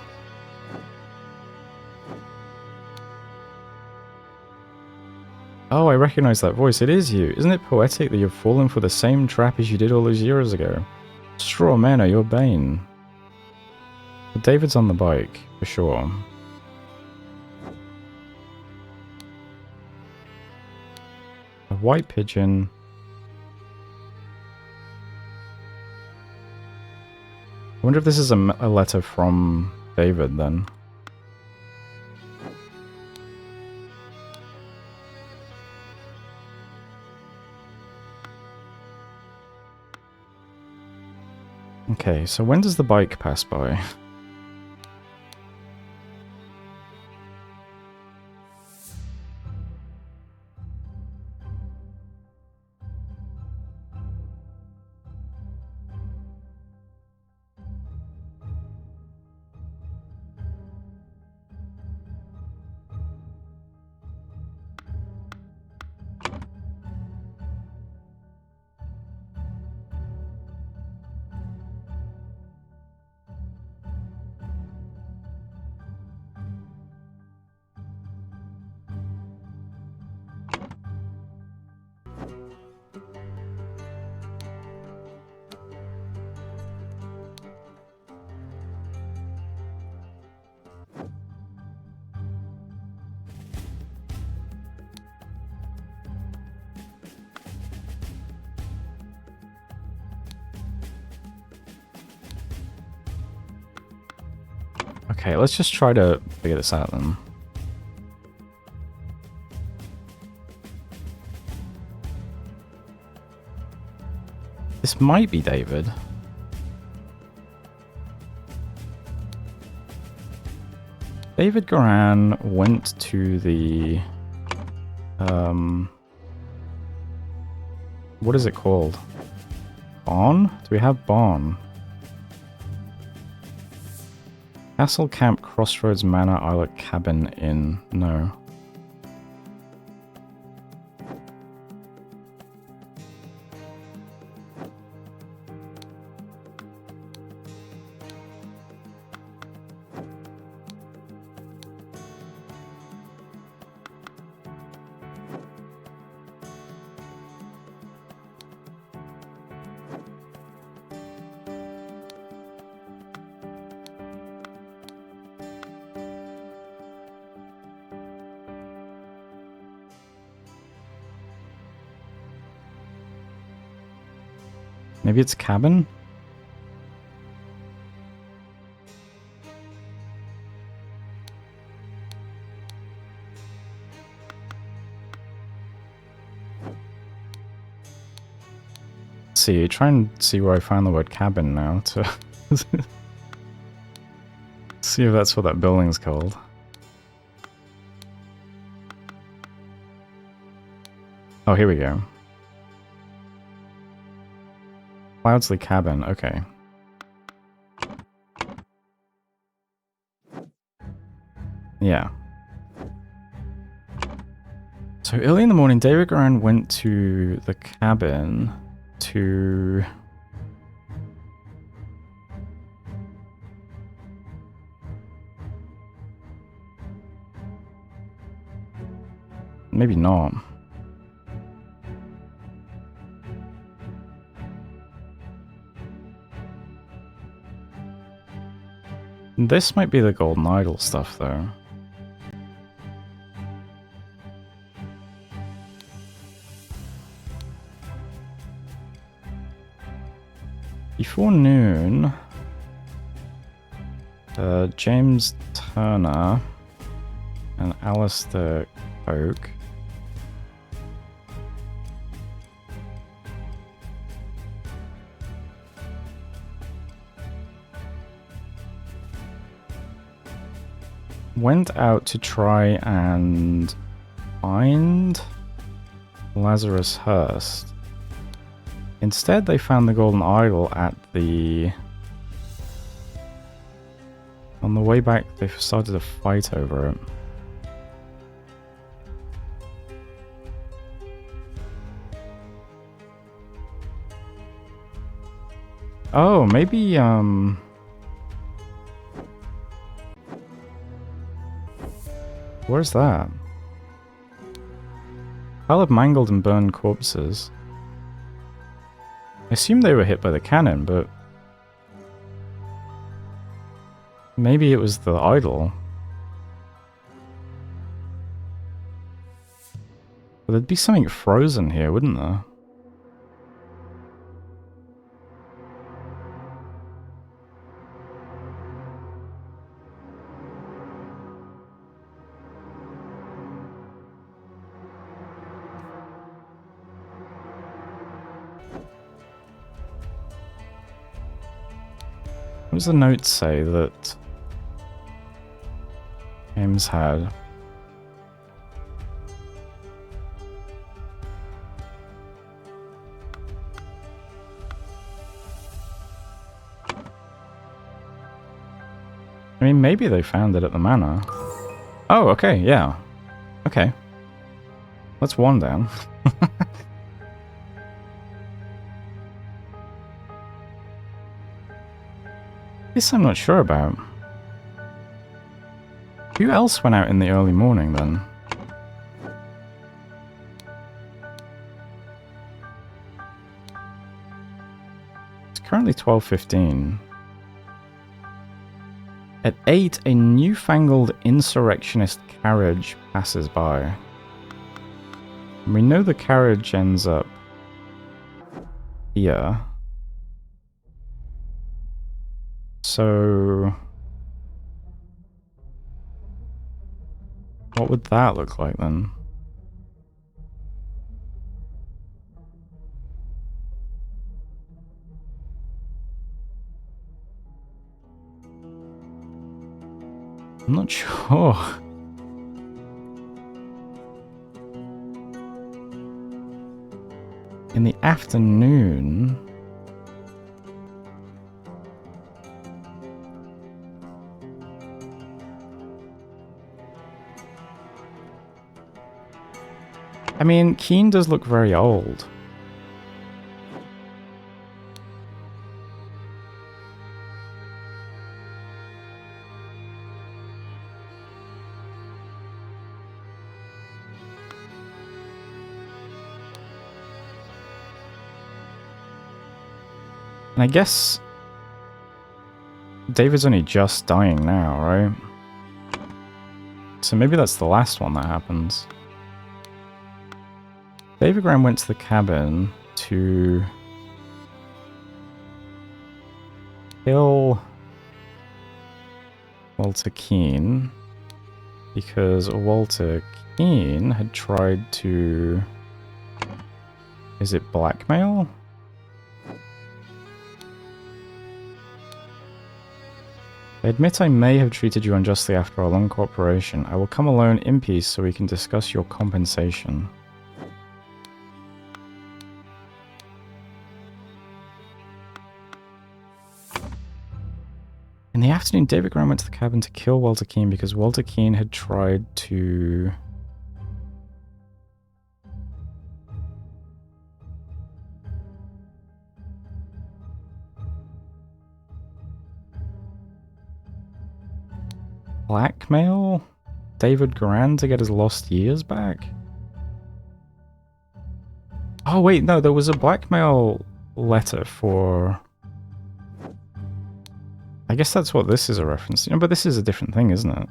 Oh, I recognize that voice. It is you. Isn't it poetic that you've fallen for the same trap as you did all those years ago? Straw man are your bane. But David's on the bike, for sure. A white pigeon. I wonder if this is a letter from David then. Okay, so when does the bike pass by? Okay, let's just try to figure this out then. This might be David. David Goran went to the... what is it called? Barn? Do we have barn? Castle Camp, Crossroads Manor, Islet Cabin Inn. No. Maybe it's cabin? Let's see, try and see where I found the word cabin now to see if that's what that building's called. Oh, here we go. Cloudsley Cabin, okay. Yeah. So early in the morning, David Goran went to the cabin to... Maybe not. This might be the Golden Idol stuff, though. Before noon, James Turner and Alistair Oak went out to try and find Lazarus Hurst. Instead, they found the Golden Idol at the... On the way back, they started a fight over it. Oh, maybe, where's that? Pile of mangled and burned corpses. I assume they were hit by the cannon, but... Maybe it was the idol. But there'd be something frozen here, wouldn't there? What does the note say that James had? I mean, maybe they found it at the manor. Oh, okay, yeah. Okay. That's one down. This I'm not sure about. Who else went out in the early morning then? It's currently 12:15. At 8, a newfangled insurrectionist carriage passes by. And we know the carriage ends up here. So What would that look like then? I'm not sure. In the afternoon... I mean, Keen does look very old. And I guess David's only just dying now, right? So maybe that's the last one that happens. David Graham went to the cabin to kill Walter Keane because Walter Keane had tried to... Is it blackmail? I admit I may have treated you unjustly after our long cooperation. I will come alone in peace so we can discuss your compensation. In the afternoon, David Graham went to the cabin to kill Walter Keane because Walter Keane had tried to... blackmail David Graham to get his lost years back? Oh wait, no, there was a blackmail letter for... I guess that's what this is a reference to. No, but this is a different thing, isn't it?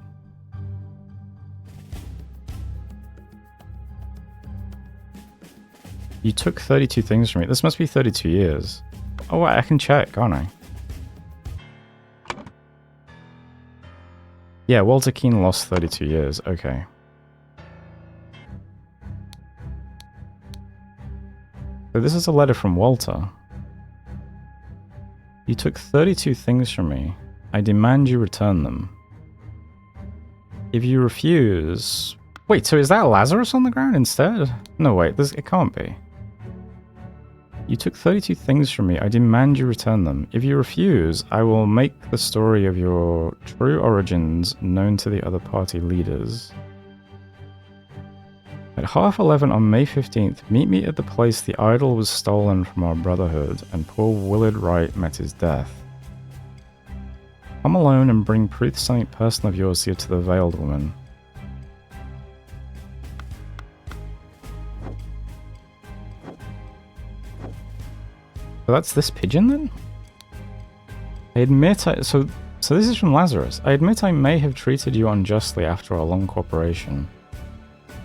You took 32 things from me. This must be 32 years. Oh, wait, I can check, can't I? Yeah, Walter Keane lost 32 years. Okay. So this is a letter from Walter. You took 32 things from me. I demand you return them. If you refuse... Wait, so is that Lazarus on the ground instead? No, wait, it can't be. You took 32 things from me. I demand you return them. If you refuse, I will make the story of your true origins known to the other party leaders. At 11:30 on May 15th, meet me at the place the idol was stolen from our brotherhood and poor Willard Wright met his death. Come alone and bring proof something personal of yours here to the Veiled Woman. So that's this pigeon then? I admit so this is from Lazarus. I admit I may have treated you unjustly after our long cooperation.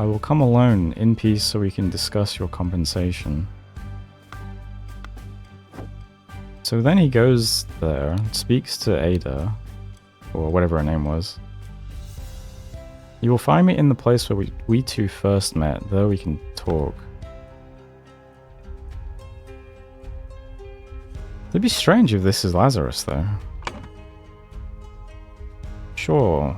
I will come alone in peace so we can discuss your compensation. So then he goes there, speaks to Ada, or whatever her name was. You will find me in the place where we two first met, there we can talk. It'd be strange if this is Lazarus though. Sure.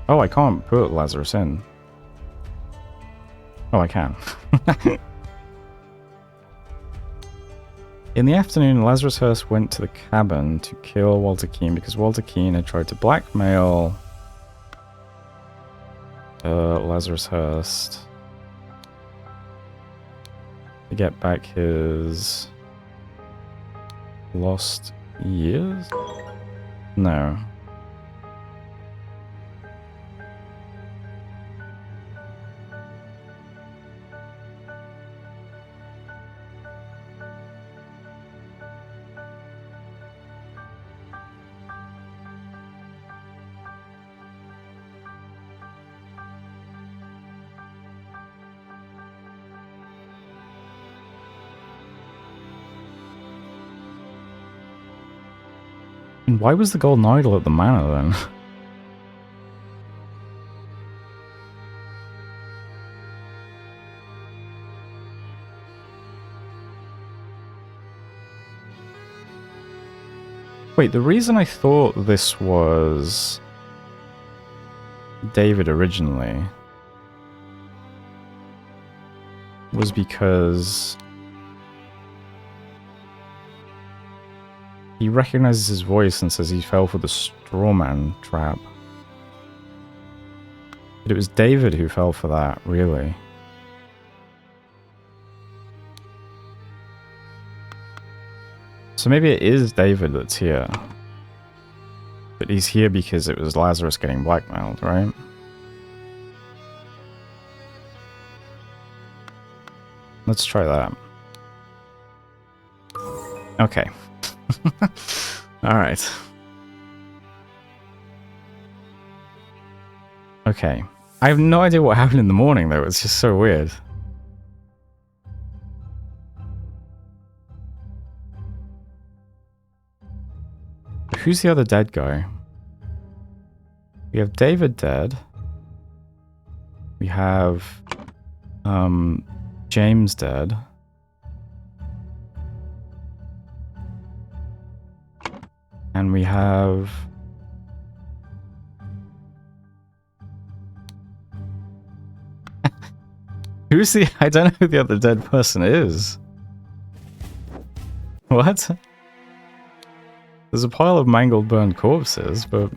Oh, I can't put Lazarus in. Oh, I can. In the afternoon, Lazarus Hurst went to the cabin to kill Walter Keane because Walter Keane had tried to blackmail Lazarus Hurst to get back his lost years? No. And why was the golden idol at the manor then? Wait, the reason I thought this was David originally was because he recognizes his voice and says he fell for the straw man trap. But it was David who fell for that, really. So maybe it is David that's here. But he's here because it was Lazarus getting blackmailed, right? Let's try that. Okay. Alright. Okay. I have no idea what happened in the morning, though. It's just so weird. Who's the other dead guy? We have David dead. We have James dead. And we have who's the I don't know who the other dead person is. What? There's a pile of mangled, burned corpses, but...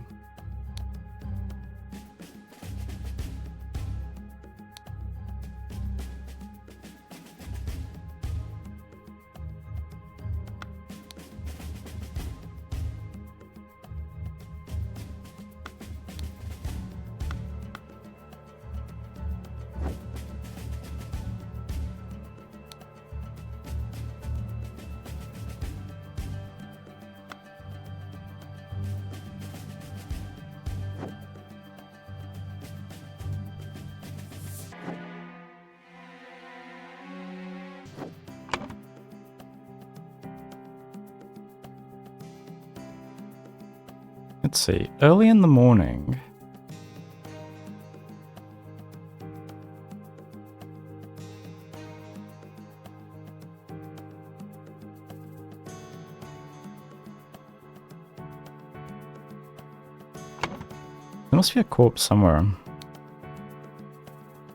Let's see. Early in the morning... There must be a corpse somewhere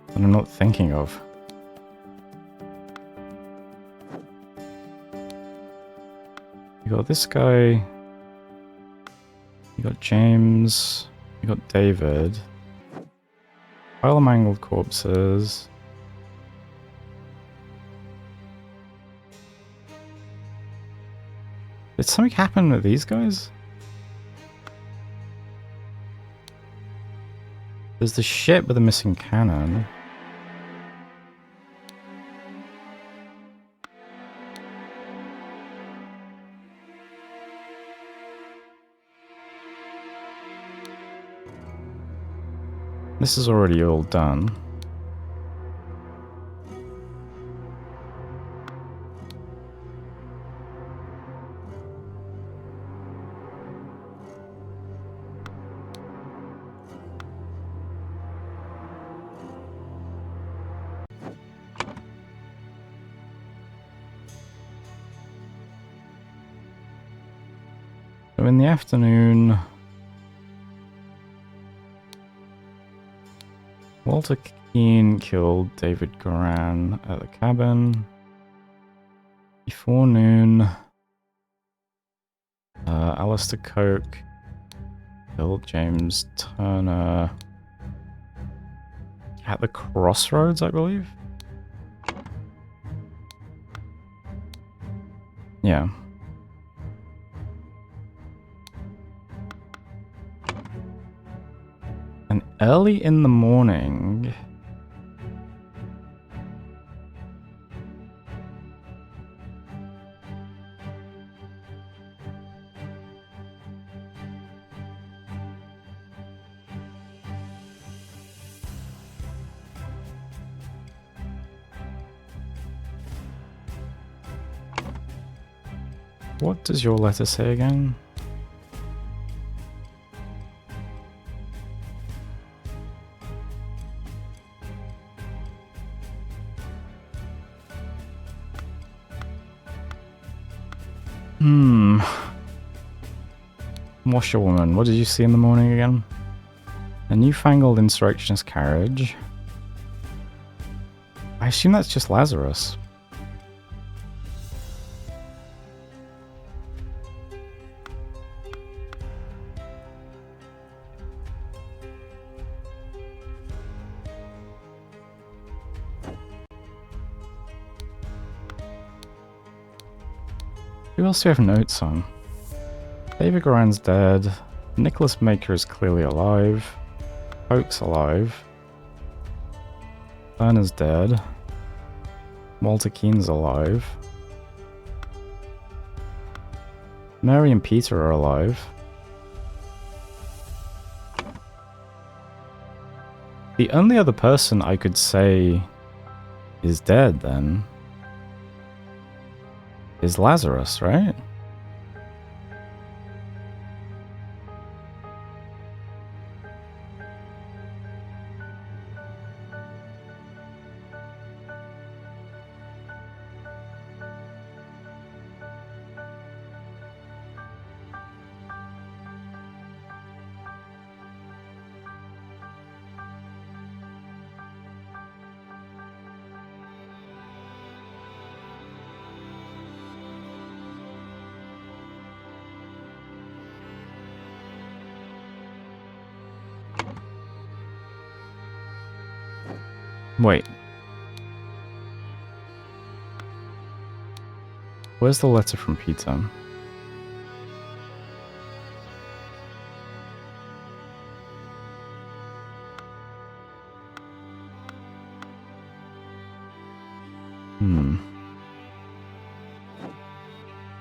that I'm not thinking of. You got this guy... You got James, you got David, pile of mangled corpses. Did something happen with these guys? There's the ship with the missing cannon. This is already all done. So in the afternoon... Walter Keane killed David Goran at the cabin. Before noon, Alistair Coke killed James Turner at the crossroads, I believe. Yeah. And early in the morning... What does your letter say again? Hmm. Washerwoman, what did you see in the morning again? A newfangled insurrectionist carriage. I assume that's just Lazarus. Who else do we have notes on? David Goran's dead. Nicholas Maker is clearly alive. Oak's alive. Burner's dead. Walter Keene's alive. Mary and Peter are alive. The only other person I could say is dead, then, is Lazarus, right? Wait. Where's the letter from Peter?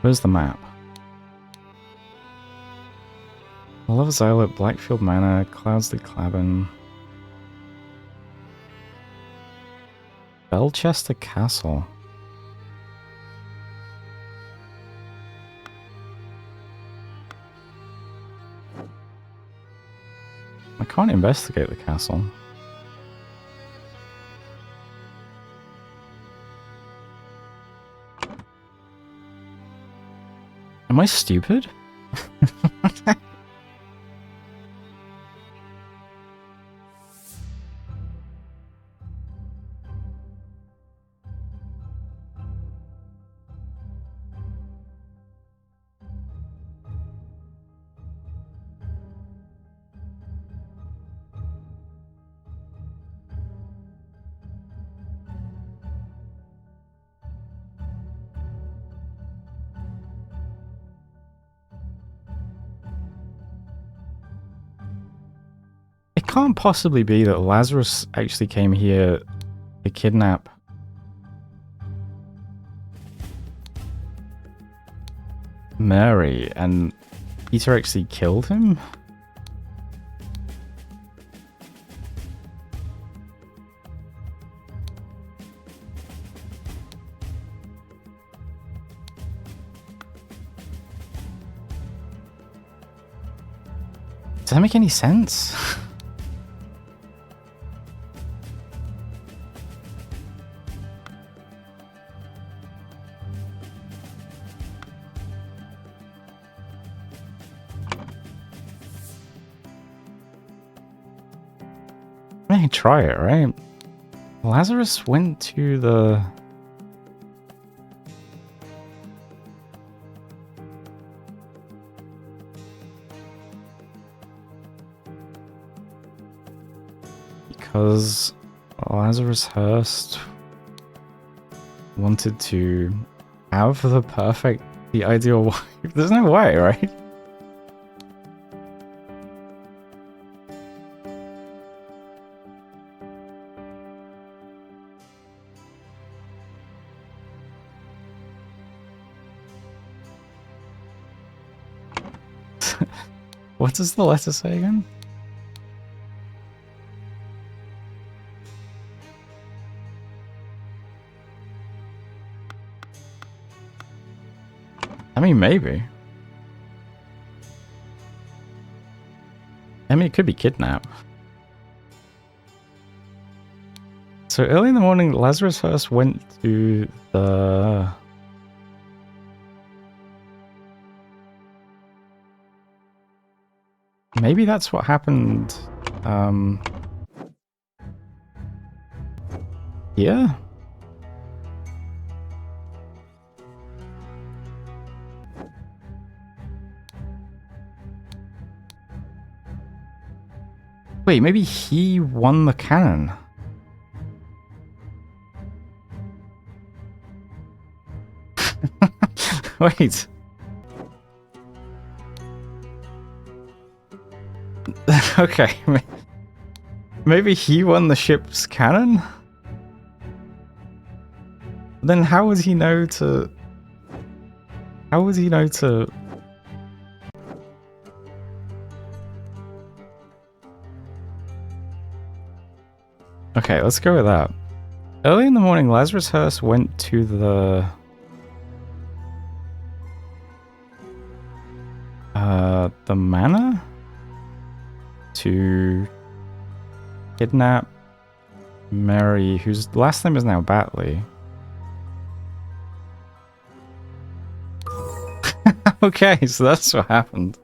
Where's the map? Lover's Islet, Blackfield Manor, Cloudsley Clabin. Belchester Castle. I can't investigate the castle. Am I stupid? It can't possibly be that Lazarus actually came here to kidnap Mary and Peter actually killed him? Does that make any sense? I can try it, right? Lazarus went to the... Because Lazarus Hurst wanted to have the ideal wife. There's no way, right? What does the letter say again? I mean, maybe. I mean, it could be kidnapped. So early in the morning, Lazarus first went to the... Maybe that's what happened. Here? Wait, maybe he won the cannon. Wait. Okay. Maybe he won the ship's cannon? Then how would he know to... How would he know to... Okay, let's go with that. Early in the morning, Lazarus Hearst went to the manor to kidnap Mary, whose last name is now Batley. Okay, so that's what happened.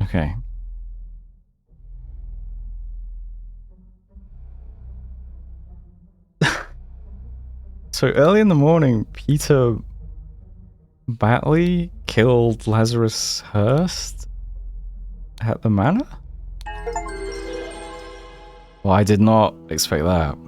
Okay. So early in the morning, Peter Batley killed Lazarus Hearst at the manor? Well, I did not expect that.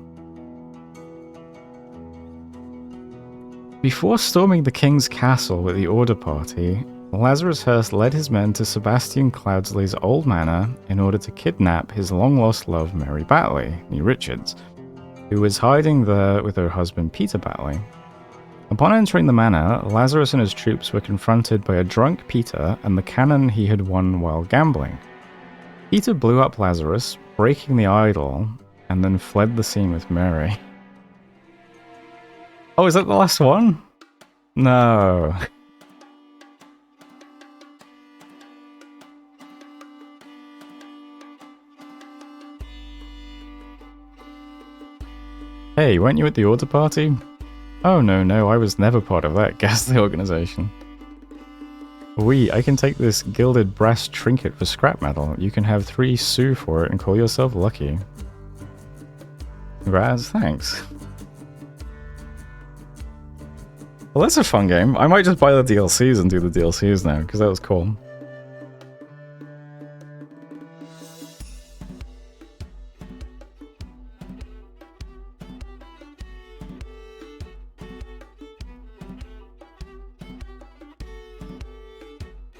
Before storming the king's castle with the Order Party, Lazarus Hearst led his men to Sebastian Cloudsley's old manor in order to kidnap his long-lost love Mary Batley, née Richards, who was hiding there with her husband Peter Batley. Upon entering the manor, Lazarus and his troops were confronted by a drunk Peter and the cannon he had won while gambling. Peter blew up Lazarus, breaking the idol, and then fled the scene with Mary. Oh, is that the last one? No. Hey, weren't you at the Order Party? Oh no, I was never part of that ghastly organization. I can take this gilded brass trinket for scrap metal. You can have 3 sous for it and call yourself lucky. Raz, thanks. Well, that's a fun game. I might just buy the DLCs and do the DLCs now, because that was cool.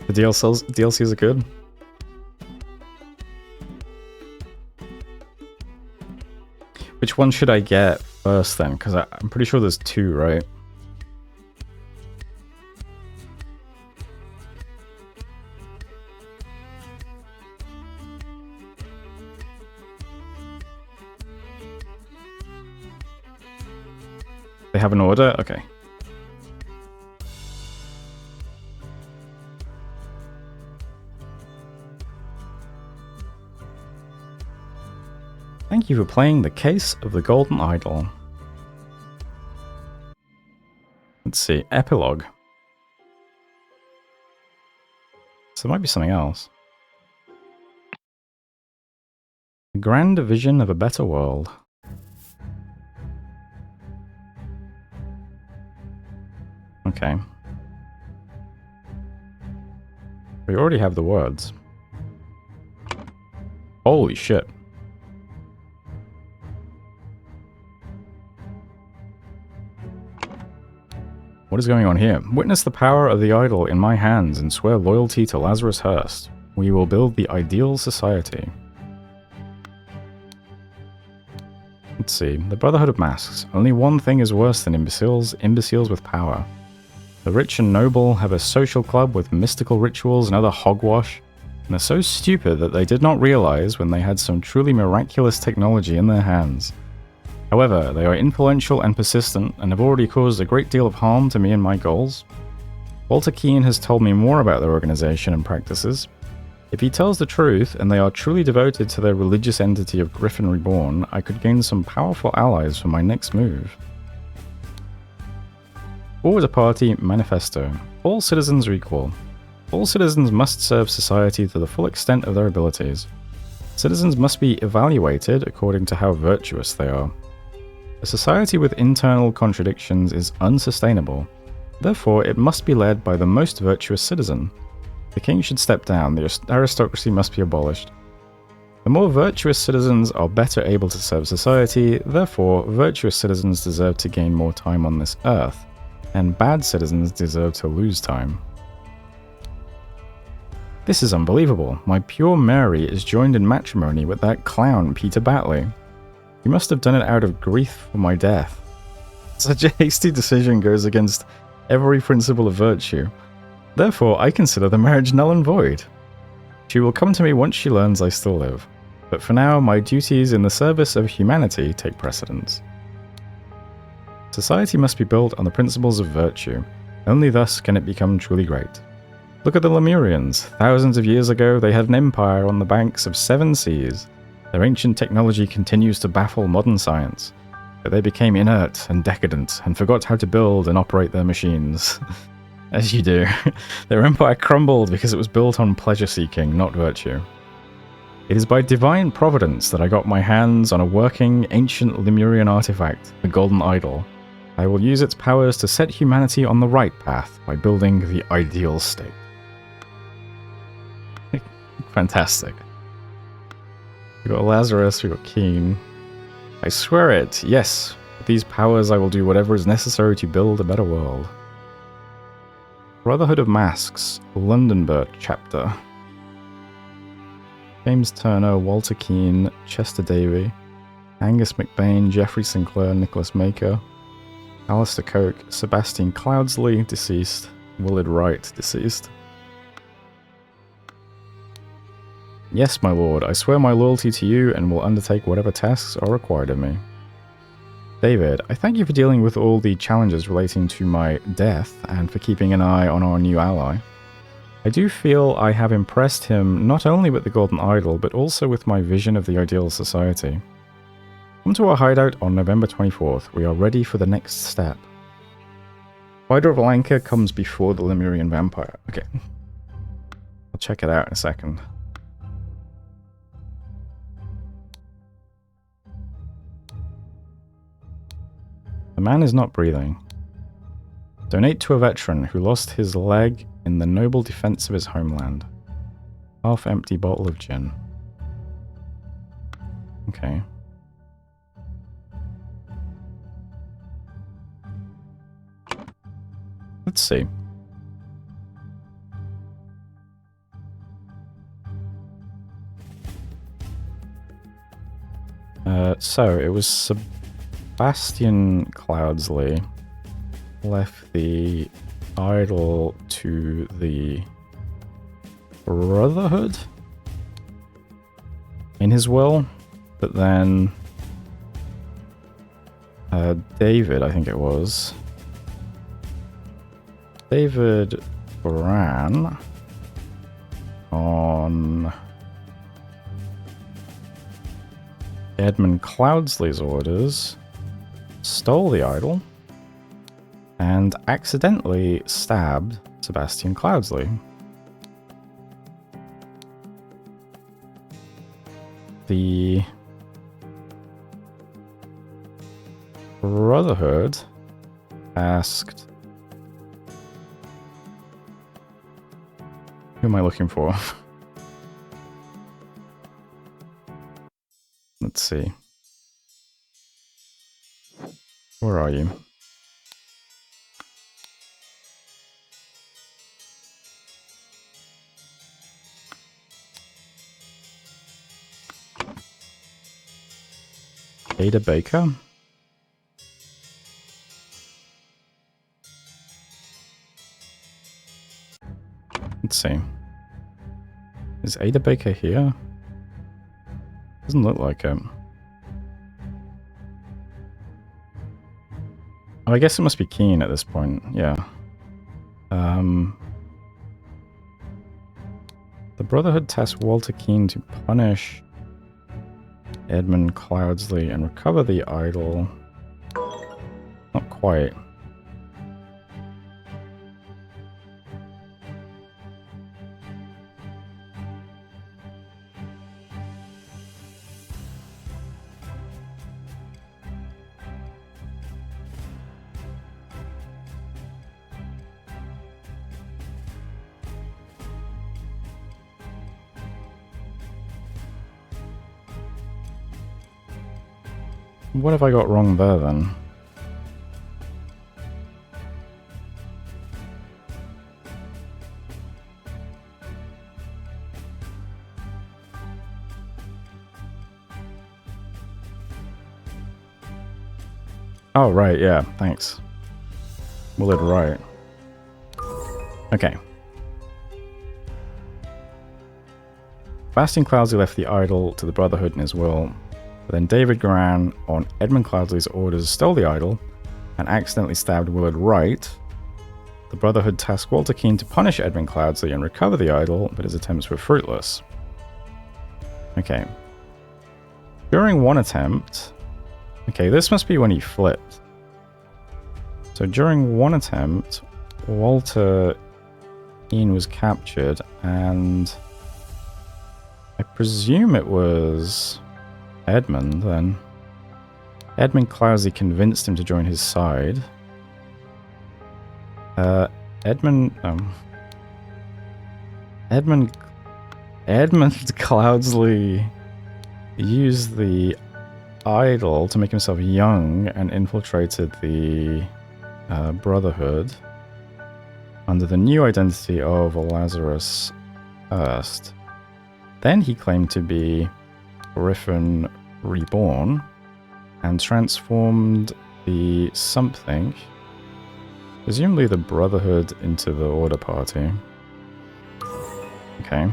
The DLCs are good. Which one should I get first then? Because I'm pretty sure there's 2, right? They have an order? Okay. Thank you for playing The Case of the Golden Idol. Let's see, Epilogue. So there might be something else. A grand vision of a better world. Okay. We already have the words. Holy shit. What is going on here? Witness the power of the idol in my hands and swear loyalty to Lazarus Hearst. We will build the ideal society. Let's see. The Brotherhood of Masks. Only one thing is worse than imbeciles with power. The rich and noble have a social club with mystical rituals and other hogwash, and they're so stupid that they did not realize when they had some truly miraculous technology in their hands. However, they are influential and persistent, and have already caused a great deal of harm to me and my goals. Walter Keane has told me more about their organization and practices. If he tells the truth, and they are truly devoted to their religious entity of Griffin Reborn, I could gain some powerful allies for my next move. Forward a Party Manifesto. All citizens are equal. All citizens must serve society to the full extent of their abilities. Citizens must be evaluated according to how virtuous they are. A society with internal contradictions is unsustainable. Therefore, it must be led by the most virtuous citizen. The king should step down, the aristocracy must be abolished. The more virtuous citizens are better able to serve society, therefore virtuous citizens deserve to gain more time on this earth, and bad citizens deserve to lose time. This is unbelievable. My pure Mary is joined in matrimony with that clown Peter Batley. He must have done it out of grief for my death. Such a hasty decision goes against every principle of virtue. Therefore, I consider the marriage null and void. She will come to me once she learns I still live. But for now, my duties in the service of humanity take precedence. Society must be built on the principles of virtue. Only thus can it become truly great. Look at the Lemurians. Thousands of years ago, they had an empire on the banks of 7 seas. Their ancient technology continues to baffle modern science. But they became inert and decadent, and forgot how to build and operate their machines. As you do. Their empire crumbled because it was built on pleasure-seeking, not virtue. It is by divine providence that I got my hands on a working, ancient Lemurian artifact, the Golden Idol. I will use its powers to set humanity on the right path by building the ideal state. Fantastic. We got Lazarus, we got Keane. I swear it, yes. With these powers I will do whatever is necessary to build a better world. Brotherhood of Masks, Londonburg chapter. James Turner, Walter Keane, Chester Davy, Angus McBain, Geoffrey Sinclair, Nicholas Maker, Alistair Coke, Sebastian Cloudsley, deceased, Willard Wright, deceased. Yes, my lord, I swear my loyalty to you and will undertake whatever tasks are required of me. David, I thank you for dealing with all the challenges relating to my death and for keeping an eye on our new ally. I do feel I have impressed him not only with the Golden Idol, but also with my vision of the ideal society. Come to our hideout on November 24th. We are ready for the next step. Spider of Lanka comes before the Lemurian Vampire. Okay. I'll check it out in a second. The man is not breathing. Donate to a veteran who lost his leg in the noble defense of his homeland. Half-empty bottle of gin. Okay. Let's see. So it was Sebastian Cloudsley left the idol to the Brotherhood in his will, but then David, I think it was, David ran on Edmund Cloudsley's orders, stole the idol, and accidentally stabbed Sebastian Cloudsley. The Brotherhood asked... Who am I looking for? Let's see. Where are you? Ada Baker? Let's see. Is Ada Baker here? Doesn't look like it. Oh, I guess it must be Keane at this point, yeah. The Brotherhood tasks Walter Keane to punish Edmund Cloudsley and recover the idol. Not quite. What have I got wrong there then? Oh, right, yeah, thanks. Willard Wright. Okay. Bastian Cloudsley left the idol to the Brotherhood in his will. But then David Goran, on Edmund Cloudsley's orders, stole the idol and accidentally stabbed Willard Wright. The Brotherhood tasked Walter Keane to punish Edmund Cloudsley and recover the idol, but his attempts were fruitless. Okay. During one attempt... Okay, this must be when he flipped. So during one attempt, Walter Keane was captured, and I presume it was Edmund then. Edmund Cloudsley convinced him to join his side. Edmund Cloudsley used the idol to make himself young and infiltrated the Brotherhood under the new identity of Lazarus Hearst. Then he claimed to be Griffin Reborn and transformed the something, presumably the Brotherhood, into the Order Party. Okay.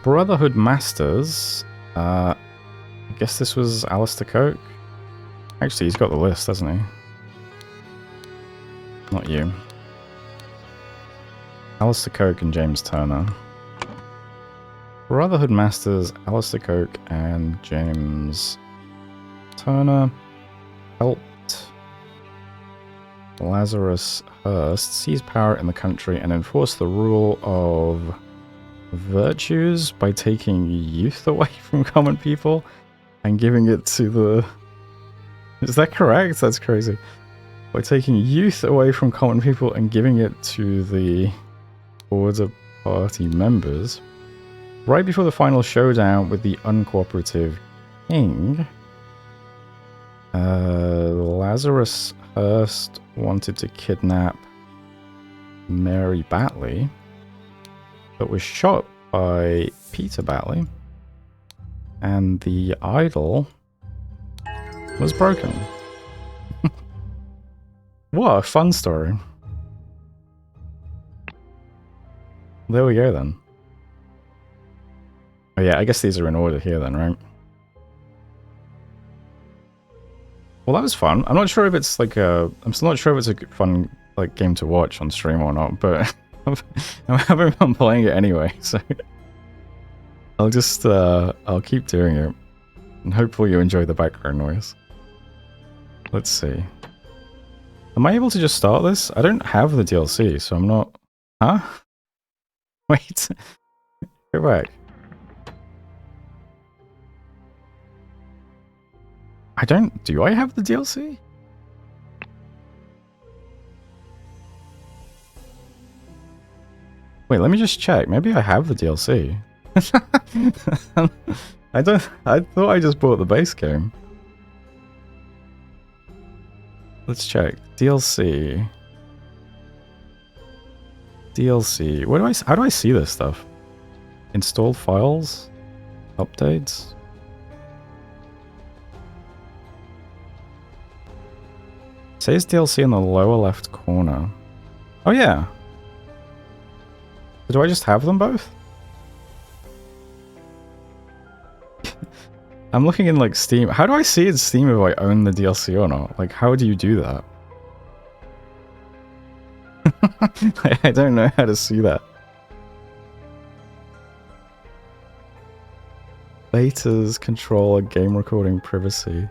Brotherhood Masters. I guess this was Alistair Coke. Actually, he's got the list, hasn't he? Not you. Alistair Coke and James Turner. Brotherhood Masters, Alistair Coke and James Turner helped Lazarus Hearst seize power in the country and enforce the rule of virtues by taking youth away from common people and giving it to the... Is that correct? That's crazy. By taking youth away from common people and giving it to the Order Party members. Right before the final showdown with the uncooperative king, Lazarus Hearst wanted to kidnap Mary Batley, but was shot by Peter Batley, and the idol was broken. What a fun story. There we go then. Oh yeah, I guess these are in order here then, right? Well, that was fun. I'm not sure if it's like a... I'm still not sure if it's a good, fun like game to watch on stream or not, but I'm having fun playing it anyway, so... I'll just, I'll keep doing it. And hopefully you enjoy the background noise. Let's see. Am I able to just start this? I don't have the DLC, so I'm not... Huh? Wait. Go back. I don't... Do I have the DLC? Wait, let me just check. Maybe I have the DLC. I thought I just bought the base game. Let's check. DLC. DLC. Where do how do I see this stuff? Installed files? Updates? It says DLC in the lower left corner. Oh yeah. Do I just have them both? I'm looking in like Steam. How do I see in Steam if I own the DLC or not? Like, how do you do that? I don't know how to see that. Betas control a game recording privacy.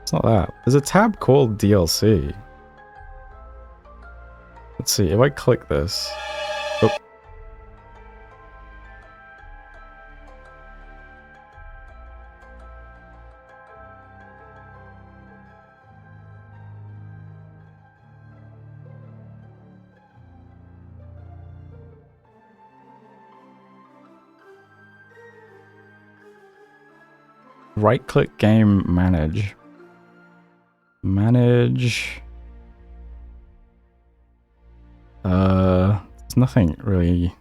It's not that. There's a tab called DLC. Let's see, if I click this... Oh. Right-click game manage. Manage... there's nothing really...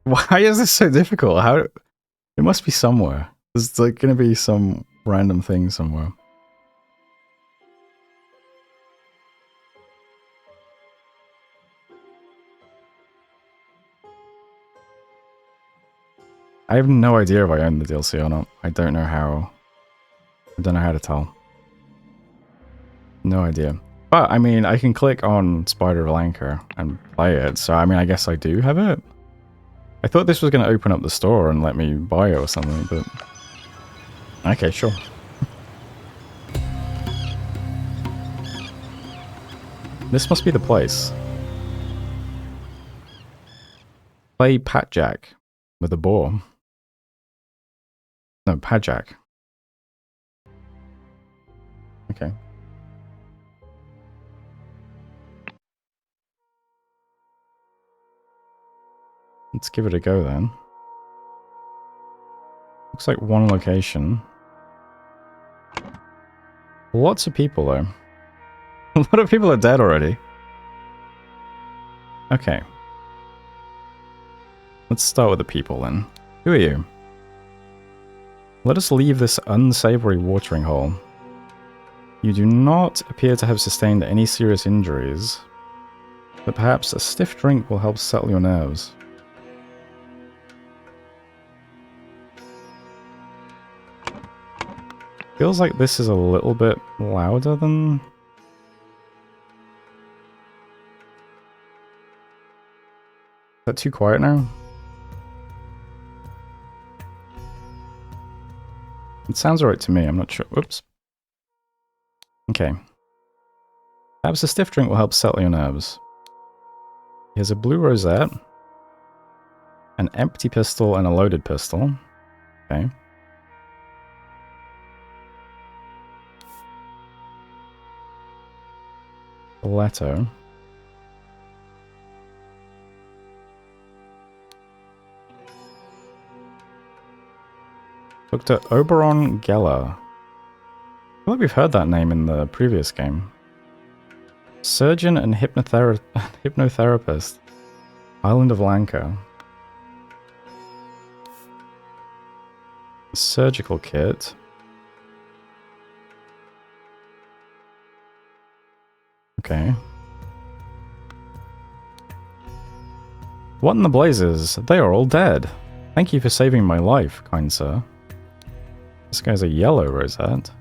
Why is this so difficult? How... It must be somewhere. There's like gonna be some random thing somewhere. I have no idea if I own the DLC or not. I don't know how... I don't know how to tell. No idea. But, I mean, I can click on Spider of Lanka and play it, so I mean, I guess I do have it. I thought this was going to open up the store and let me buy it or something, but... Okay, sure. This must be the place. Play Pat Jack with a boar. No, Pat Jack. Okay. Let's give it a go then. Looks like one location. Lots of people though. A lot of people are dead already. Okay. Let's start with the people then. Who are you? Let us leave this unsavory watering hole. You do not appear to have sustained any serious injuries, but perhaps a stiff drink will help settle your nerves. Feels like this is a little bit louder than... Is that too quiet now? It sounds alright to me, I'm not sure. Whoops. Okay. Perhaps a stiff drink will help settle your nerves. Here's a blue rosette, an empty pistol, and a loaded pistol. Okay. Stiletto. Dr. Oberon Geller. I feel like we've heard that name in the previous game. Surgeon and hypnotherapist. Island of Lanka. Surgical kit. Okay. What in the blazes? They are all dead. Thank you for saving my life, kind sir. This guy's a yellow rosette.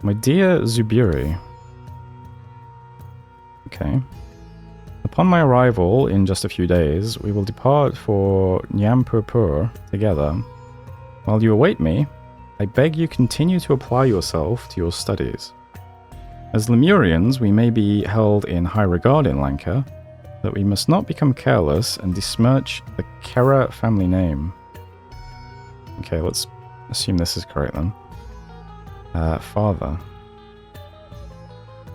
My dear Zubiri. Okay. Upon my arrival in just a few days, we will depart for Nyampurpur together. While you await me, I beg you continue to apply yourself to your studies. As Lemurians, we may be held in high regard in Lanka, but we must not become careless and besmirch the Kera family name. Okay, let's assume this is correct then. Father.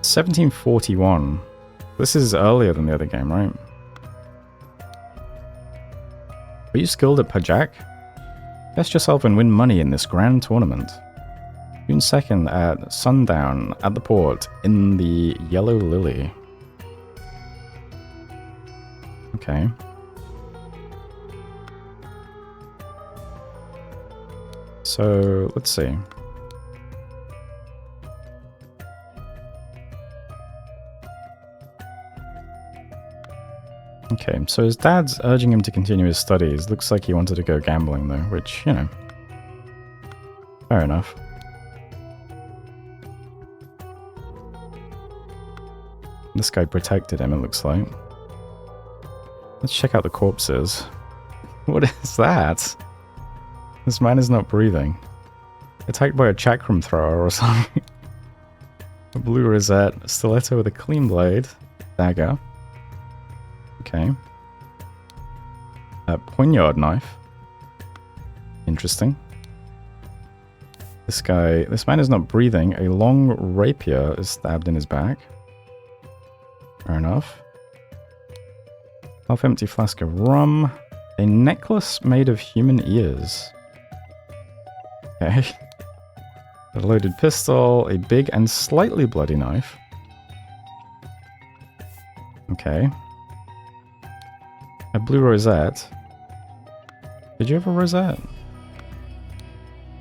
1741. This is earlier than the other game, right? Are you skilled at Pajak? Test yourself and win money in this grand tournament. June 2nd at sundown at the port in the Yellow Lily. Okay. So, let's see. Okay, so his dad's urging him to continue his studies. Looks like he wanted to go gambling though, which, you know, Fair enough. This guy protected him, it looks like. Let's check out the corpses. What is that? This man is not breathing. Attacked by a chakram thrower or something. A blue rosette, a stiletto with a clean blade, dagger. Okay. A poignard knife. Interesting. This man is not breathing. A long rapier is stabbed in his back. Fair enough. Half-empty flask of rum. A necklace made of human ears. Okay. A loaded pistol. A big and slightly bloody knife. Okay. A blue rosette. Did you have a rosette?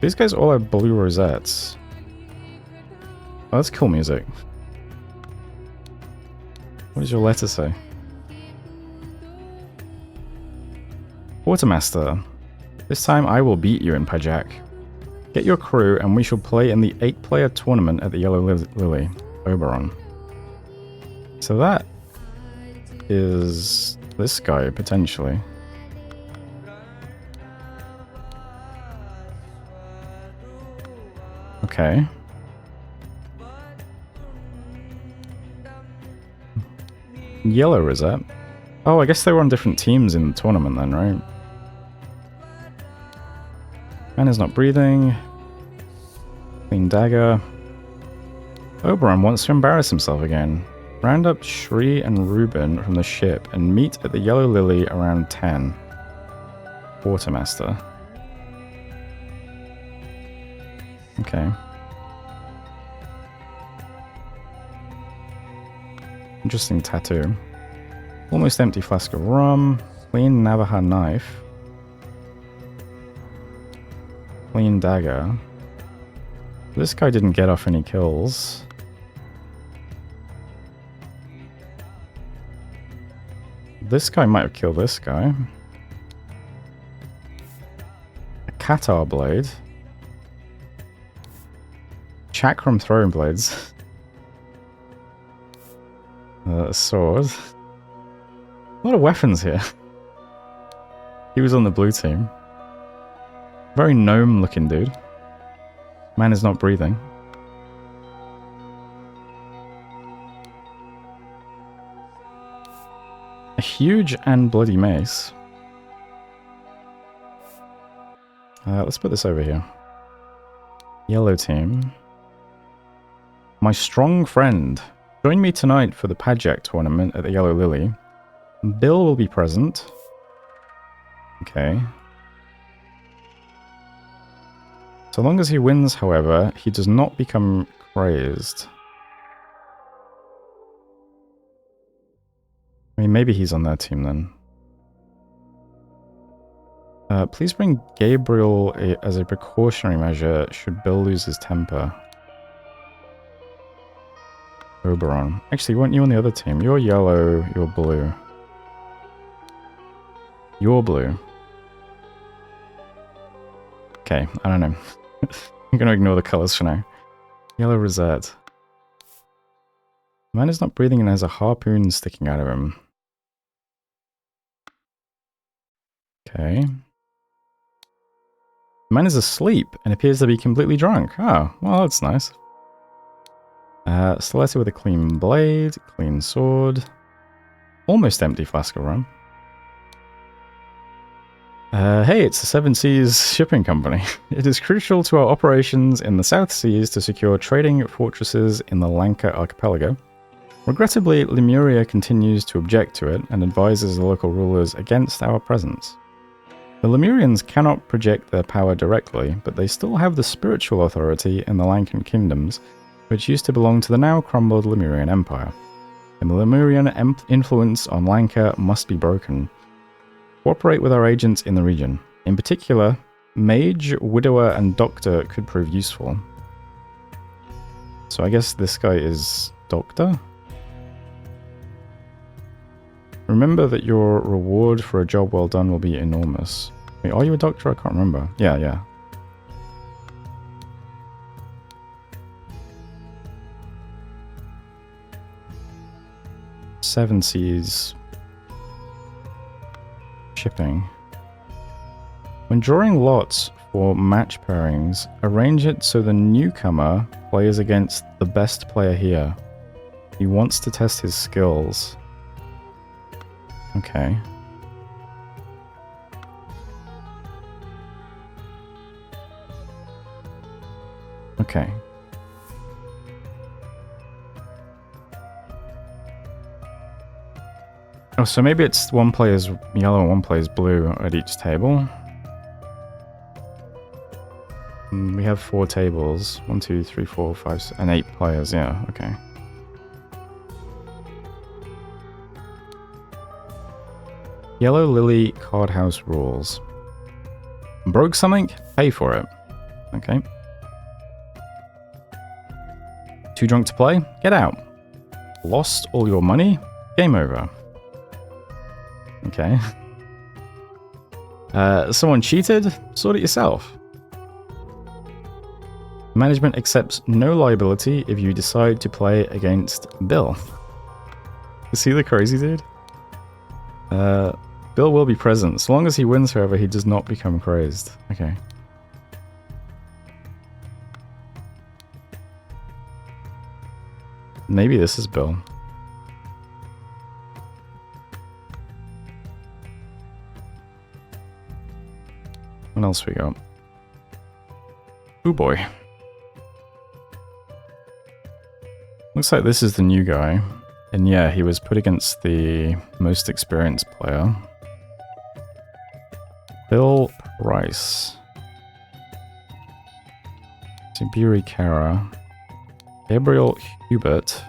These guys all have blue rosettes. Oh, that's cool music. What does your letter say? Quartermaster. This time I will beat you in Pajak. Get your crew and we shall play in the 8-player tournament at the Yellow Lily, Oberon. So that is this guy, potentially. Okay. Yellow rosette. Oh, I guess they were on different teams in the tournament then, right? Man is not breathing. Clean dagger. Oberon wants to embarrass himself again. Round up Shri and Reuben from the ship and meet at the Yellow Lily around 10. Quartermaster. Okay. Interesting tattoo. Almost empty flask of rum. Clean Navaja knife. Clean dagger. This guy didn't get off any kills. This guy might have killed this guy. A Qatar blade. Chakram throwing blades. A sword. A lot of weapons here. He was on the blue team. Very gnome looking dude. Man is not breathing. A huge and bloody mace. Let's put this over here. Yellow team. My strong friend. Join me tonight for the Pajak tournament at the Yellow Lily. Bill will be present. Okay. So long as he wins, however, he does not become crazed. I mean, maybe he's on their team then. Please bring Gabriel as a precautionary measure should Bill lose his temper. Oberon. Actually, weren't you on the other team? You're yellow, you're blue. You're blue. Okay, I don't know. I'm gonna ignore the colors for now. Yellow rosette. Man is not breathing and has a harpoon sticking out of him. Okay. Man is asleep and appears to be completely drunk. Oh, well, that's nice. Stiletto with a clean blade, clean sword. Almost empty flask of rum. Hey, it's the Seven Seas Shipping Company. It is crucial to our operations in the South Seas to secure trading fortresses in the Lanka archipelago. Regrettably, Lemuria continues to object to it and advises the local rulers against our presence. The Lemurians cannot project their power directly, but they still have the spiritual authority in the Lankan kingdoms, which used to belong to the now crumbled Lemurian Empire. And the Lemurian influence on Lanka must be broken. Cooperate with our agents in the region. In particular, Mage, Widower, and Doctor could prove useful. So I guess this guy is Doctor? Remember that your reward for a job well done will be enormous. Wait, are you a doctor? I can't remember. Yeah. 7 seas shipping. When drawing lots for match pairings, arrange it so the newcomer plays against the best player here. He wants to test his skills. Okay. Okay. Oh, so maybe it's one player's yellow and one player's blue at each table. We have 4 tables. 1, 2, 3, 4, 5, and 8 players. Yeah, okay. Yellow Lily Card House rules. Broke something? Pay for it. Okay. Too drunk to play? Get out. Lost all your money? Game over. Okay. Someone cheated? Sort it yourself. Management accepts no liability if you decide to play against Bill. Is he the crazy dude? Bill will be present. So long as he wins, however, he does not become crazed. Okay. Maybe this is Bill. What else we got? Oh boy. Looks like this is the new guy. And yeah, he was put against the most experienced player. Bill Price. Tiburi Kara. Gabriel Hubert.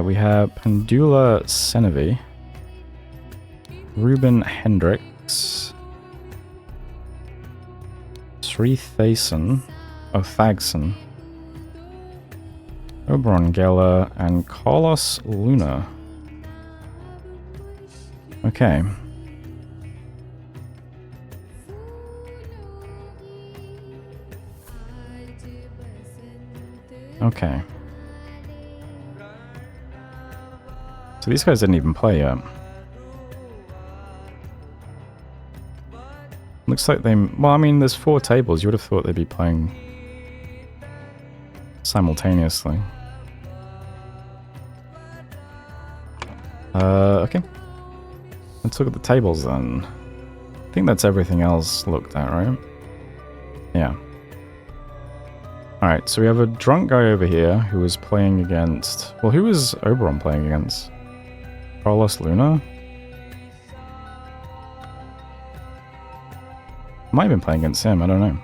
We have Pandula Senevi. Ruben Hendricks. Sri Thason. Oh, Thagson. Oberon Geller and Carlos Luna. Okay. Okay. So these guys didn't even play yet. Looks like they... Well, I mean, there's 4 tables. You would have thought they'd be playing simultaneously. Okay. Let's look at the tables then. I think that's everything else looked at, right? Yeah. Alright, so we have a drunk guy over here who was playing against... Well, who was Oberon playing against? Carlos Luna? Might have been playing against him, I don't know.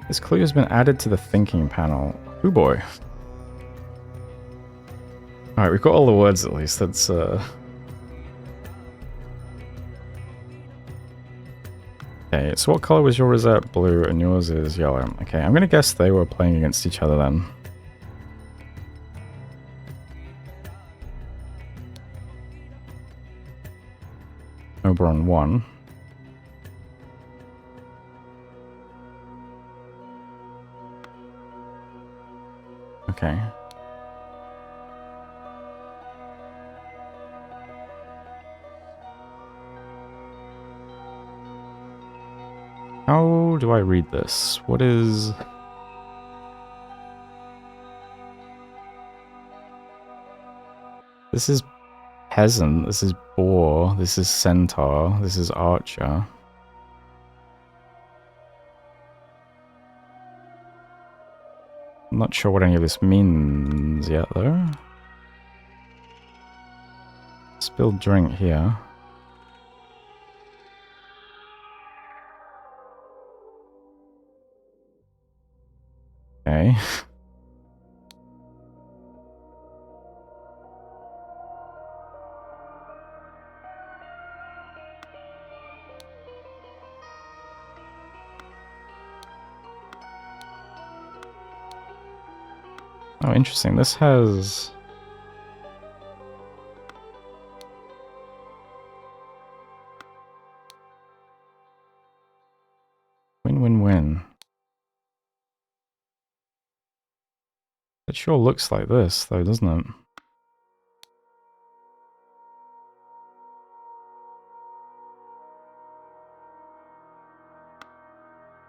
This clue has been added to the thinking panel. Ooh boy. Alright, we've got all the words at least. That's Okay, so what color was your rosette? Blue, and yours is yellow. Okay, I'm gonna guess they were playing against each other then. Oberon 1. Okay. How do I read this? What is... This is peasant, this is boar, this is centaur, this is archer. I'm not sure what any of this means yet though. Spilled drink here. Okay. Oh, interesting. This has... Win-win-win. It sure looks like this, though, doesn't it?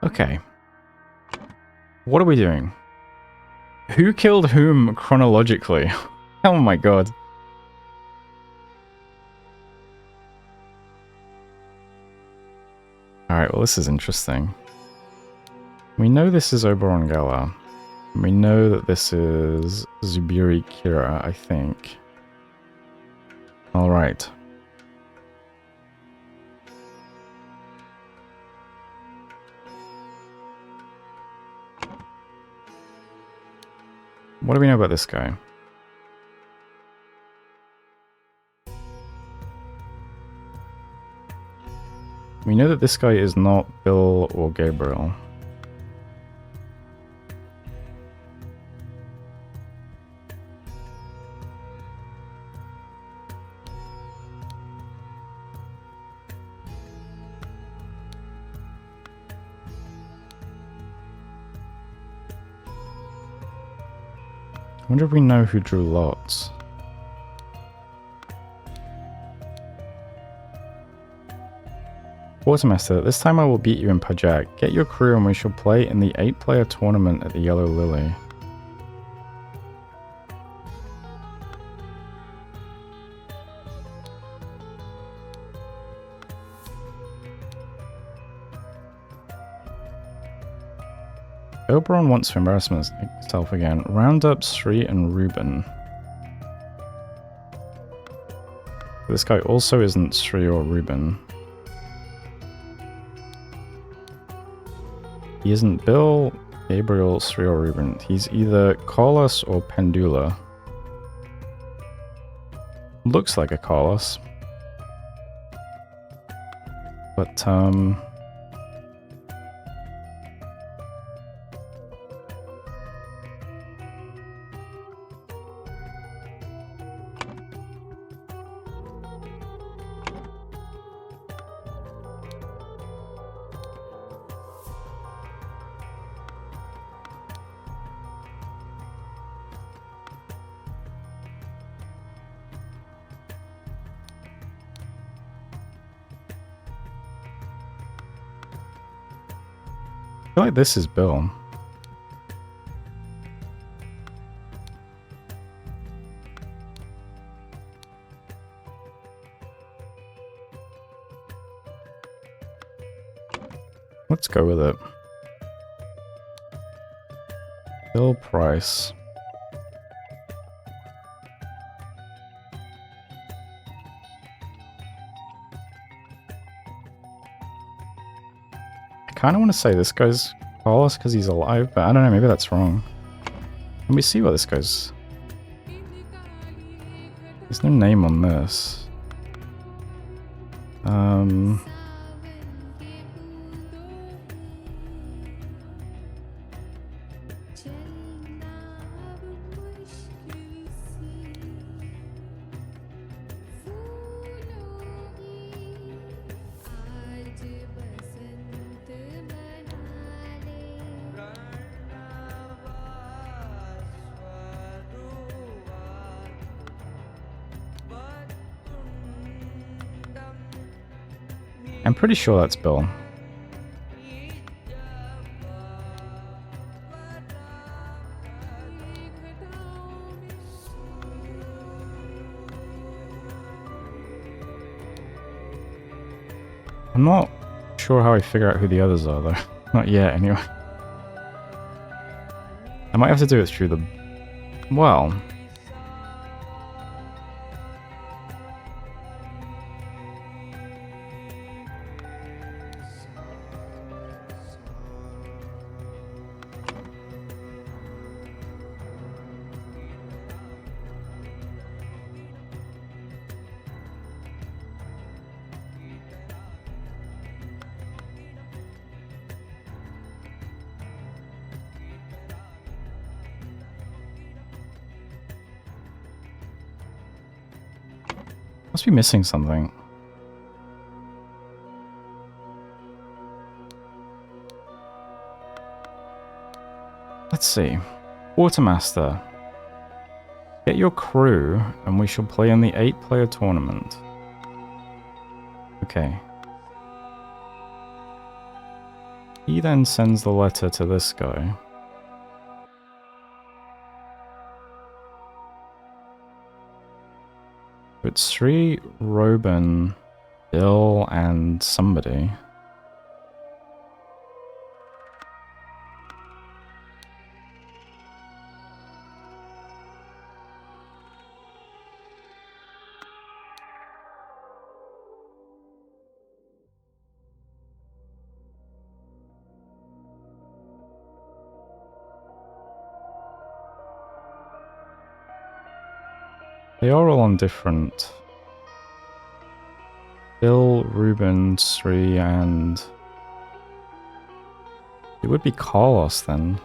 Okay. What are we doing? Who killed whom chronologically? Oh my god. Alright, well this is interesting. We know this is Oberon Gala. We know that this is Zubiri Kira, I think. Alright. What do we know about this guy? We know that this guy is not Bill or Gabriel. I wonder if we know who drew lots. Quartermaster, this time I will beat you in Pajak. Get your crew and we shall play in the 8-player tournament at the Yellow Lily. Oberon wants to embarrass himself again. Round up Sri and Ruben. This guy also isn't Sri or Ruben. He isn't Bill, Gabriel, Sri or Ruben. He's either Carlos or Pendula. Looks like a Carlos. But, I feel like this is Bill. Let's go with it. Bill Price. I kind of want to say this guy's Carlos because he's alive, but I don't know, maybe that's wrong. Let me see what this guy's... There's no name on this. I'm pretty sure that's Bill. I'm not sure how I figure out who the others are, though. Not yet, anyway. I might have to do it through the... Well... Must be missing something. Let's see. Quartermaster. Get your crew, and we shall play in the 8-player tournament. Okay. He then sends the letter to this guy. It's Sri, Robin, Bill, and somebody. They are all on different... Bill, Ruben, Sri, and... It would be Carlos then.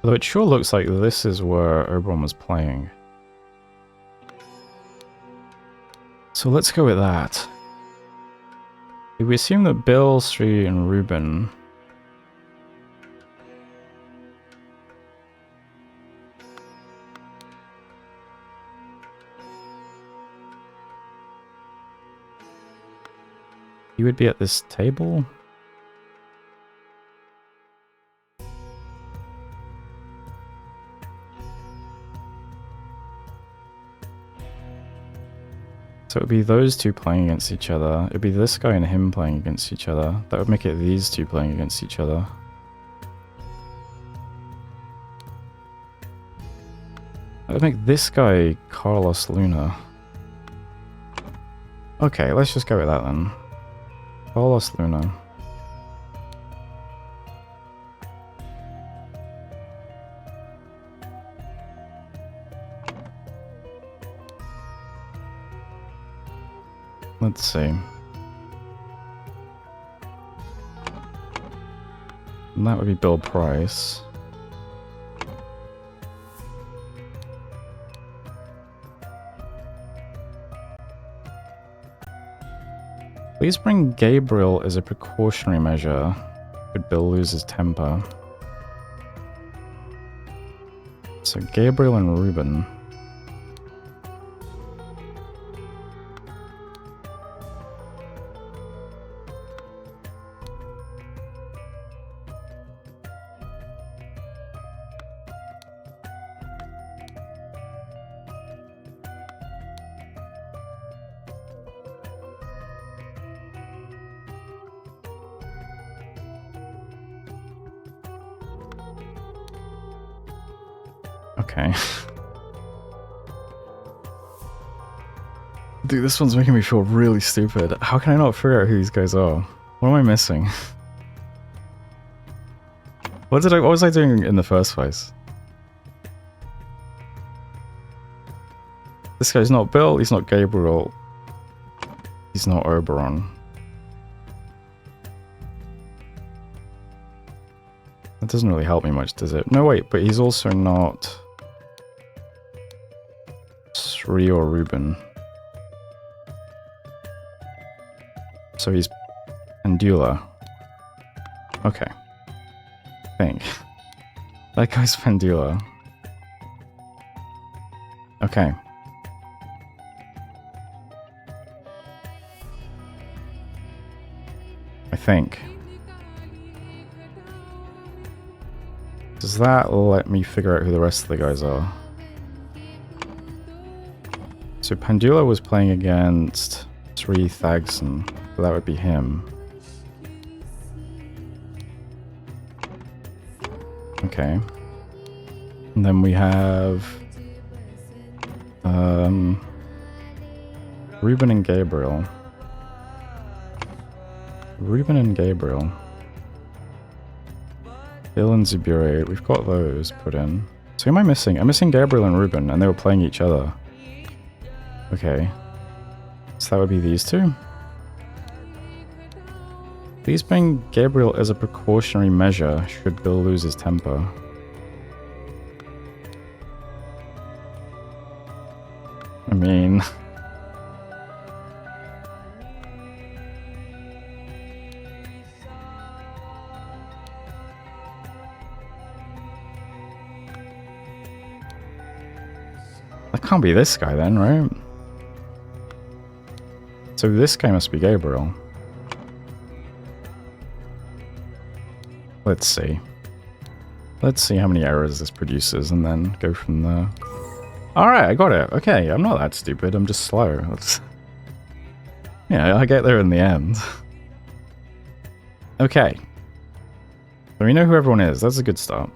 Although it sure looks like this is where Oberon was playing. So let's go with that. If we assume that Bill, Sri, and Ruben... You would be at this table? So it would be those two playing against each other. It would be this guy and him playing against each other. That would make it these two playing against each other. That would make this guy Carlos Luna. Okay, let's just go with that then. Carlos Luna. Let's see. And that would be Bill Price. Please bring Gabriel as a precautionary measure. Could Bill lose his temper? So Gabriel and Ruben. Okay. Dude, this one's making me feel really stupid. How can I not figure out who these guys are? What am I missing? What was I doing in the first place? This guy's not Bill, he's not Gabriel. He's not Oberon. That doesn't really help me much, does it? No, wait, but he's also not Sri or Ruben. So he's Pendula. Okay. I think. That guy's Pendula. Okay. I think. Does that let me figure out who the rest of the guys are? So Pendula was playing against Sri Thagson, so that would be him. Okay. And then we have Ruben and Gabriel. Bill and Zubiri, we've got those put in. So who am I missing? I'm missing Gabriel and Ruben, and they were playing each other. Okay. So that would be these two. Please bring Gabriel as a precautionary measure should Bill lose his temper. I mean... That can't be this guy then, right? So this guy must be Gabriel. Let's see. Let's see how many errors this produces and then go from there. Alright, I got it. Okay, I'm not that stupid, I'm just slow. Yeah, I get there in the end. Okay. So we know who everyone is, that's a good start.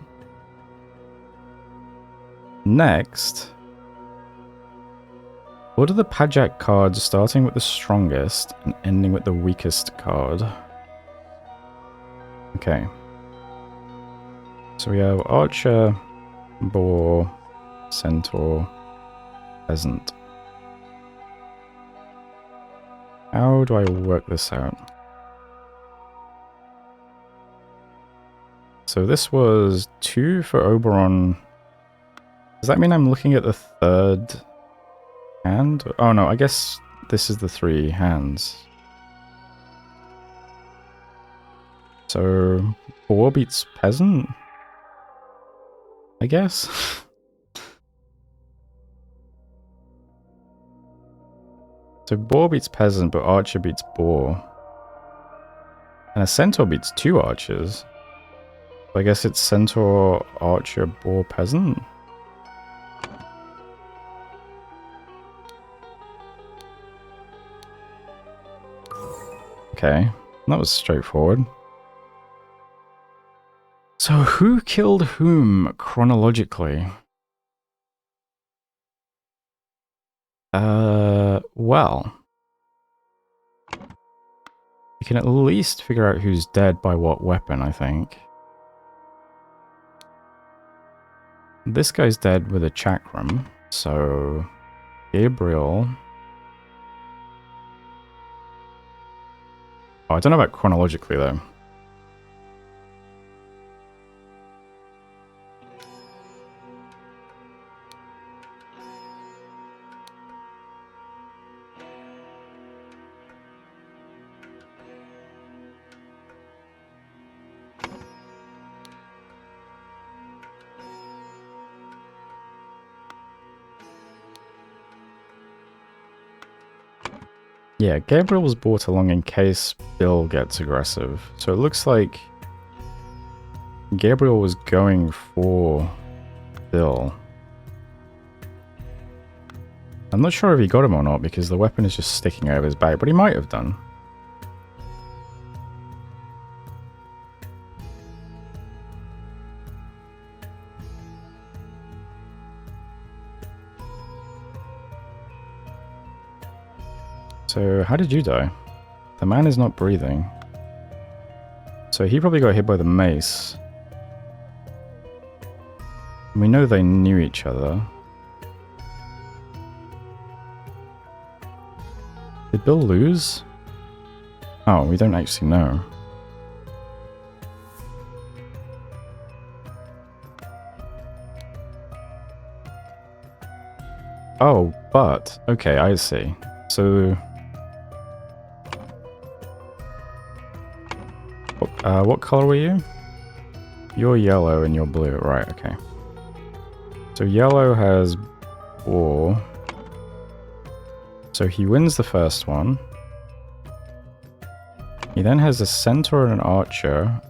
Next... What are the Pajak cards starting with the strongest and ending with the weakest card? Okay. So we have Archer, Boar, Centaur, Peasant. How do I work this out? So this was 2 for Oberon. Does that mean I'm looking at the third hand? Oh no, I guess this is the 3 hands. So Boar beats Peasant? I guess? So Boar beats Peasant, but Archer beats Boar. And a Centaur beats 2 Archers. I guess it's Centaur, Archer, Boar, Peasant? Okay, that was straightforward. So who killed whom chronologically? Well... You can at least figure out who's dead by what weapon, I think. This guy's dead with a chakram, so... Gabriel... Oh, I don't know about chronologically, though. Yeah, Gabriel was brought along in case Bill gets aggressive. So it looks like Gabriel was going for Bill. I'm not sure if he got him or not because the weapon is just sticking out of his back, but he might have done. So, how did you die? The man is not breathing. So he probably got hit by the mace. We know they knew each other. Did Bill lose? Oh, we don't actually know. Oh, but... Okay, I see. So... what color were you? You're yellow and you're blue. Right, okay. So yellow has Boar. So he wins the first one. He then has a Centaur and an Archer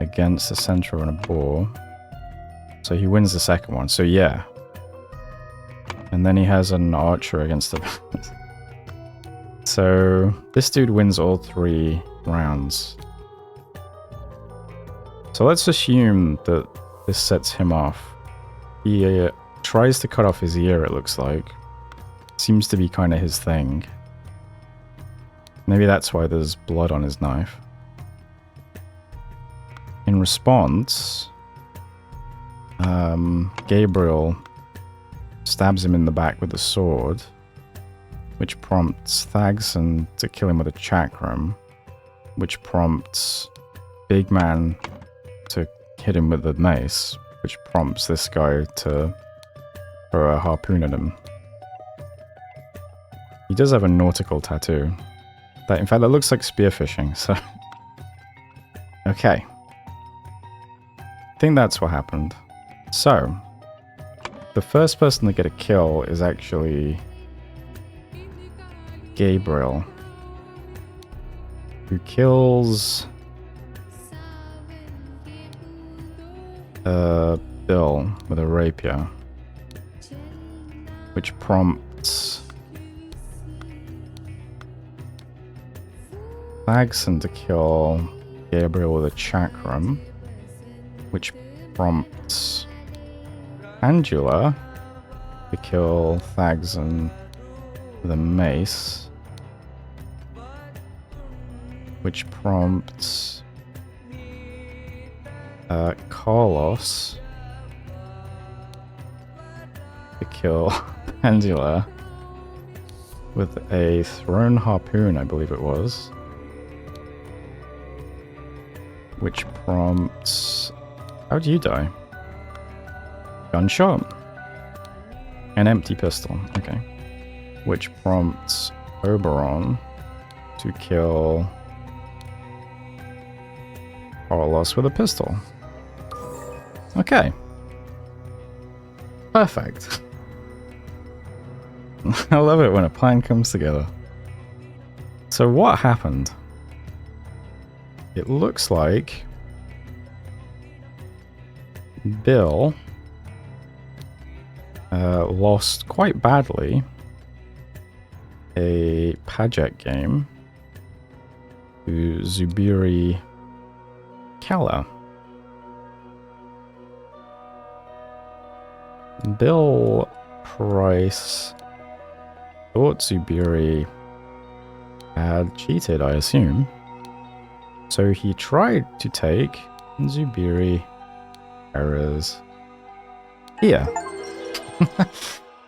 against a Centaur and a Boar. So he wins the second one. So yeah. And then he has an Archer against the... So this dude wins all 3 rounds. So let's assume that this sets him off. He tries to cut off his ear, it looks like. Seems to be kind of his thing. Maybe that's why there's blood on his knife. In in response, Gabriel stabs him in the back with a sword, which prompts Thagson to kill him with a chakram, which prompts Big Man to hit him with the mace, which prompts this guy to throw a harpoon at him. He does have a nautical tattoo. In fact, that looks like spearfishing, so... Okay. I think that's what happened. So, the first person to get a kill is actually Gabriel, who kills Bill with a rapier, which prompts Thagson to kill Gabriel with a chakram, which prompts Angela to kill Thagson with a mace, which prompts Carlos to kill Angela with a thrown harpoon, I believe it was, which prompts... How'd you die? Gunshot? An empty pistol, okay. Which prompts Oberon to kill Carlos with a pistol. Okay. Perfect. I love it when a plan comes together. So what happened? It looks like Bill lost quite badly a Pajak game to Zubiri Kala. Bill Price thought Zubiri had cheated, I assume. So he tried to take Zubiri Kara's ear.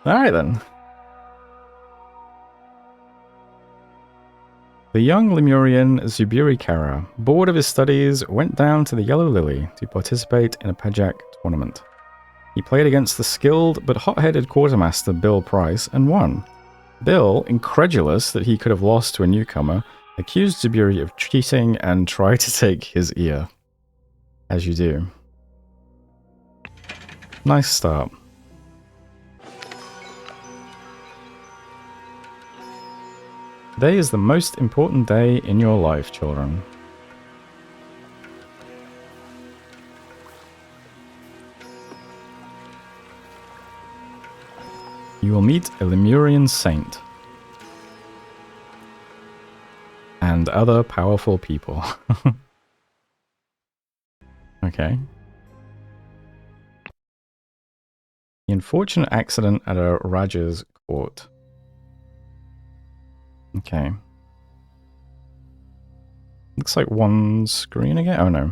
Alright then. The young Lemurian Zubiri Kara, bored of his studies, went down to the Yellow Lily to participate in a Pajak tournament. He played against the skilled but hot-headed quartermaster Bill Price and won. Bill, incredulous that he could have lost to a newcomer, accused Zubiri of cheating and tried to take his ear. As you do. Nice start. Today is the most important day in your life, children. You will meet a Lemurian saint. And other powerful people. Okay. The unfortunate accident at a Raja's court. Okay. Looks like one screen again? Oh no.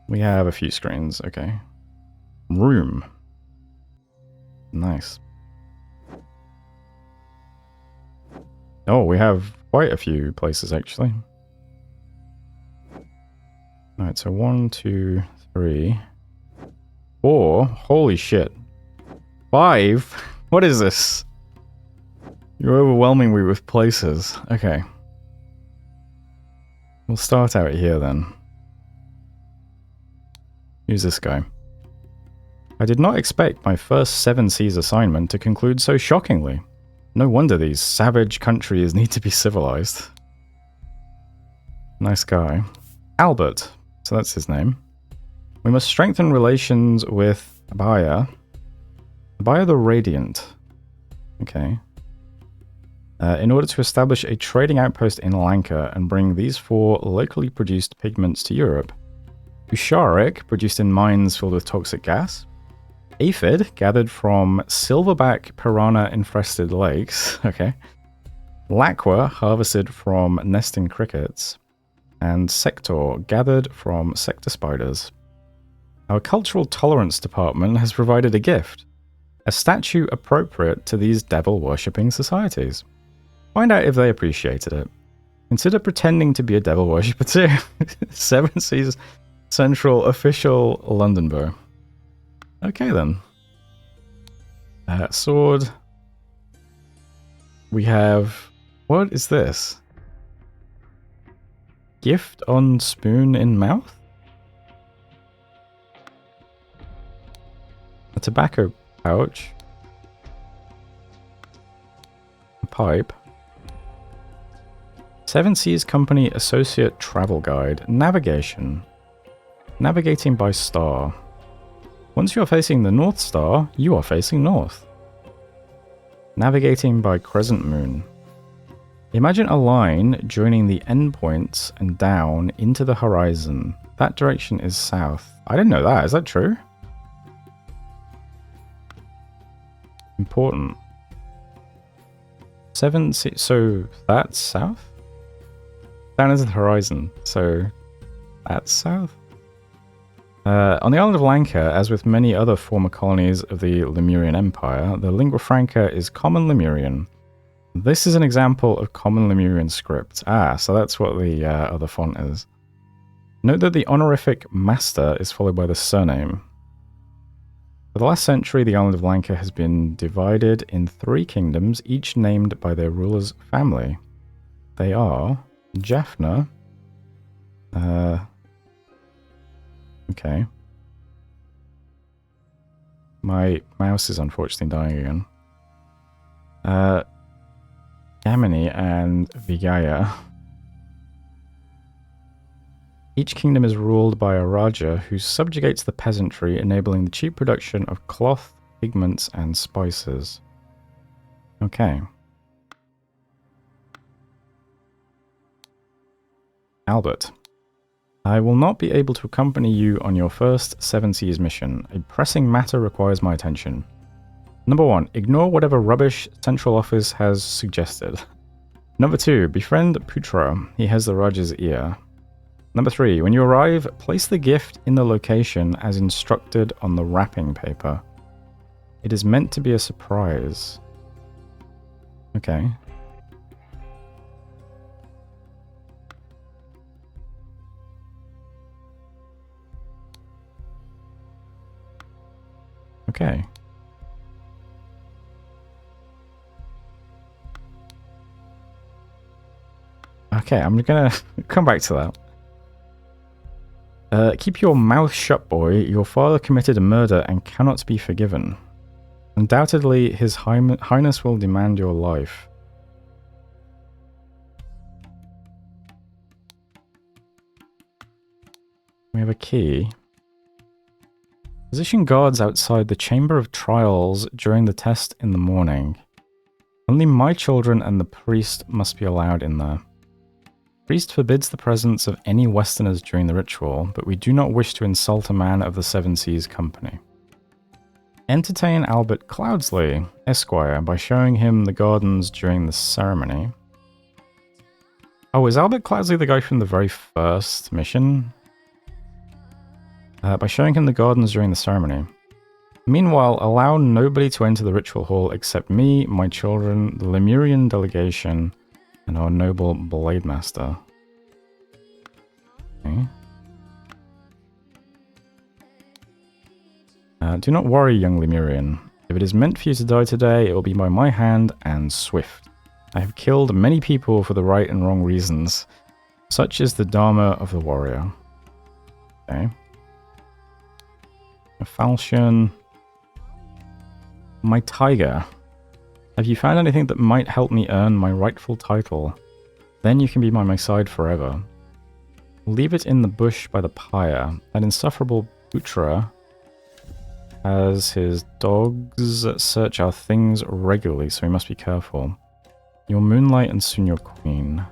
We have a few screens, okay. Room. Nice. Oh, we have quite a few places actually. Alright, so 1, 2, 3, 4. Holy shit. 5? What is this? You're overwhelming me with places. Okay. We'll start out here then. Who's this guy? I did not expect my first 7 Seas assignment to conclude so shockingly. No wonder these savage countries need to be civilized. Nice guy. Albert. So that's his name. We must strengthen relations with Abaya. Abaya the Radiant. Okay. In order to establish a trading outpost in Lanka and bring these 4 locally produced pigments to Europe. Usharik, produced in mines filled with toxic gas. Aphid, gathered from silverback piranha-infested lakes. Okay. Lacquer, harvested from nesting crickets. and sector gathered from sector spiders. Our cultural tolerance department has provided a gift, a statue appropriate to these devil-worshipping societies. Find out if they appreciated it. Consider pretending to be a devil worshipper too. 7 Seas Central Official London Borough. Okay then. Sword. We have... What is this? Gift on spoon in mouth? A tobacco pouch. A pipe. 7 Seas Company Associate Travel Guide. Navigation. Navigating by star. Once you are facing the North Star, you are facing north. Navigating by crescent moon. Imagine a line joining the endpoints and down into the horizon. That direction is south. I didn't know that. Is that true? Important. 7 Seas. So that's south? Down into the horizon. So that's south? On the island of Lanka, as with many other former colonies of the Lemurian Empire, the lingua franca is Common Lemurian. This is an example of Common Lemurian script. Ah, so that's what the other font is. Note that the honorific master is followed by the surname. For the last century, the island of Lanka has been divided in 3 kingdoms, each named by their ruler's family. They are Jaffna. Okay. My mouse is unfortunately dying again. Yamini and Vigaya. Each kingdom is ruled by a Raja who subjugates the peasantry, enabling the cheap production of cloth, pigments, and spices. Okay. Albert. I will not be able to accompany you on your first 7 Seas mission. A pressing matter requires my attention. Number 1, ignore whatever rubbish Central Office has suggested. Number 2, befriend Putra. He has the Raja's ear. Number 3, when you arrive, place the gift in the location as instructed on the wrapping paper. It is meant to be a surprise. Okay. Okay. Okay, I'm gonna come back to that. Keep your mouth shut, boy. Your father committed a murder and cannot be forgiven. Undoubtedly, His Highness will demand your life. We have a key. Position guards outside the Chamber of Trials during the test in the morning. Only my children and the priest must be allowed in there. Priest forbids the presence of any Westerners during the ritual, but we do not wish to insult a man of the 7 Seas Company. Entertain Albert Cloudsley, Esquire, by showing him the gardens during the ceremony. Oh, is Albert Cloudsley the guy from the very first mission? By showing him the gardens during the ceremony. Meanwhile, allow nobody to enter the ritual hall except me, my children, the Lemurian delegation, and our noble Blade Master. Okay. Do not worry, young Lemurian. If it is meant for you to die today, it will be by my hand and swift. I have killed many people for the right and wrong reasons. Such is the Dharma of the warrior. Okay. A falchion. My tiger. Have you found anything that might help me earn my rightful title? Then you can be by my side forever. Leave it in the bush by the pyre. That insufferable Putra has his dogs search our things regularly, so we must be careful. Your moonlight and soon your queen.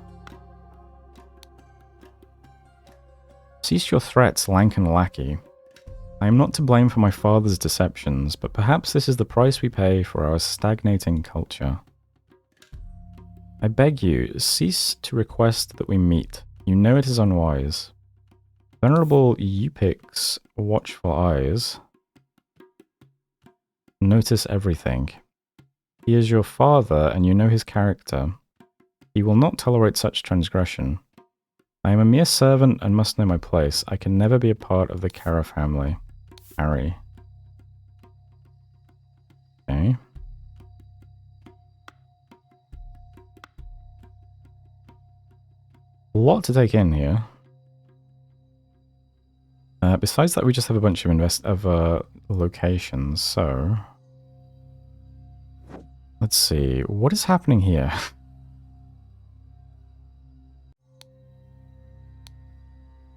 Cease your threats, Lankan lackey. I am not to blame for my father's deceptions, but perhaps this is the price we pay for our stagnating culture. I beg you, cease to request that we meet. You know it is unwise. Venerable Yupik's watchful eyes notice everything. He is your father, and you know his character. He will not tolerate such transgression. I am a mere servant and must know my place. I can never be a part of the Kara family. Harry. Okay. A lot to take in here. Besides that, we just have a bunch of locations, so... Let's see, what is happening here?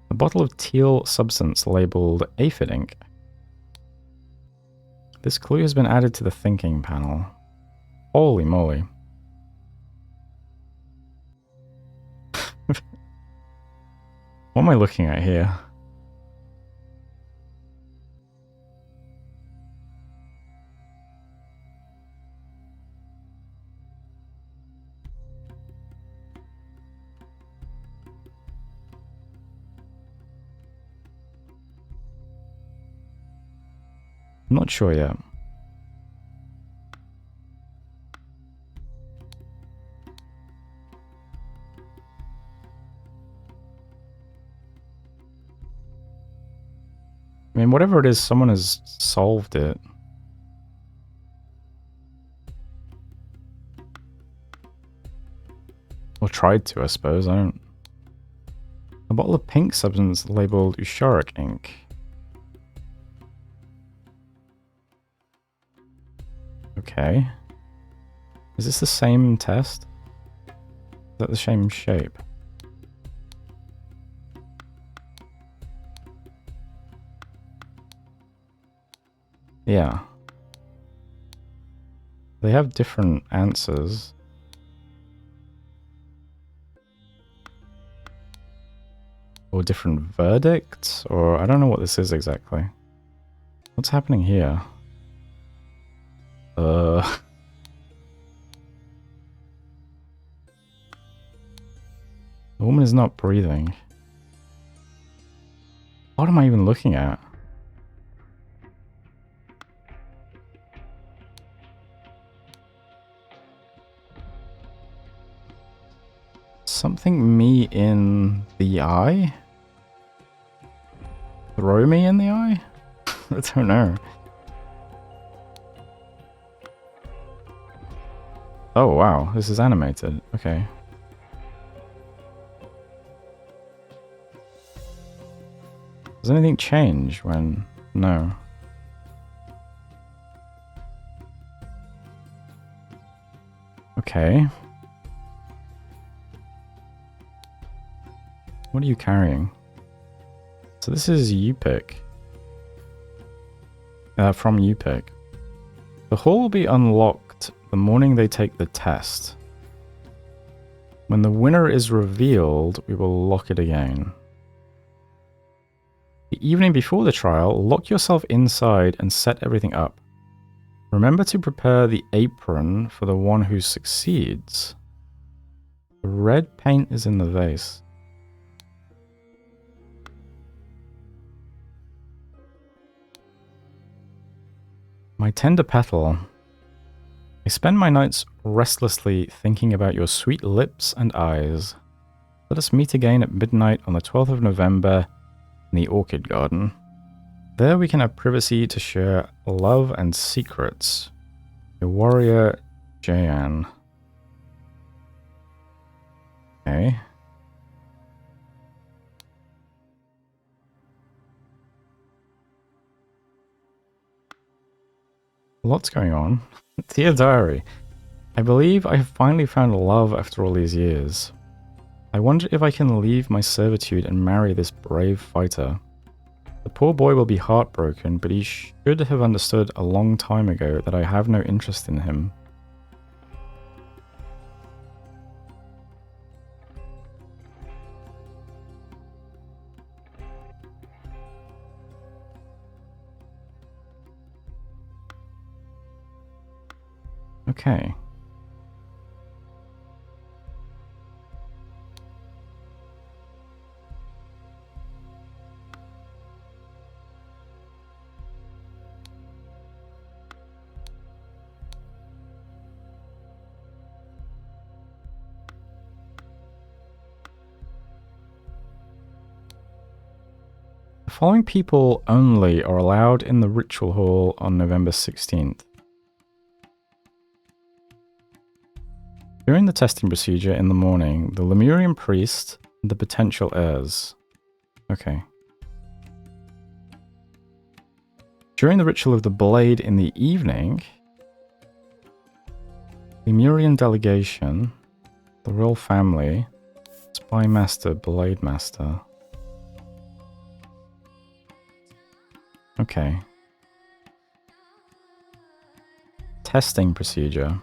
A bottle of teal substance labeled aphid ink. This clue has been added to the thinking panel. Holy moly. What am I looking at here? I'm not sure yet. I mean, whatever it is, someone has solved it. Or tried to, I suppose. I don't... A bottle of pink substance labeled Usharic ink. Okay. Is this the same test? Is that the same shape? Yeah. They have different answers. Or different verdicts? Or I don't know what this is exactly. What's happening here? The woman is not breathing. What am I even looking at? Something me in the eye? Throw me in the eye? I don't know. Oh wow, this is animated. Okay. Does anything change when... No. Okay. What are you carrying? So this is Yupik. From Yupik. The hall will be unlocked the morning they take the test. When the winner is revealed, we will lock it again. The evening before the trial, lock yourself inside and set everything up. Remember to prepare the apron for the one who succeeds. The red paint is in the vase. My tender petal. I spend my nights restlessly thinking about your sweet lips and eyes. Let us meet again at midnight on the 12th of November in the orchid garden. There we can have privacy to share love and secrets. Your warrior, Jayan. Okay. Lots going on. Dear Diary, I believe I have finally found love after all these years. I wonder if I can leave my servitude and marry this brave fighter. The poor boy will be heartbroken, but he should have understood a long time ago that I have no interest in him. Okay. following people only are allowed in the ritual hall on November 16th. During the testing procedure in the morning, the Lemurian priest and the potential heirs. Okay. During the ritual of the blade in the evening, Lemurian delegation, the royal family, spy master, blade master. Okay. Testing procedure.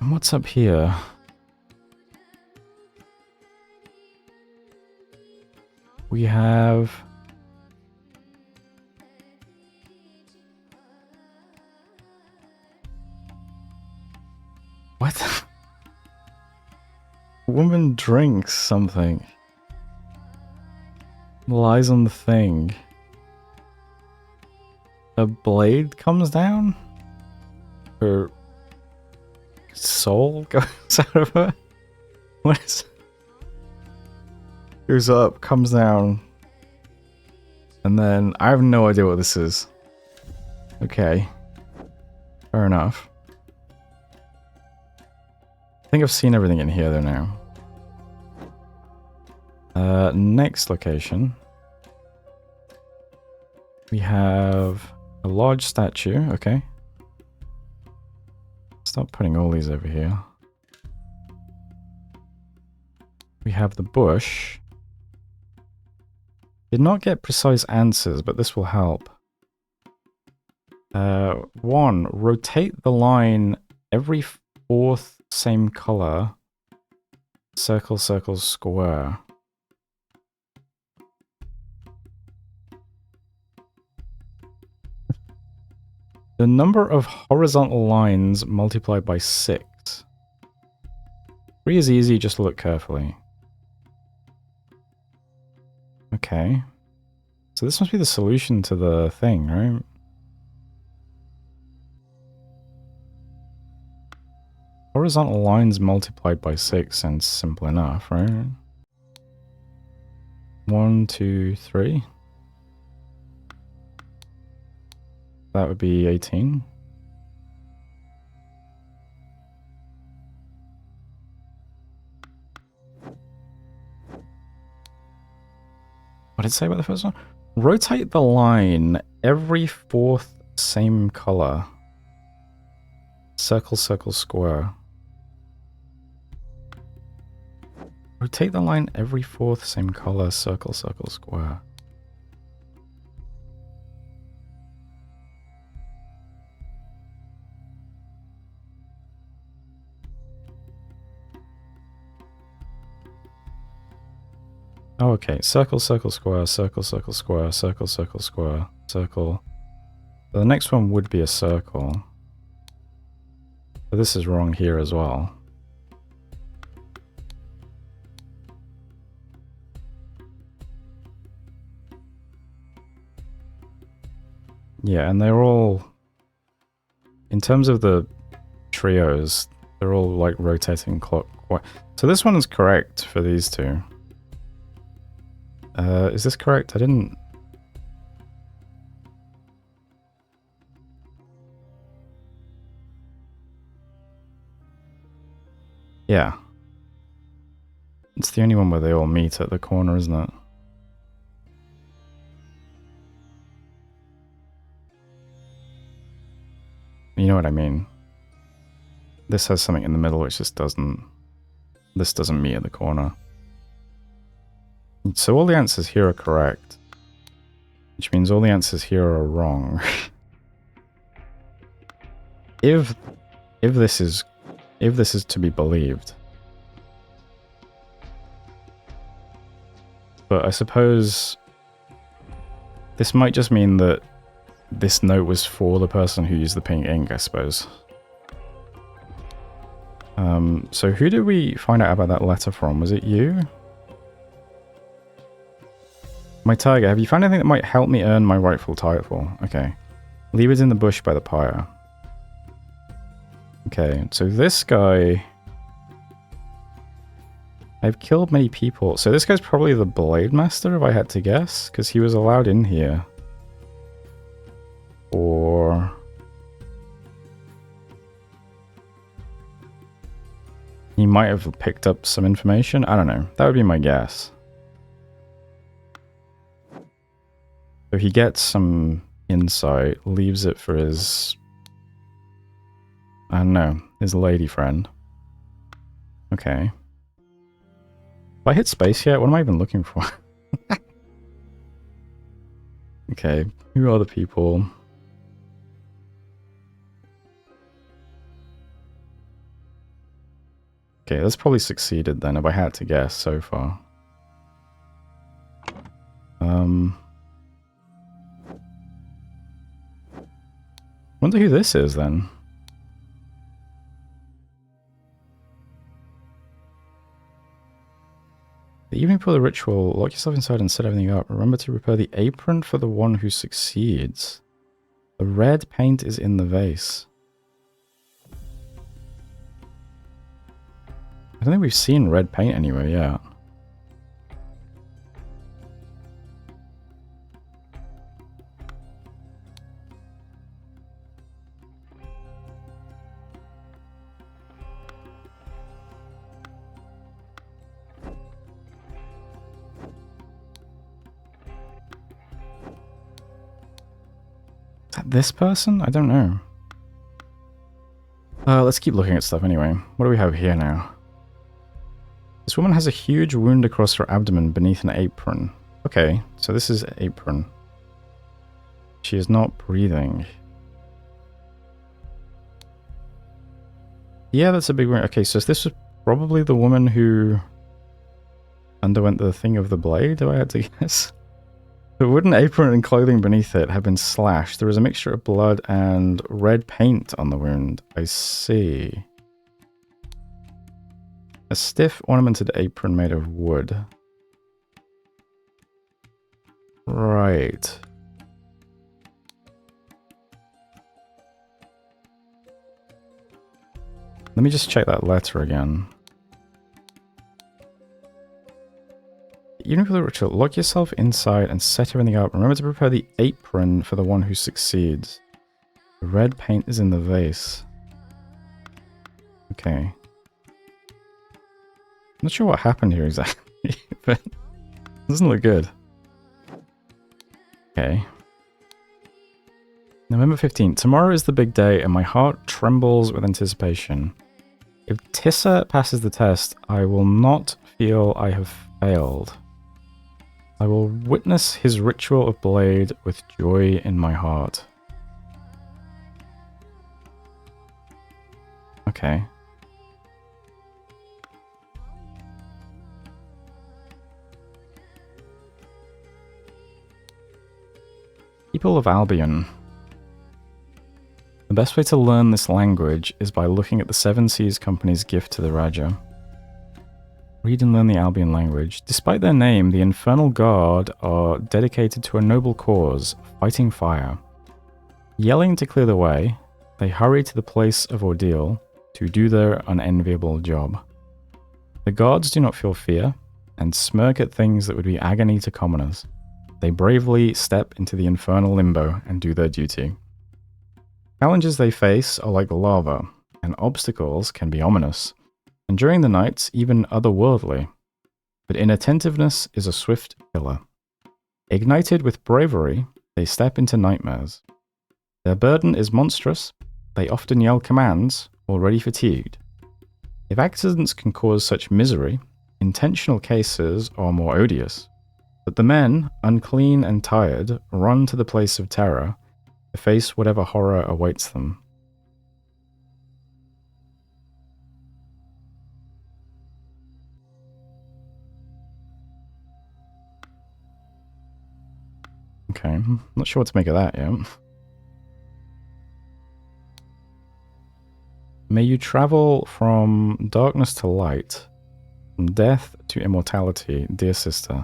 And what's up here? We have... What? A woman drinks something. Lies on the thing. A blade comes down? Her soul goes out of her? What is it? Goes up, comes down. And then I have no idea what this is. Okay. Fair enough. I think I've seen everything in here though now. Next location. We have a large statue, okay. Stop putting all these over here. We have the bush. Did not get precise answers, but this will help. 1. Rotate the line every fourth same color. Circle, circle, square. The number of horizontal lines multiplied by 6. 3 is easy, just look carefully. Okay. So this must be the solution to the thing, right? Horizontal lines multiplied by 6 sounds simple enough, right? 1, 2, 3. That would be 18. What did it say about the first one? Rotate the line every fourth same color. Circle, circle, square. Rotate the line every fourth same color. Circle, circle, square. Oh, okay. Circle, circle, square, circle, circle, square, circle, circle, square, circle. So the next one would be a circle. But this is wrong here as well. Yeah, and they're all... In terms of the trios, they're all like rotating clockwise. So this one is correct for these two. Is this correct? I didn't... Yeah. It's the only one where they all meet at the corner, isn't it? You know what I mean. This has something in the middle which just doesn't... This doesn't meet at the corner. So all the answers here are correct. Which means all the answers here are wrong. If this is to be believed. But I suppose this might just mean that this note was for the person who used the pink ink, I suppose. So who did we find out about that letter from? Was it you? My tiger, have you found anything that might help me earn my rightful title? Okay. Leave it in the bush by the pyre. Okay, so this guy I've killed many people. So this guy's probably the Blade Master, if I had to guess, because he was allowed in here. Or... he might have picked up some information. I don't know. That would be my guess. So he gets some insight, leaves it for his... I don't know, his lady friend. Okay. Have I hit space yet? What am I even looking for? Okay, who are the people? Okay, that's probably succeeded then, if I had to guess so far. Wonder who this is then. The evening before the ritual, lock yourself inside and set everything up. Remember to prepare the apron for the one who succeeds. The red paint is in the vase. I don't think we've seen red paint anywhere yet. Is that this person? I don't know. Let's keep looking at stuff anyway. What do we have here now? This woman has a huge wound across her abdomen beneath an apron. Okay, so this is apron. She is not breathing. Yeah, that's a big wound. Okay, so this was probably the woman who underwent the thing of the blade, if I had to guess. The wooden apron and clothing beneath it have been slashed. There is a mixture of blood and red paint on the wound. I see. A stiff ornamented apron made of wood. Right. Let me just check that letter again. Even for the ritual, lock yourself inside and set everything up. Remember to prepare the apron for the one who succeeds. The red paint is in the vase. Okay. Not sure what happened here exactly, but it doesn't look good. Okay. November 15th. Tomorrow is the big day and my heart trembles with anticipation. If Tissa passes the test, I will not feel I have failed. I will witness his ritual of blade with joy in my heart. Okay. People of Albion. The best way to learn this language is by looking at the Seven Seas Company's gift to the Raja. Read and learn the Albion language. Despite their name, the Infernal Guard are dedicated to a noble cause, fighting fire. Yelling to clear the way, they hurry to the place of ordeal to do their unenviable job. The guards do not feel fear, and smirk at things that would be agony to commoners. They bravely step into the infernal limbo and do their duty. Challenges they face are like lava, and obstacles can be ominous, and during the nights even otherworldly. But inattentiveness is a swift killer. Ignited with bravery, they step into nightmares. Their burden is monstrous, they often yell commands, already fatigued. If accidents can cause such misery, intentional cases are more odious. But the men, unclean and tired, run to the place of terror to face whatever horror awaits them. Okay, I'm not sure what to make of that yet. May you travel from darkness to light, from death to immortality, dear sister.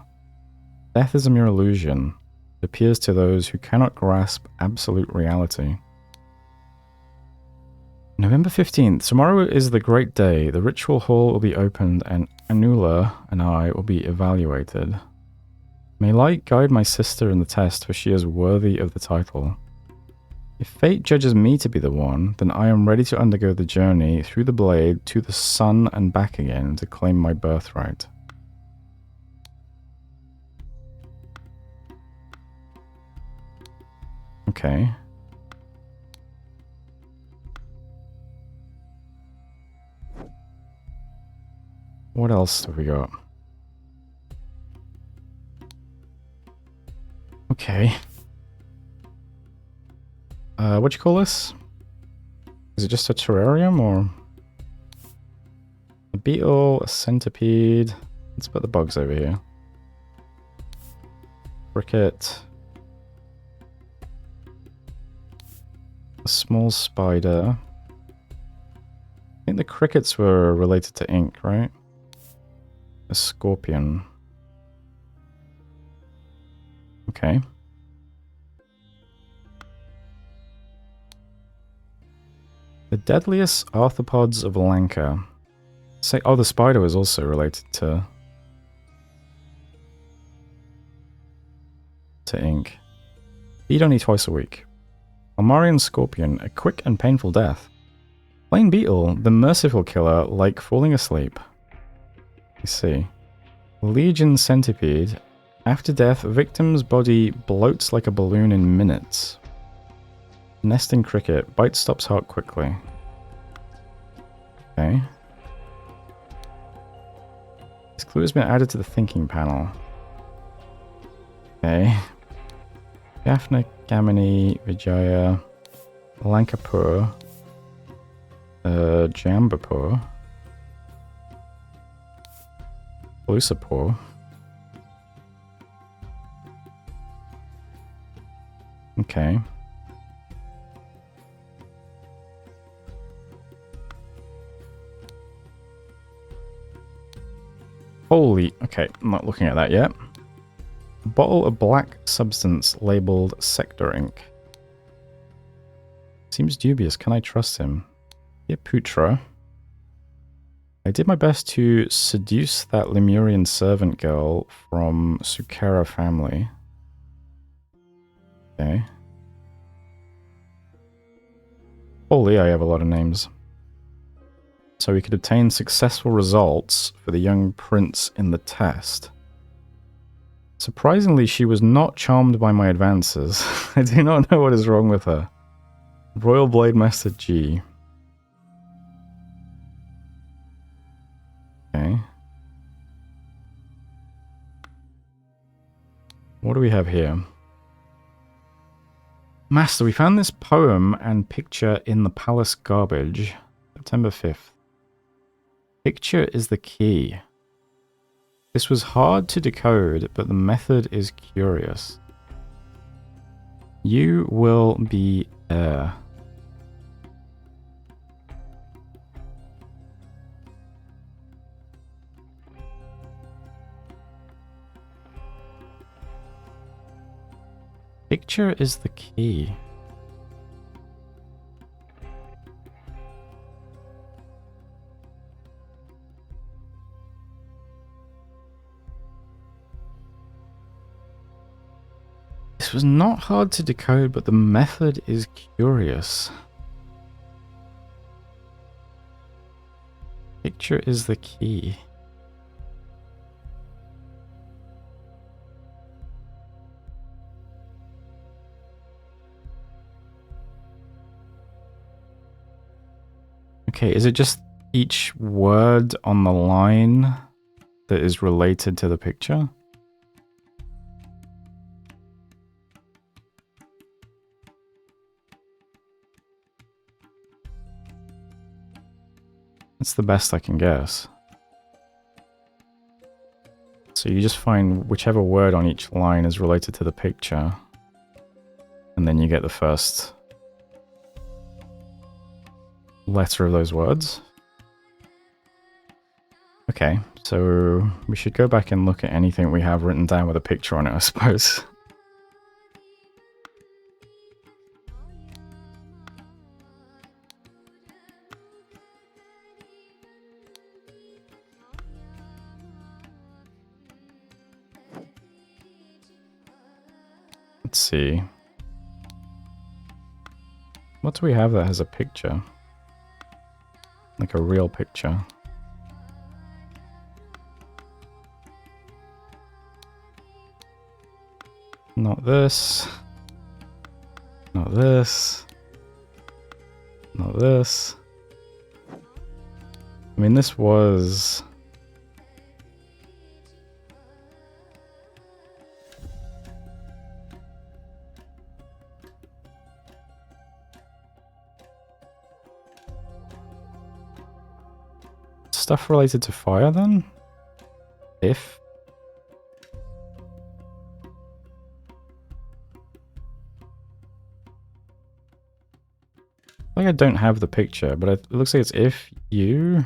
Death is a mere illusion. It appears to those who cannot grasp absolute reality. November 15th. Tomorrow is the great day. The ritual hall will be opened and Anula and I will be evaluated. May light guide my sister in the test, for she is worthy of the title. If fate judges me to be the one, then I am ready to undergo the journey through the blade to the sun and back again to claim my birthright. Okay. What else have we got? Okay. What do you call this? Is it just a terrarium or a beetle, a centipede? Let's put the bugs over here. Cricket. A small spider. I think the crickets were related to ink, right? A scorpion. Okay. The deadliest arthropods of Lanka. Say, oh, the spider was also related to ink. Feed only twice a week. Almarian scorpion, a quick and painful death. Plain beetle, the merciful killer, like falling asleep. I see. Legion centipede. After death, victim's body bloats like a balloon in minutes. Nesting cricket. Bite stops heart quickly. Okay. This clue has been added to the thinking panel. Okay. Jaffna, Gamini, Vijaya, Lankapur, Jambapur, Lusapur. Okay. Holy, okay, I'm not looking at that yet. A bottle of black substance labeled sector ink. Seems dubious, can I trust him? Yeah, Putra. I did my best to seduce that Lemurian servant girl from Sukara family. Okay. Holy, I have a lot of names. So we could obtain successful results for the young prince in the test. Surprisingly, she was not charmed by my advances. I do not know what is wrong with her. Royal Blade Master G. Okay. What do we have here? Master, we found this poem and picture in the palace garbage. September 5th. Picture is the key. This was hard to decode, but the method is curious. You will be heir. Picture is the key. This was not hard to decode, but the method is curious. Picture is the key. Okay, is it just each word on the line that is related to the picture? That's the best I can guess. So you just find whichever word on each line is related to the picture, and then you get the first letter of those words. Okay, so we should go back and look at anything we have written down with a picture on it, I suppose. Let's see. What do we have that has a picture? Like a real picture. Not this. Not this. Not this. I mean, this was... Stuff related to fire, then? If? I think I don't have the picture, but it looks like it's if you...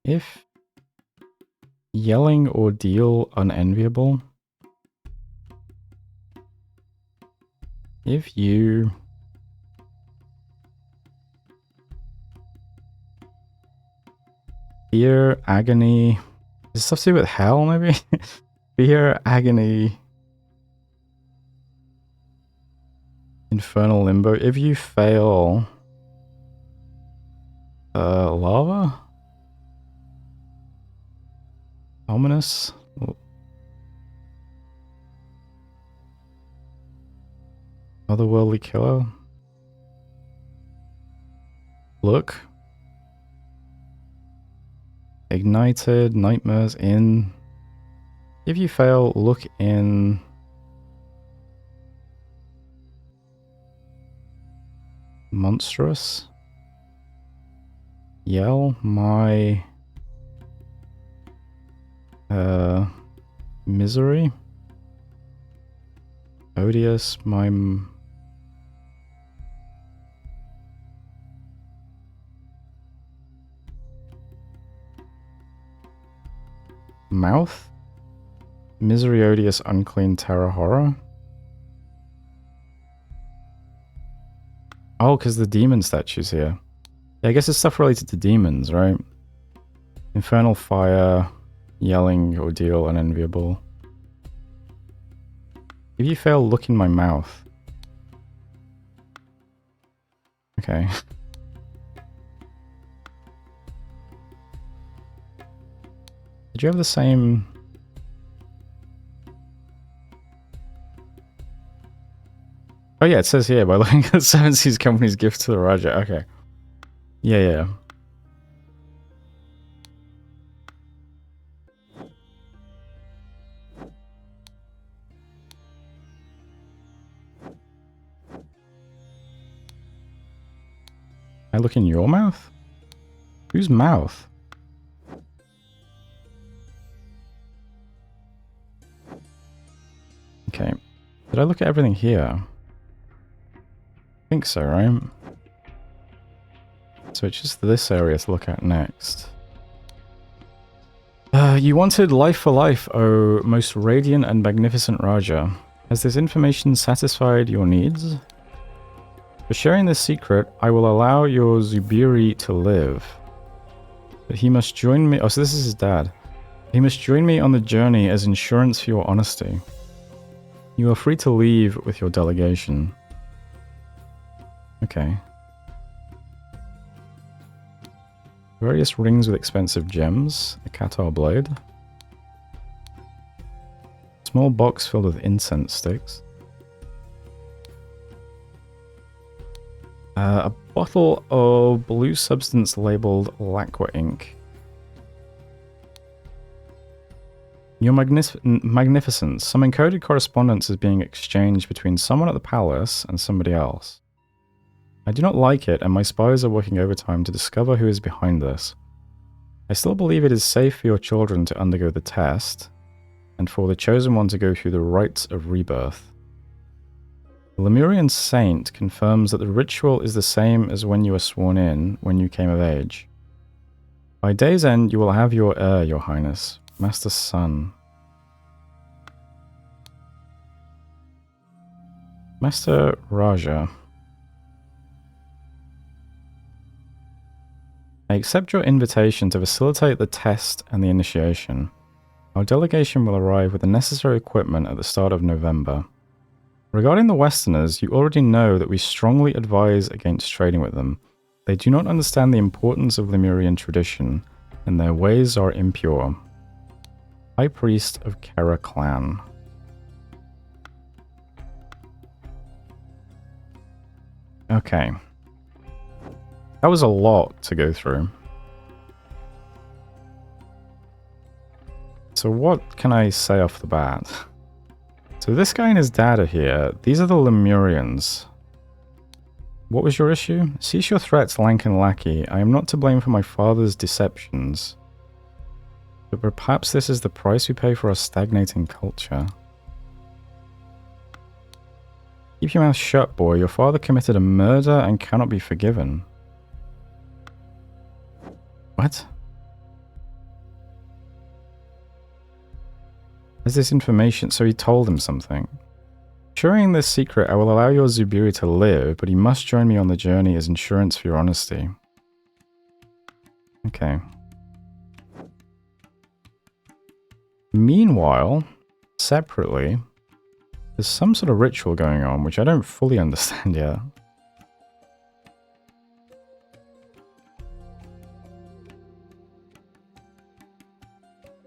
If yelling ordeal unenviable. If you fear agony. Is stuff to do with hell, maybe? Fear agony. Infernal limbo. If you fail lava? Ominous? Otherworldly killer? Look. Ignited, nightmares in. If you fail, look in. Monstrous. Yell my misery. Odious my mouth. Misery, odious, unclean, terror, horror. Oh, because the demon statue's here. Yeah, I guess it's stuff related to demons, right? Infernal fire, yelling, ordeal, unenviable. If you fail, look in my mouth. Okay. Did you have the same... Oh yeah, it says here, by looking at the Seven Seas Company's gift to the Raja. Okay. Yeah. I look in your mouth? Whose mouth? Okay. Did I look at everything here? I think so, right? So it's just this area to look at next. You wanted life for life, O most radiant and magnificent Raja. Has this information satisfied your needs? For sharing this secret, I will allow your Zubiri to live. But he must join me... Oh, so this is his dad. He must join me on the journey as insurance for your honesty. You are free to leave with your delegation. Okay. Various rings with expensive gems. A Qatar blade. Small box filled with incense sticks. A bottle of blue substance labeled lacquer ink. Your magnificence. Some encoded correspondence is being exchanged between someone at the palace and somebody else. I do not like it, and my spies are working overtime to discover who is behind this. I still believe it is safe for your children to undergo the test, and for the chosen one to go through the rites of rebirth. The Lemurian saint confirms that the ritual is the same as when you were sworn in when you came of age. By day's end, you will have your heir, your highness, Master Sun. Master Raja. I accept your invitation to facilitate the test and the initiation. Our delegation will arrive with the necessary equipment at the start of November. Regarding the Westerners, you already know that we strongly advise against trading with them. They do not understand the importance of Lemurian tradition, and their ways are impure. High Priest of Kera Clan. Okay. That was a lot to go through. So what can I say off the bat? So this guy and his dad are here. These are the Lemurians. What was your issue? Cease your threats, Lanka lackey. I am not to blame for my father's deceptions. But perhaps this is the price we pay for our stagnating culture. Keep your mouth shut, boy. Your father committed a murder and cannot be forgiven. What? Is this information? So he told him something. Ensuring this secret, I will allow your Zubiri to live, but he must join me on the journey as insurance for your honesty. Okay. Meanwhile, separately, there's some sort of ritual going on, which I don't fully understand yet.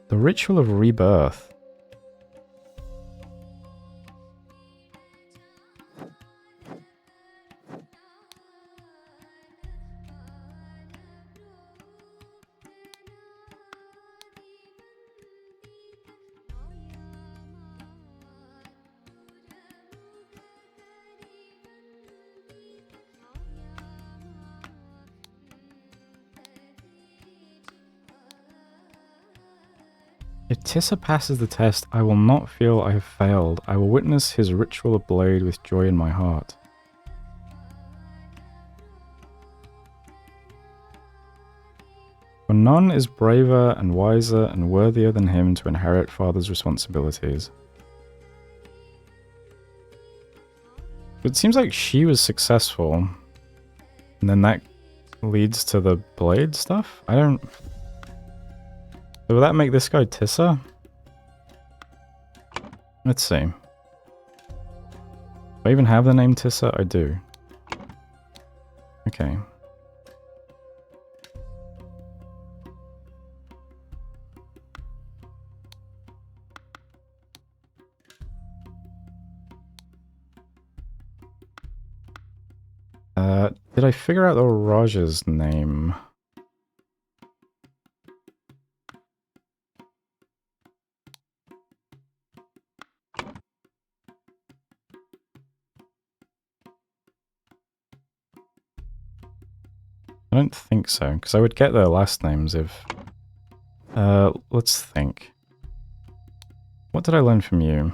The ritual of rebirth. If Tissa passes the test, I will not feel I have failed. I will witness his ritual ablaze with joy in my heart. For none is braver and wiser and worthier than him to inherit father's responsibilities. It seems like she was successful, and then that leads to the blade stuff? I don't... So will that make this guy Tissa? Let's see. Do I even have the name Tissa? I do. Okay. Did I figure out the Raja's name? I don't think so, because I would get their last names if... let's think. What did I learn from you?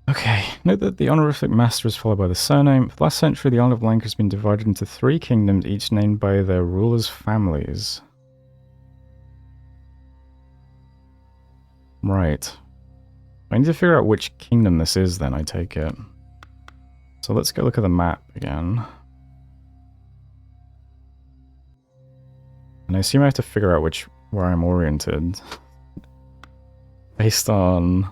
Okay, note that the honorific master is followed by the surname. For the last century, the island of Lanka has been divided into 3 kingdoms, each named by their rulers' families. Right. I need to figure out which kingdom this is then, I take it. So let's go look at the map again. And I assume I have to figure out where I'm oriented. Based on...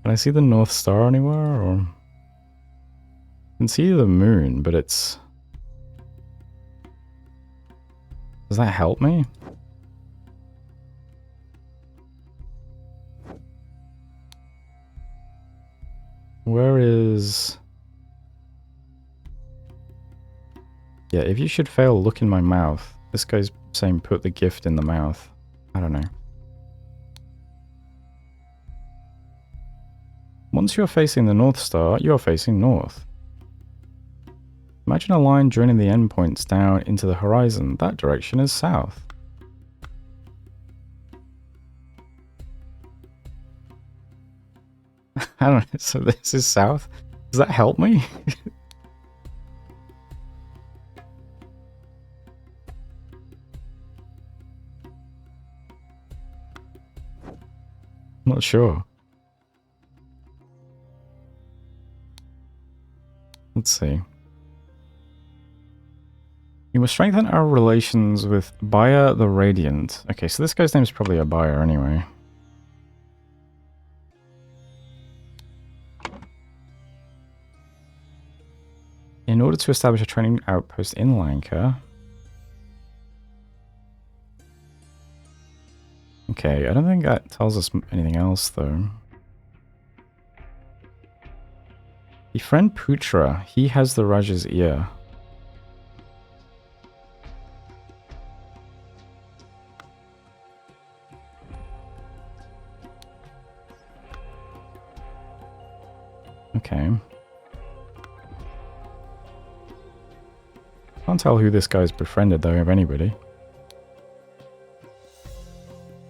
Can I see the North Star anywhere, or... I can see the moon, but it's... Does that help me? Where is... Yeah, if you should fail, look in my mouth. This guy's saying put the gift in the mouth. I don't know. Once you're facing the North Star, you're facing north. Imagine a line joining the endpoints down into the horizon. That direction is south. I don't know, so this is south? Does that help me? Not sure. Let's see. We must strengthen our relations with Buyer the Radiant. Okay, so this guy's name is probably a buyer anyway. In order to establish a training outpost in Lanka. Okay, I don't think that tells us anything else though. Befriend Putra. He has the Raja's ear. Okay. Can't tell who this guy's befriended though, of anybody.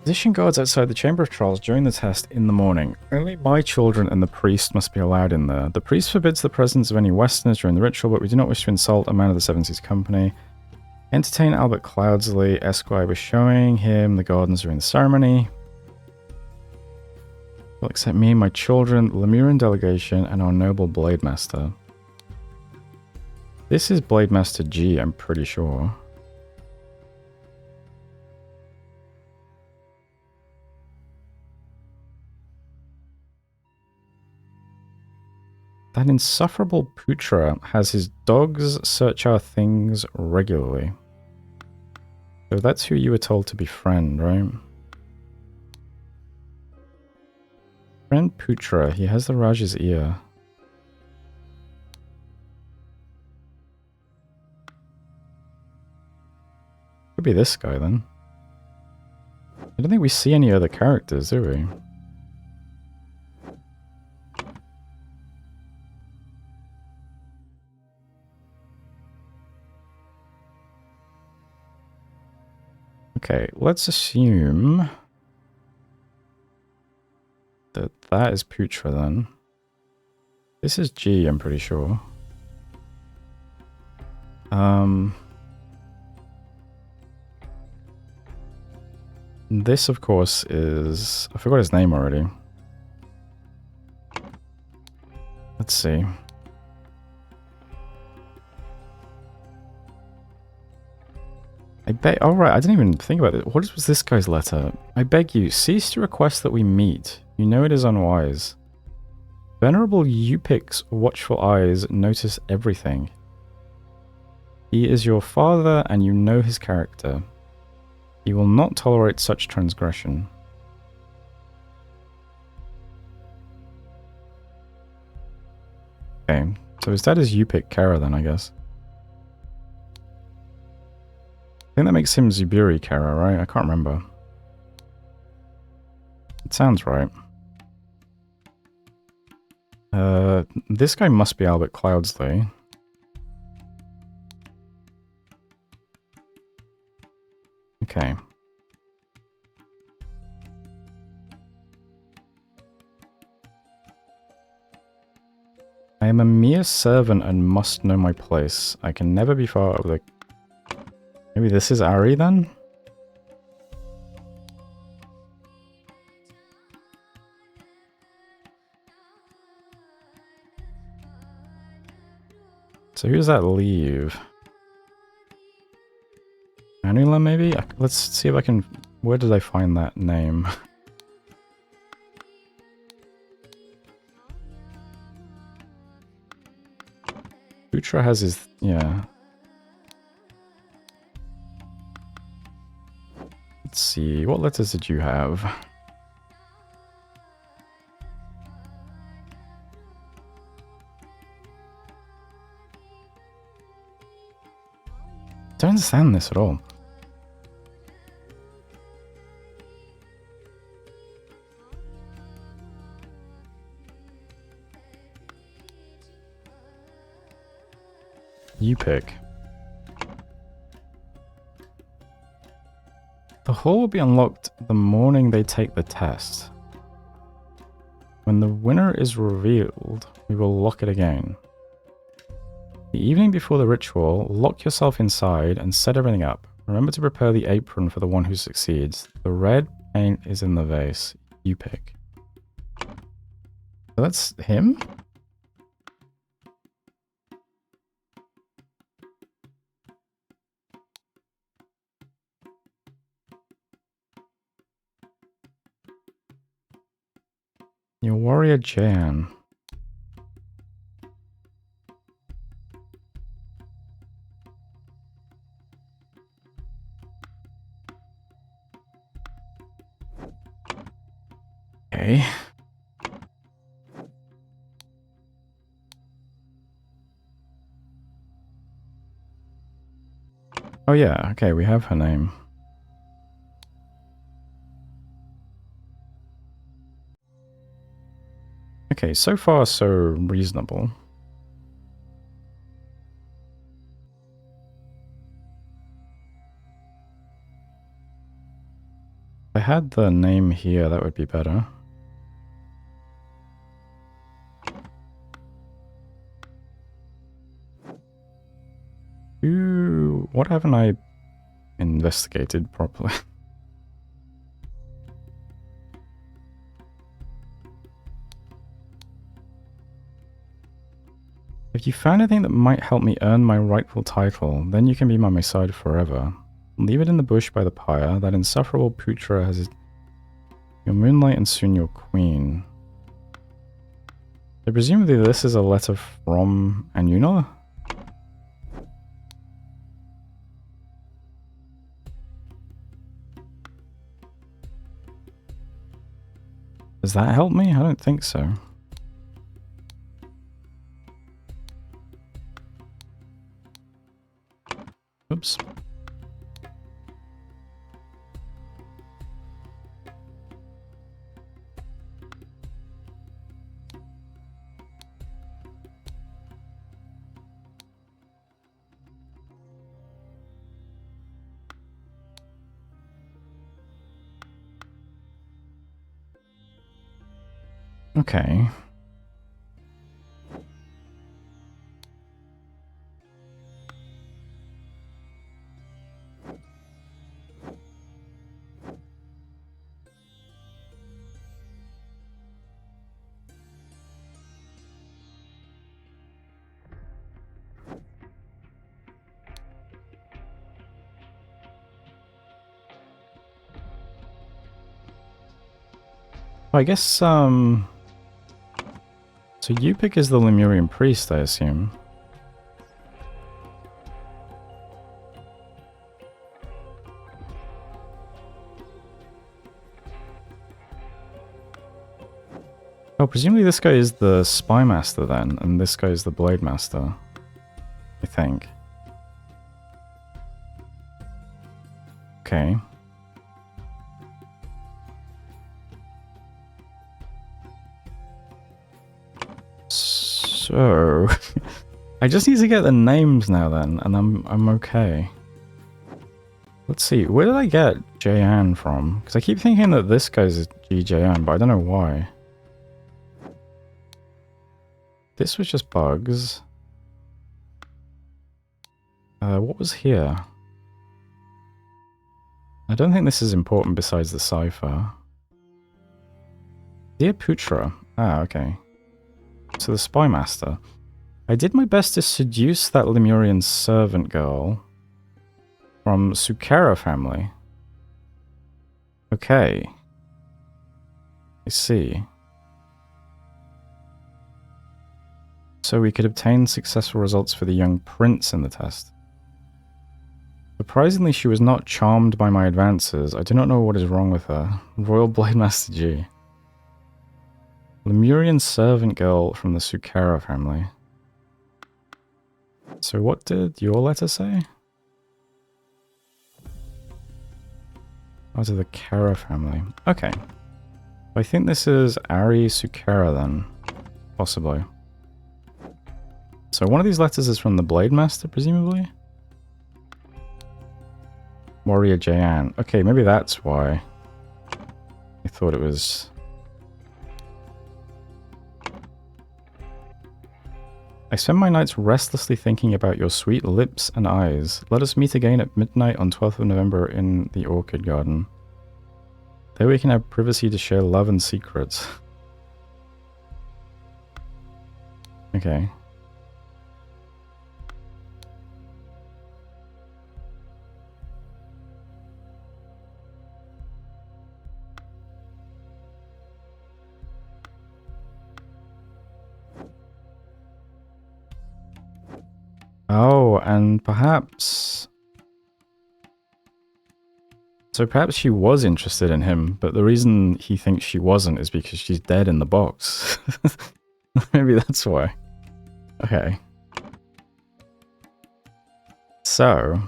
Position guards outside the Chamber of Trials during the test in the morning. Only my children and the priest must be allowed in there. The priest forbids the presence of any Westerners during the ritual, but we do not wish to insult a man of the Seven Seas Company. Entertain Albert Cloudsley, Esquire, by showing him the gardens during the ceremony. Will accept me, my children, the Lemuran delegation, and our noble Blade Master. This is Blade Master G, I'm pretty sure. That insufferable Putra has his dogs search our things regularly. So that's who you were told to befriend, right? Friend Putra, he has the Raja's ear. Could be this guy then. I don't think we see any other characters, do we? Okay, let's assume that that is Putra then. This is G, I'm pretty sure. This, of course, is... I forgot his name already. Let's see. I beg... Oh, right, I didn't even think about it. What was this guy's letter? I beg you, cease to request that we meet. You know it is unwise. Venerable Upik's watchful eyes notice everything. He is your father, and you know his character. He will not tolerate such transgression. Okay, so his dad is Upik Kara then, I guess. I think that makes him Zubiri Kara, right? I can't remember. It sounds right. This guy must be Albert Cloudsley. Okay. I am a mere servant and must know my place. I can never be far of the... Maybe this is Ari then? So who does that leave? Anula, maybe? Let's see if I can... Where did I find that name? Putra has his... Yeah. Let's see. What letters did you have? Don't understand this at all. You pick. The hall will be unlocked the morning they take the test. When the winner is revealed, we will lock it again. The evening before the ritual, lock yourself inside and set everything up. Remember to prepare the apron for the one who succeeds. The red paint is in the vase. You pick. So that's him? Your warrior Jan. Okay. Oh yeah, okay, we have her name. Okay, so far so reasonable. If I had the name here, that would be better. Ooh, what haven't I investigated properly? If you found anything that might help me earn my rightful title, then you can be by my side forever. Leave it in the bush by the pyre. That insufferable Putra has your moonlight and soon your queen. So presumably this is a letter from Anuna? Does that help me? I don't think so. Oops. Okay. I guess, so Yupik is the Lemurian priest, I assume. Oh, presumably this guy is the Spy Master then, and this guy is the Blade Master. I think. Okay. So... I just need to get the names now then, and I'm okay. Let's see, where did I get Jayan from? Because I keep thinking that this guy's Jayan, but I don't know why. This was just bugs. What was here? I don't think this is important besides the cipher. Dear Putra. Ah, okay. So the Spy Master. I did my best to seduce that Lemurian servant girl from Sukara family. Okay. I see. So we could obtain successful results for the young prince in the test. Surprisingly, she was not charmed by my advances. I do not know what is wrong with her. Royal Blade Master G. Lemurian servant girl from the Sukara family. So what did your letter say? Oh, to the Kara family. Okay. I think this is Ari Sukara then. Possibly. So one of these letters is from the Blade Master, presumably? Warrior Jayan. Okay, maybe that's why. I thought it was... I spend my nights restlessly thinking about your sweet lips and eyes. Let us meet again at midnight on 12th of November in the Orchid Garden. There we can have privacy to share love and secrets. Okay. Oh, and perhaps... So perhaps she was interested in him, but the reason he thinks she wasn't is because she's dead in the box. Maybe that's why. Okay. So,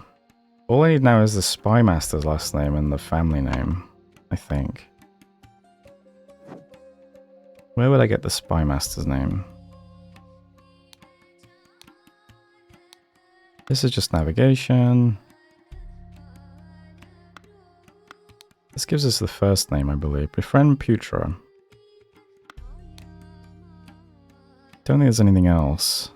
all I need now is the Spy Master's last name and the family name, I think. Where would I get the Spy Master's name? This is just navigation. This gives us the first name, I believe. Befriend Putra. Don't think there's anything else.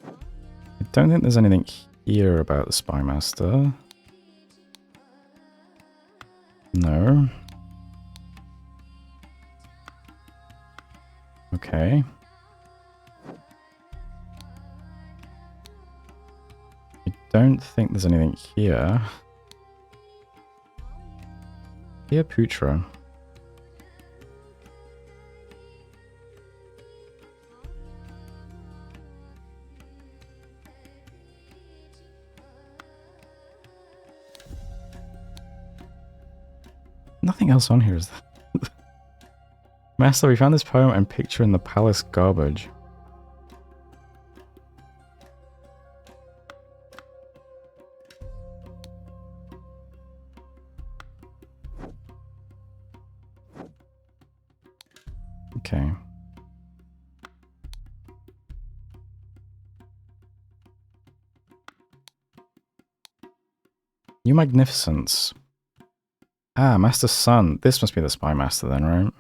I don't think there's anything here about the Spy Master. No. Okay. I don't think there's anything here. Here, Putra. Nothing else on here is that. Master, we found this poem and picture in the palace garbage. Okay. You Magnificence. Ah, Master's son. This must be the Spy Master then, right?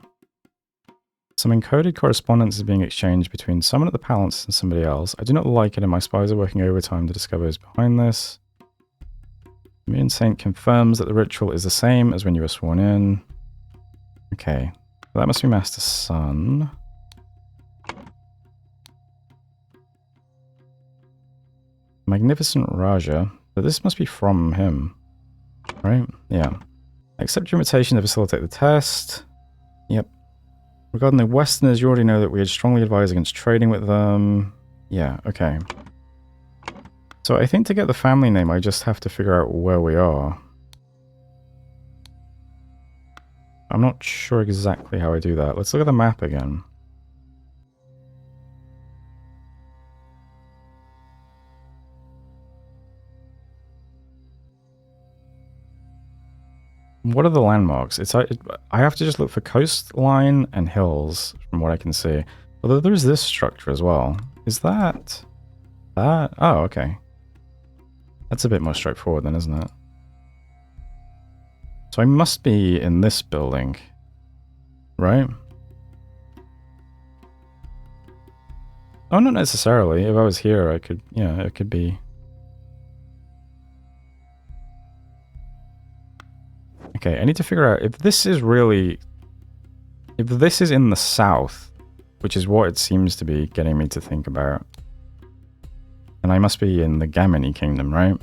Some encoded correspondence is being exchanged between someone at the palace and somebody else. I do not like it, and my spies are working overtime to discover who's behind this. The Moon Saint confirms that the ritual is the same as when you were sworn in. Okay. Well, that must be Master's son. Magnificent Raja. But this must be from him. Right? Yeah. Accept your invitation to facilitate the test. Yep. Regarding the Westerners, you already know that we had strongly advised against trading with them. Yeah, okay. So I think to get the family name, I just have to figure out where we are. I'm not sure exactly how I do that. Let's look at the map again. What are the landmarks? I have to just look for coastline and hills from what I can see. Although there's this structure as well. Is that... that? Oh, okay. That's a bit more straightforward then, isn't it? So I must be in this building. Right? Oh, not necessarily. If I was here, I could... yeah, it could be... Okay, I need to figure out if this is really... if this is in the south, which is what it seems to be getting me to think about, then I must be in the Gamini Kingdom, right?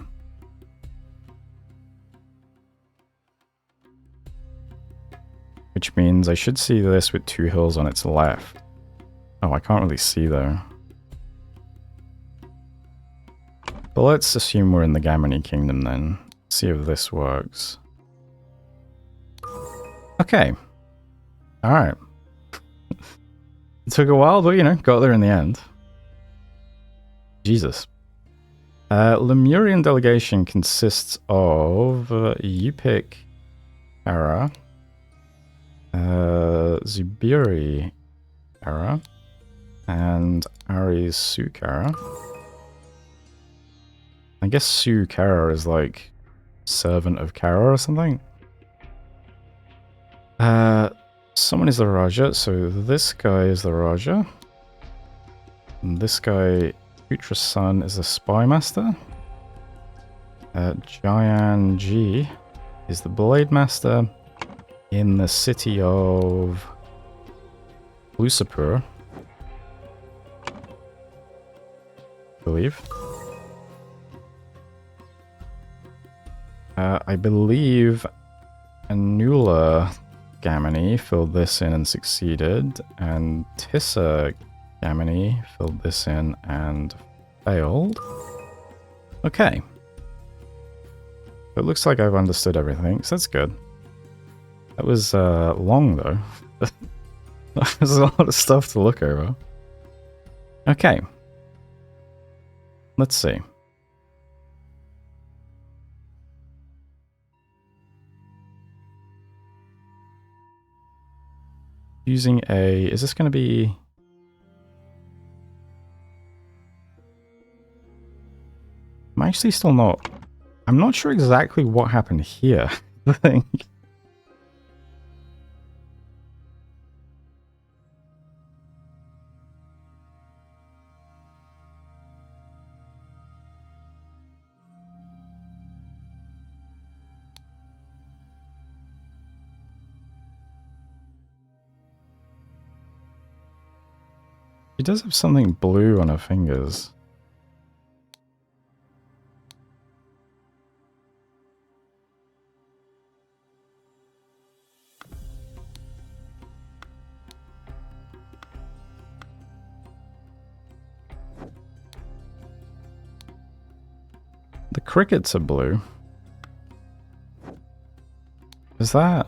Which means I should see this with two hills on its left. Oh, I can't really see though. But let's assume we're in the Gamini Kingdom then. See if this works. Okay. Alright. It took a while, but you know, got there in the end. Jesus. Lemurian delegation consists of Yupik Era, Zubiri Era, and Aries Sukara. I guess Sukara is like servant of Kara or something. Someone is the Raja, so this guy is the Raja. And this guy, Putra's son, is the Spy Master. Jayan G is the Blade Master in the city of Lucifer, I believe. I believe Anula Gamini filled this in and succeeded, and Tissa Gamini filled this in and failed. Okay. It looks like I've understood everything, so that's good. That was long, though. There's a lot of stuff to look over. Okay. Let's see. Using a... Is this going to be... I'm actually still not... I'm not sure exactly what happened here. The thing. She does have something blue on her fingers. The crickets are blue. Is that...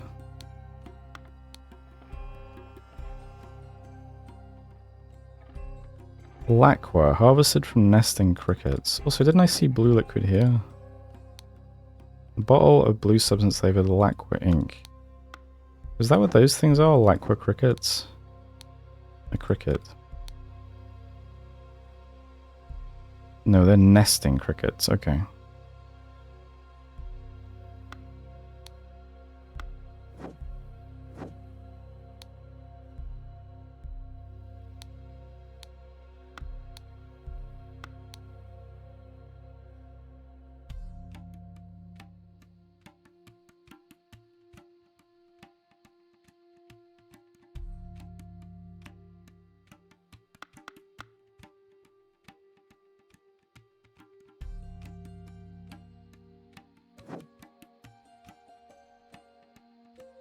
Lacquer, harvested from nesting crickets. Also, didn't I see blue liquid here? A bottle of blue substance flavored lacquer ink. Is that what those things are? Lacquer crickets? A cricket. No, they're nesting crickets. Okay.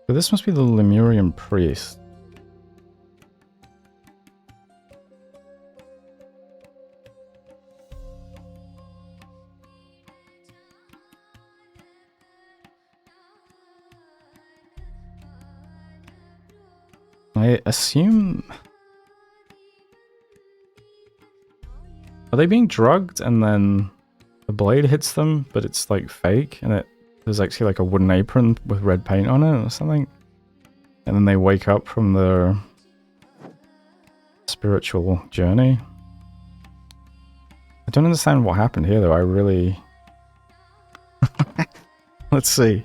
So this must be the Lemurian priest. I assume... Are they being drugged and then the blade hits them, but it's like fake and there's actually like a wooden apron with red paint on it or something? And then they wake up from their spiritual journey? I don't understand what happened here though, I really... Let's see.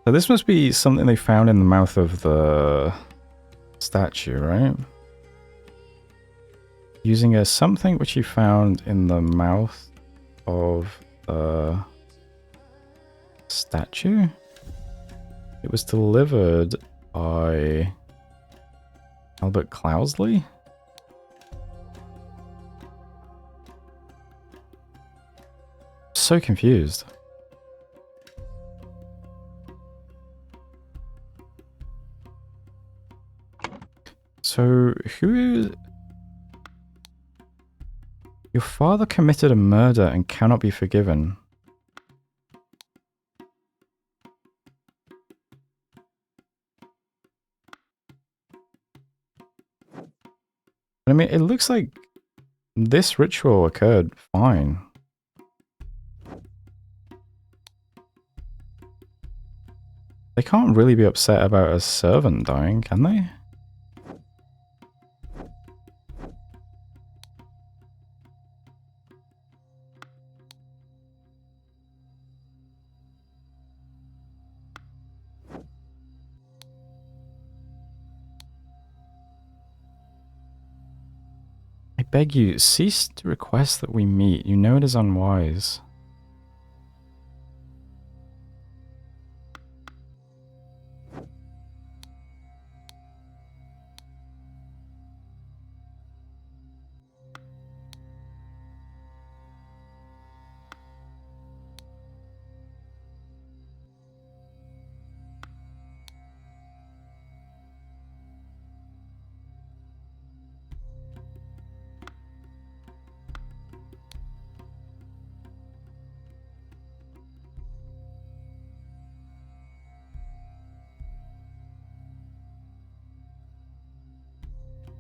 So this must be something they found in the mouth of the statue, right? Using a something which you found in the mouth of the statue? It was delivered by Albert Cloudesley? So confused. So, who... Your father committed a murder and cannot be forgiven. I mean, it looks like this ritual occurred fine. They can't really be upset about a servant dying, can they? I beg you, cease to request that we meet. You know it is unwise.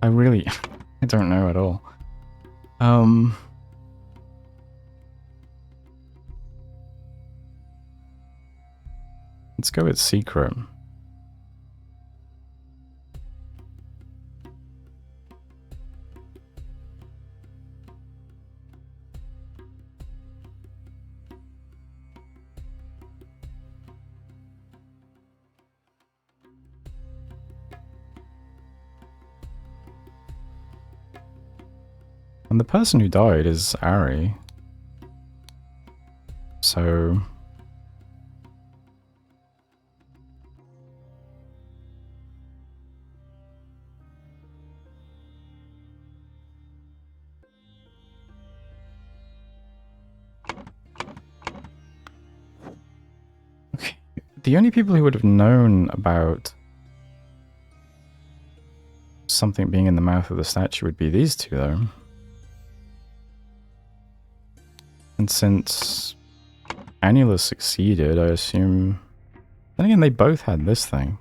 I really... I don't know at all. Let's go with secret. And the person who died is Ari. So... Okay. The only people who would have known about something being in the mouth of the statue would be these two, though. And since Annula succeeded, I assume... Then again, they both had this thing.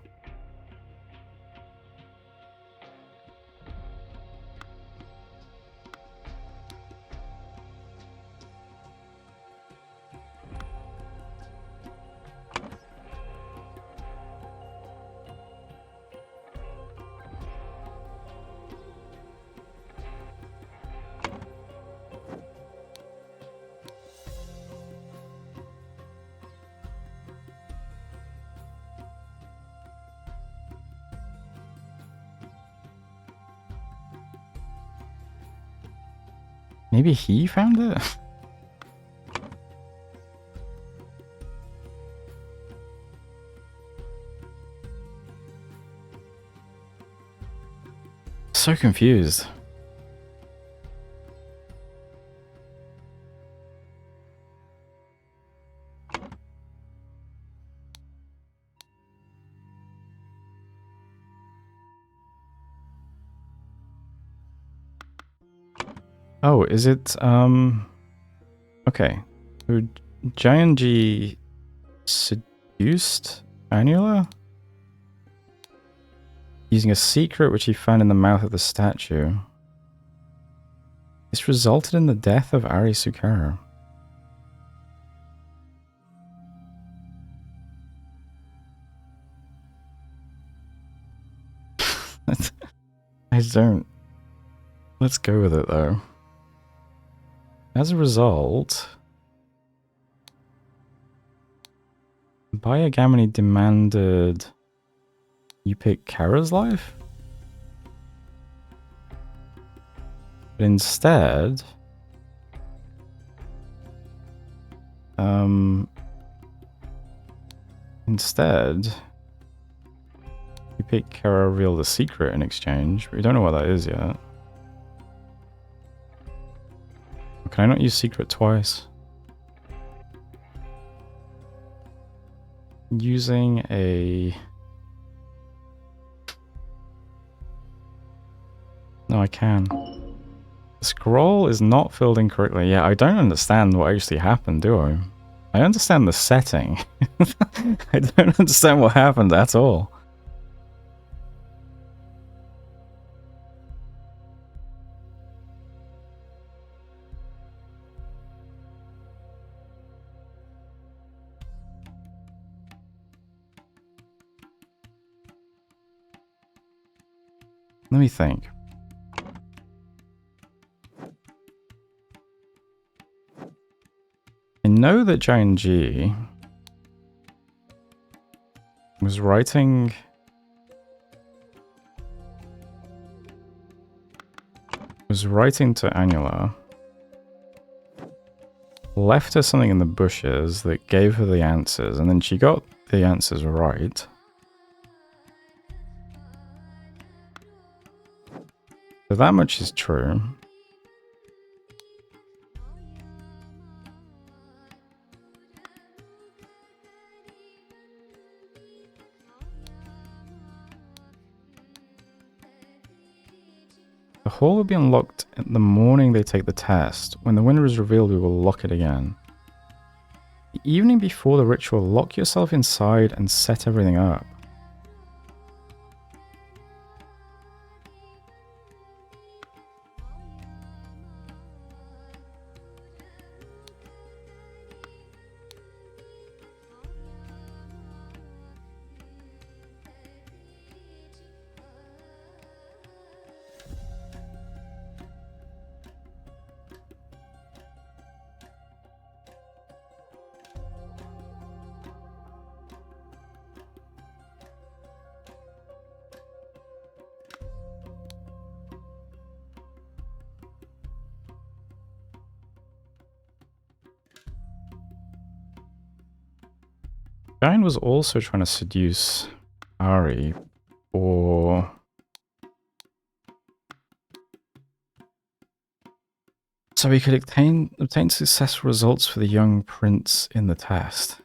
Maybe he found it? So confused. Oh, is it, okay. So Giant seduced Annula? Using a secret which he found in the mouth of the statue. This resulted in the death of Ari Sukara. I don't. Let's go with it, though. As a result, Biogamini demanded you pick Kara's life? But instead, you pick Kara reveal the secret in exchange. We don't know what that is yet. Can I not use secret twice? Using a... No, I can. The scroll is not filled in correctly. Yeah, I don't understand what actually happened, do I? I understand the setting. I don't understand what happened at all. Let me think. I know that Giant G was writing to Annula, left her something in the bushes that gave her the answers, and then she got the answers right. So that much is true. The hall will be unlocked in the morning they take the test. When the winner is revealed, we will lock it again. The evening before the ritual, lock yourself inside and set everything up. Giant was also trying to seduce Ari, or... so he could obtain successful results for the young prince in the test.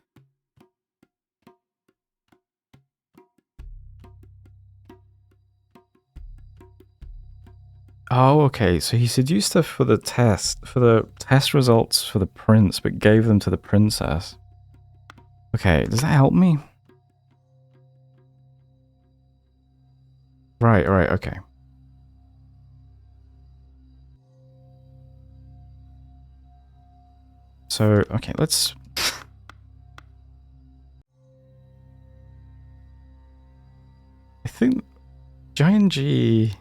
Oh, okay. So he seduced her for the test results for the prince, but gave them to the princess. Okay, does that help me? Right, okay. So, okay, let's... I think Giant G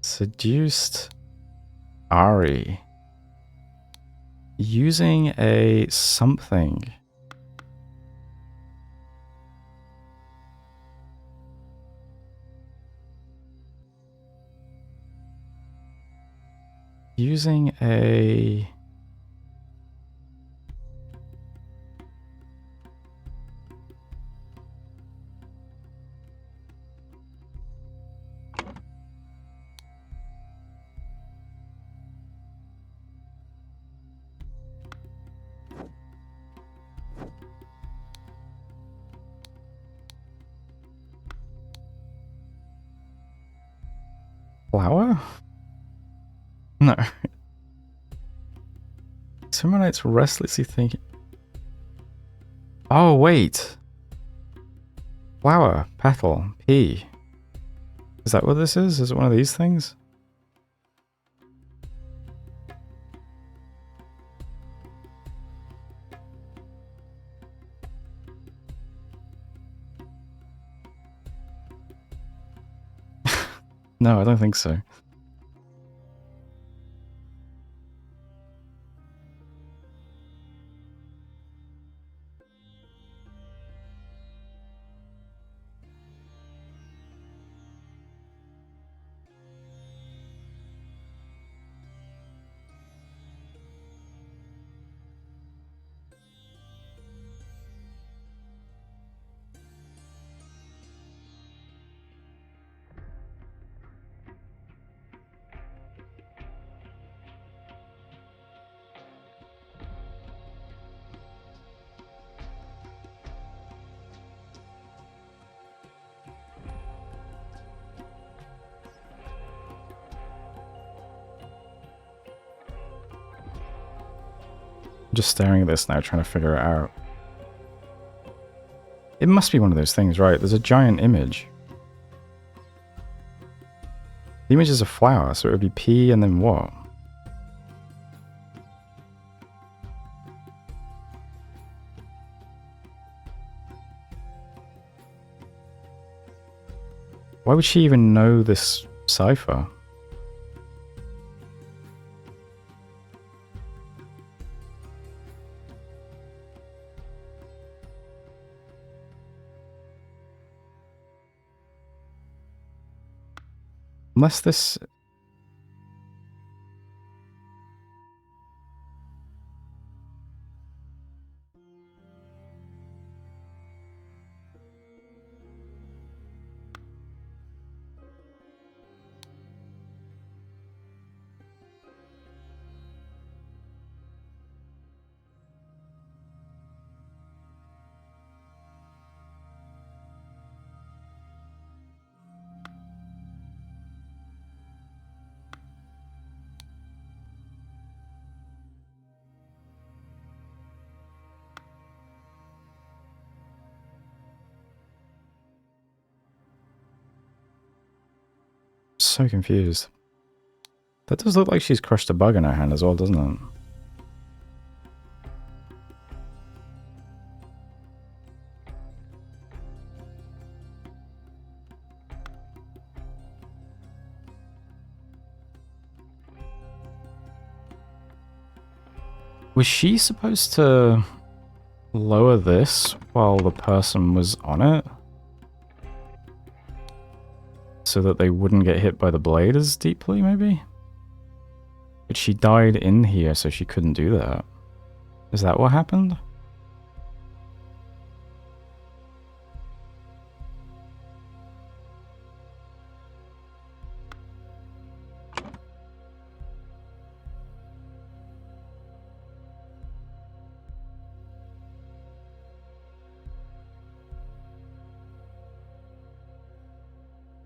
seduced Ari using a something. Using a... flower? No. Simulates restlessly thinking. Oh, wait. Flower, petal, pea. Is that what this is? Is it one of these things? No, I don't think so. Just staring at this now, trying to figure it out. It must be one of those things, right? There's a giant image. The image is a flower, so it would be P and then what? Why would she even know this cipher? Unless this... So confused. That does look like she's crushed a bug in her hand as well, doesn't it? Was she supposed to lower this while the person was on it? So that they wouldn't get hit by the blade as deeply, maybe? But she died in here, so she couldn't do that. Is that what happened?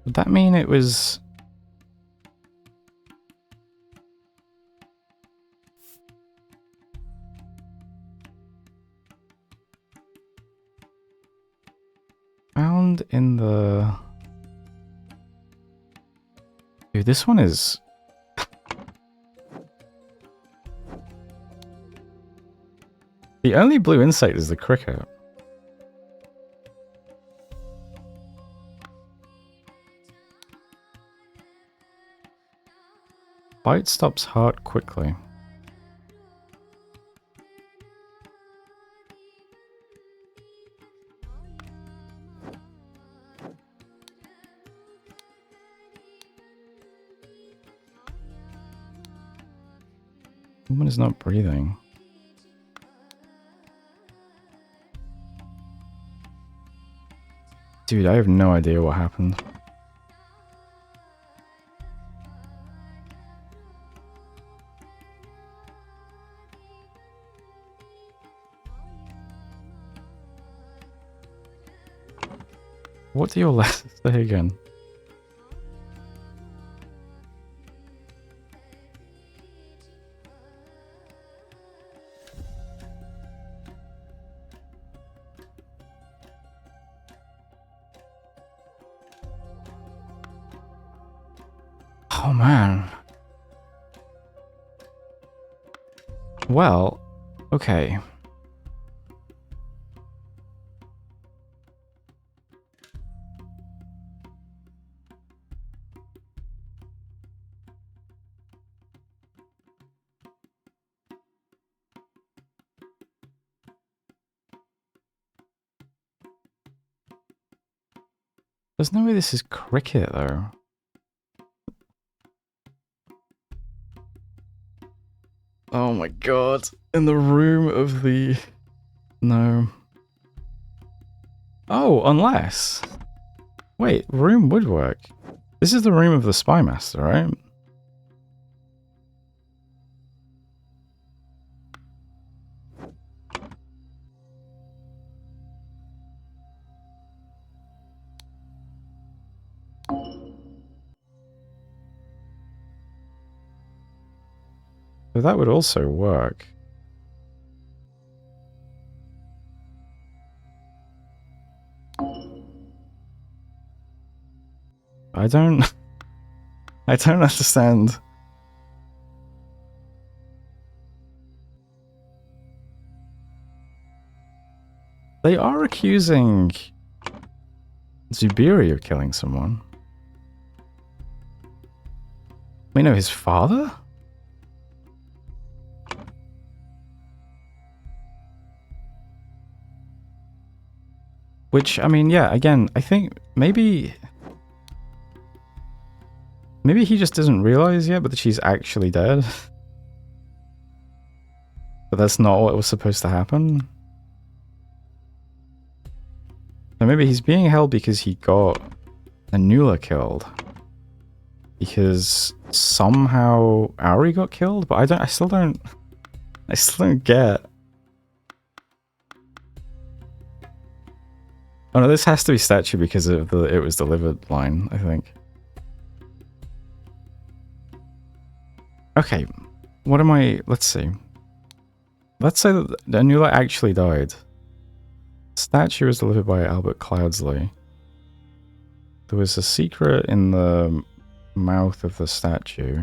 Would that mean it was... found in the... Dude, this one is... The only blue insect is the cricket. Bite stops heart quickly. Woman is not breathing. Dude, I have no idea what happened. What do your letters say again? Oh man. Well, okay. There's no way this is cricket, though. Oh my god. In the room of the... No. Oh, unless... Wait, room would work. This is the room of the Spy Master, right? So that would also work. I don't understand. They are accusing Zubiri of killing someone. We know his father? Which, I mean, yeah, again, I think maybe he just doesn't realize yet, but that she's actually dead. But that's not what was supposed to happen. So maybe he's being held because he got Anula killed. Because somehow Auri got killed, but I still don't get. Oh no, this has to be statue because of the "it was delivered" line, I think. Okay, what am I... Let's see. Let's say that Anula actually died. Statue was delivered by Albert Cloudsley. There was a secret in the mouth of the statue.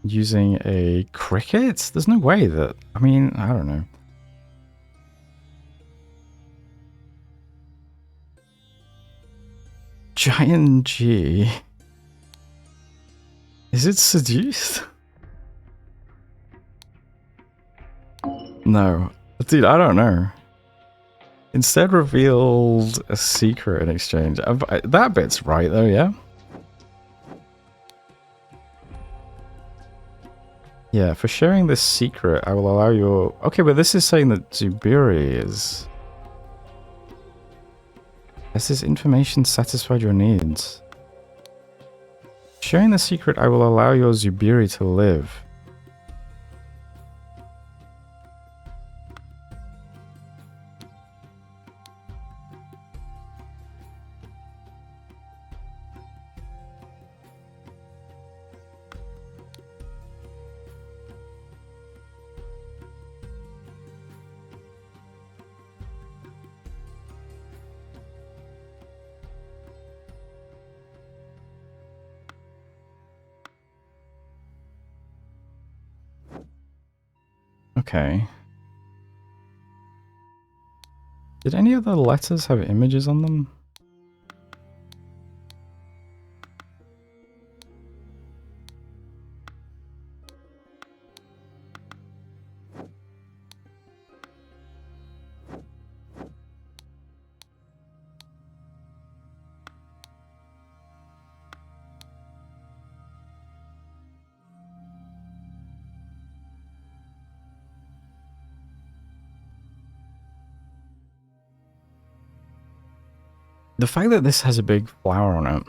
Using a cricket? There's no way that... I mean, I don't know. Giant G. Is it seduced? No. Dude, I don't know. Instead revealed a secret in exchange. That bit's right though, yeah? Yeah, for sharing this secret, I will allow your... Okay, but this is saying that Zubiri is... Has this information satisfied your needs? Sharing the secret, I will allow your Zubiri to live. Okay. Did any of the letters have images on them? The fact that this has a big flower on it,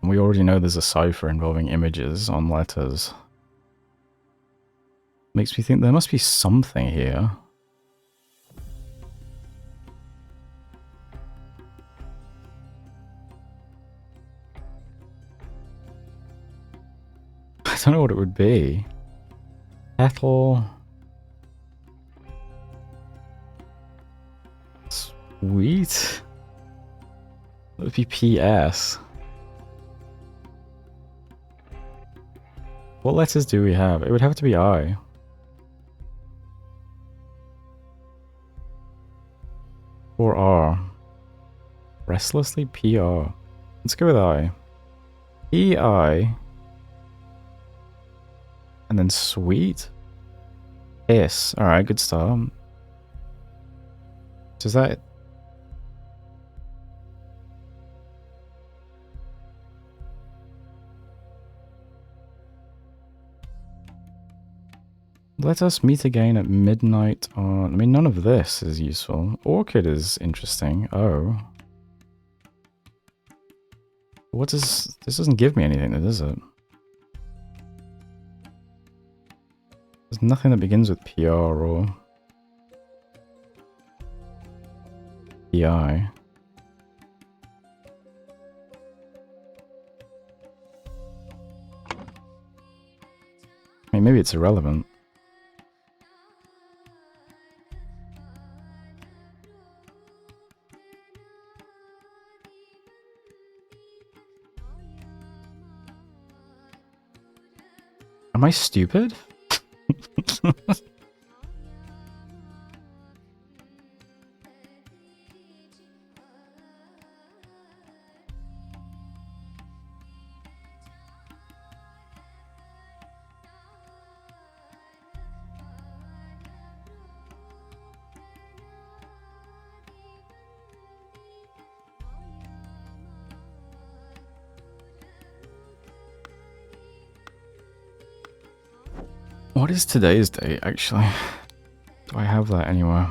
and we already know there's a cipher involving images on letters, makes me think there must be something here. I don't know what it would be. Petal. Sweet. That would be PS. What letters do we have? It would have to be I. Or R. Restlessly PR. Let's go with I. PI. And then sweet. S. Alright, good start. Does that... Let us meet again at midnight on... I mean, none of this is useful. Orchid is interesting. Oh. What does... This doesn't give me anything, does it? There's nothing that begins with PR or... PI. I mean, maybe it's irrelevant. Am I stupid? What is today's date, actually? Do I have that anywhere?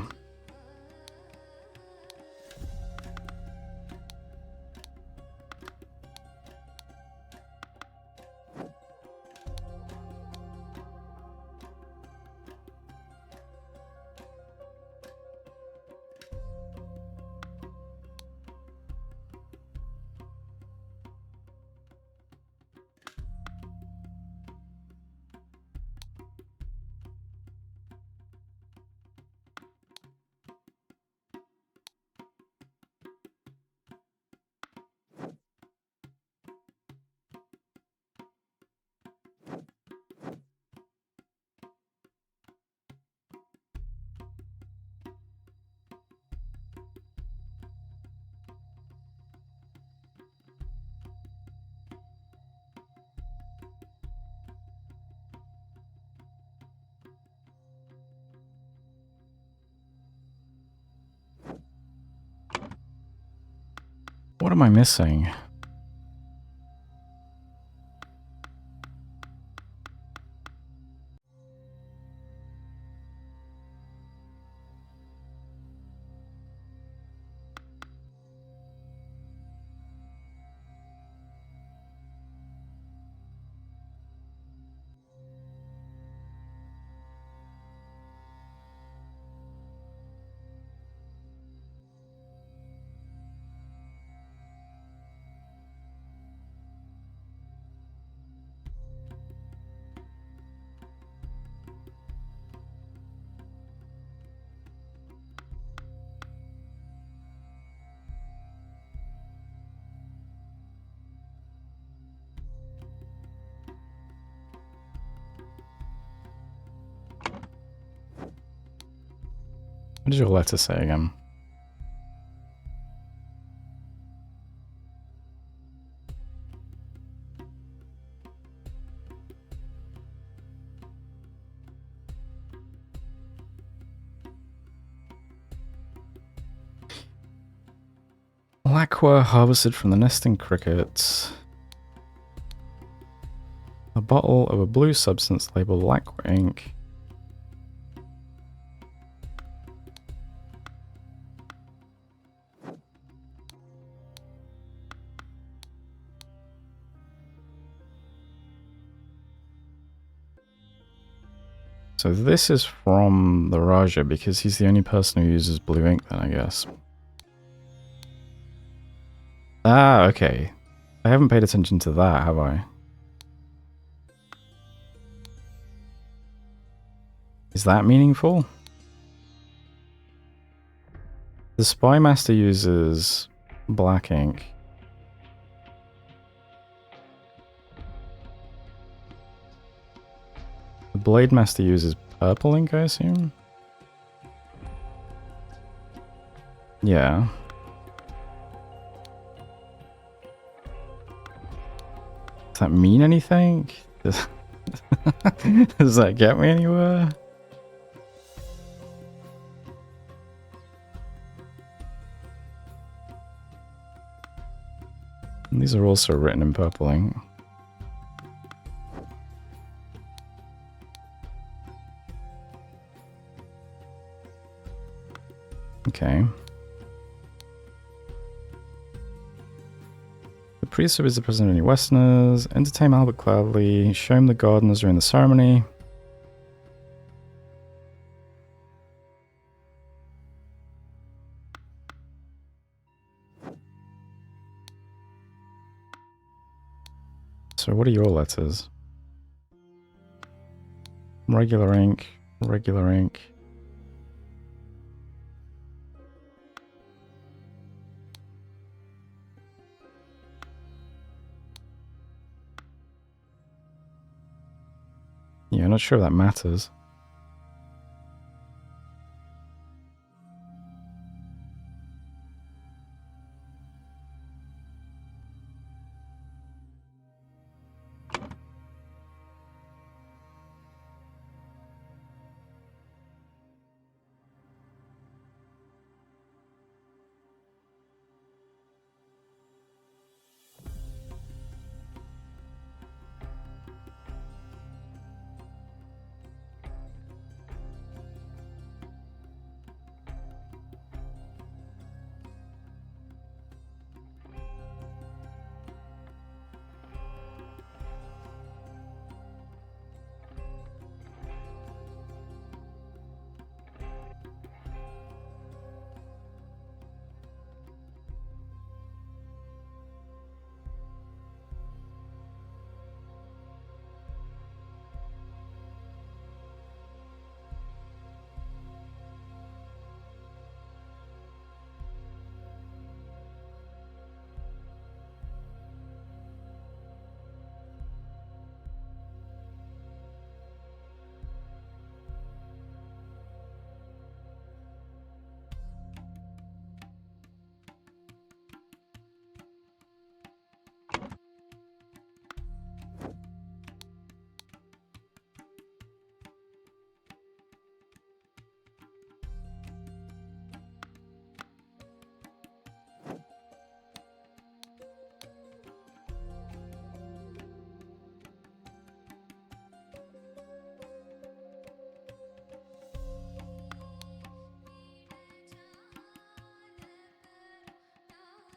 What am I missing? What did your letter say again? Lacquer harvested from the nesting crickets. A bottle of a blue substance labeled lacquer ink. So this is from the Raja because he's the only person who uses blue ink then, I guess. Ah, okay. I haven't paid attention to that, have I? Is that meaningful? The Spy Master uses black ink. The Blade Master uses purple ink, I assume? Yeah. Does that mean anything? Does that get me anywhere? And these are also written in purple ink. Okay. The priest is the president of any Westerners. Entertain Albert Cloudley. Show him the gardeners during the ceremony. So what are your letters? Regular ink. Regular ink. Yeah, I'm not sure if that matters.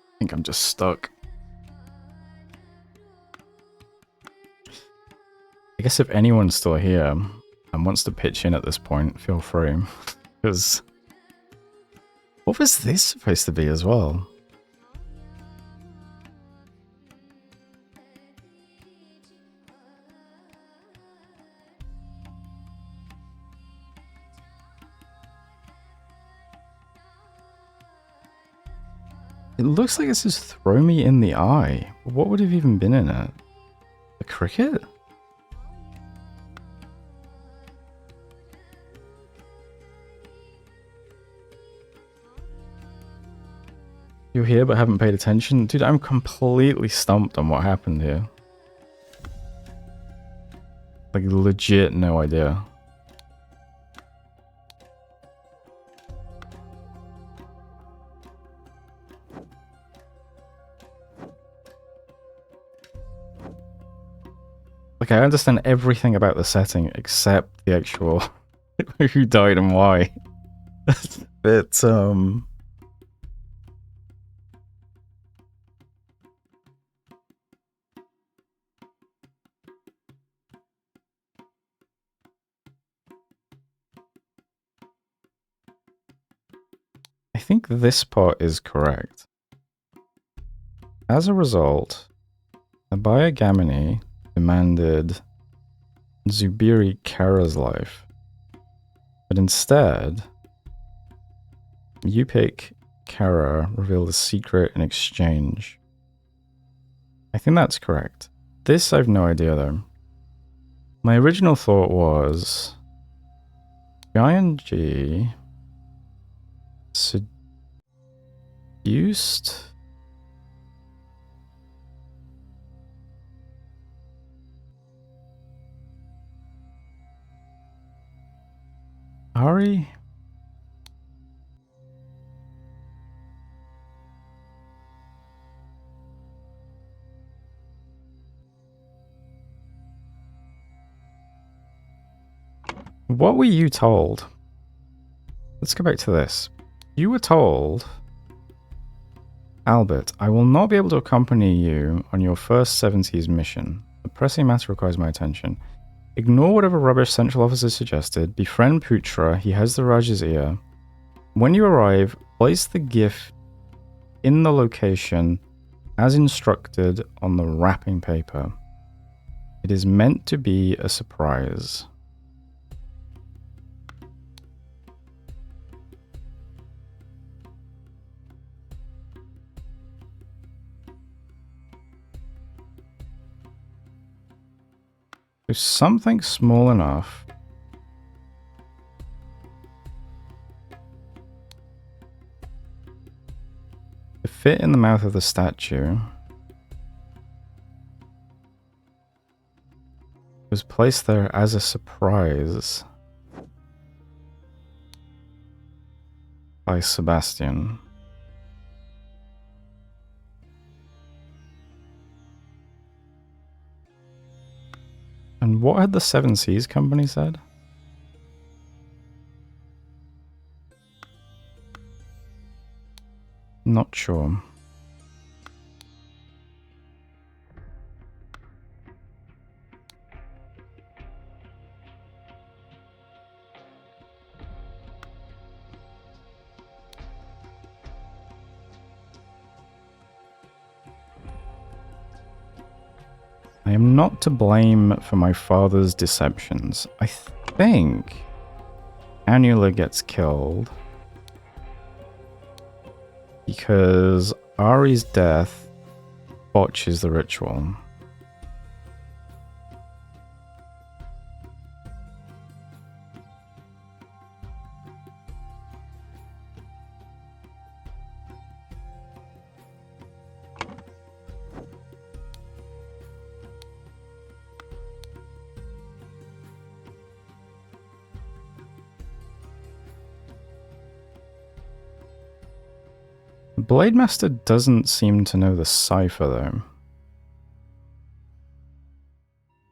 I think I'm just stuck. I guess if anyone's still here and wants to pitch in at this point, feel free. Because what was this supposed to be as well? It looks like it's just throw me in the eye. What would have even been in it? A cricket? You're here but haven't paid attention? Dude, I'm completely stumped on what happened here. Like, legit no idea. Like, I understand everything about the setting except the actual who died and why. But, I think this part is correct. As a result, Abiyagamini demanded Zubiri Kara's life, but instead, Yupik Kara revealed a secret in exchange. I think that's correct. This I've no idea though. My original thought was ING seduced Ari? What were you told? Let's go back to this. You were told, Albert, I will not be able to accompany you on your first 70s mission. A pressing matter requires my attention. Ignore whatever rubbish Central Officer suggested. Befriend Putra. He has the Raj's ear. When you arrive, place the gift in the location as instructed on the wrapping paper. It is meant to be a surprise. So something small enough to fit in the mouth of the statue was placed there as a surprise by Sebastian. And what had the Seven Seas Company said? Not sure. I am not to blame for my father's deceptions. I think Annula gets killed because Ari's death botches the ritual. Blade Master doesn't seem to know the cipher, though.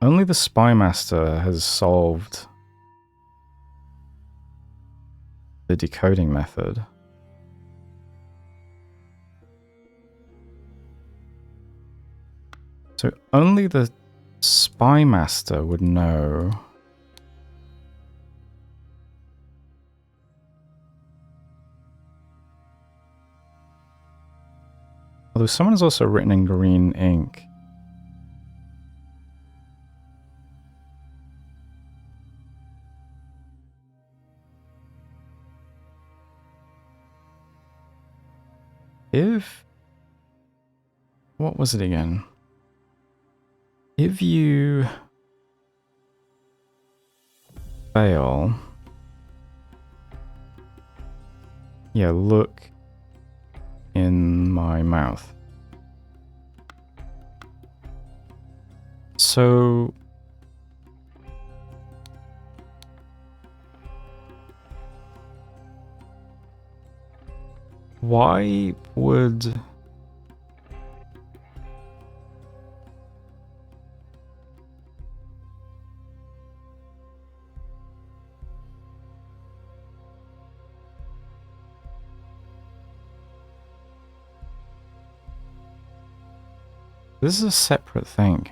Only the Spy Master has solved the decoding method. So only the Spy Master would know although someone has also written in green ink. What was it again? If you fail, yeah, look in my mouth. So why would this is a separate thing?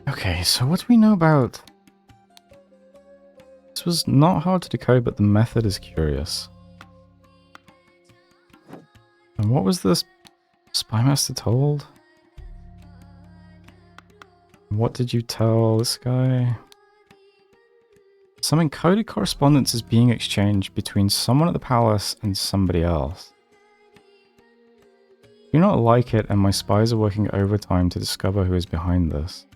Okay, so what do we know about... This was not hard to decode, but the method is curious. And what was this Spymaster told? What did you tell this guy? Some encoded correspondence is being exchanged between someone at the palace and somebody else. I do not like it, and my spies are working overtime to discover who is behind this.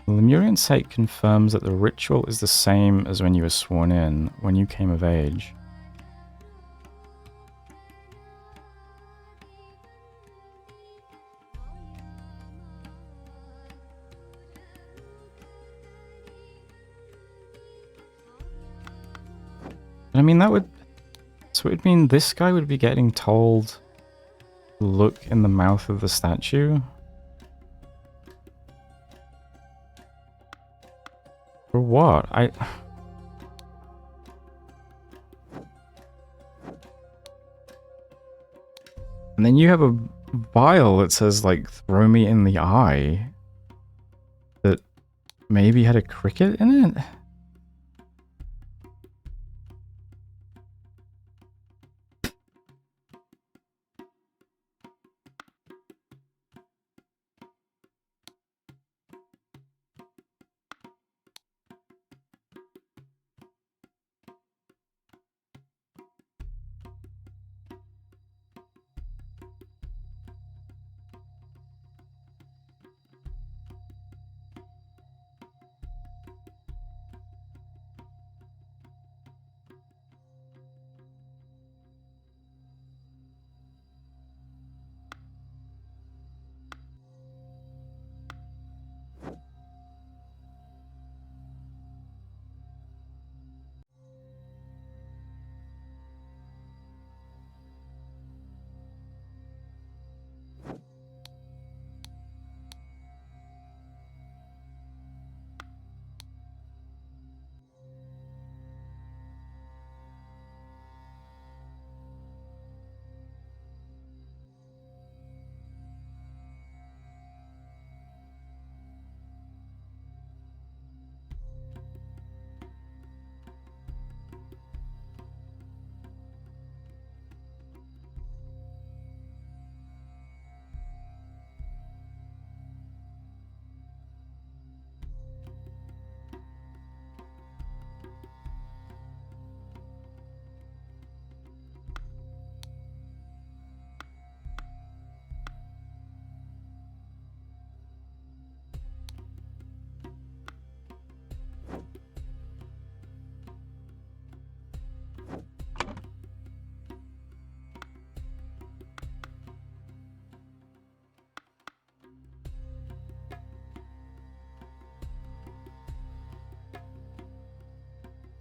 The Lemurian site confirms that the ritual is the same as when you were sworn in, when you came of age. I mean, that would... So it would mean this guy would be getting told to look in the mouth of the statue? For what? And then you have a vial that says, like, throw me in the eye. That maybe had a cricket in it?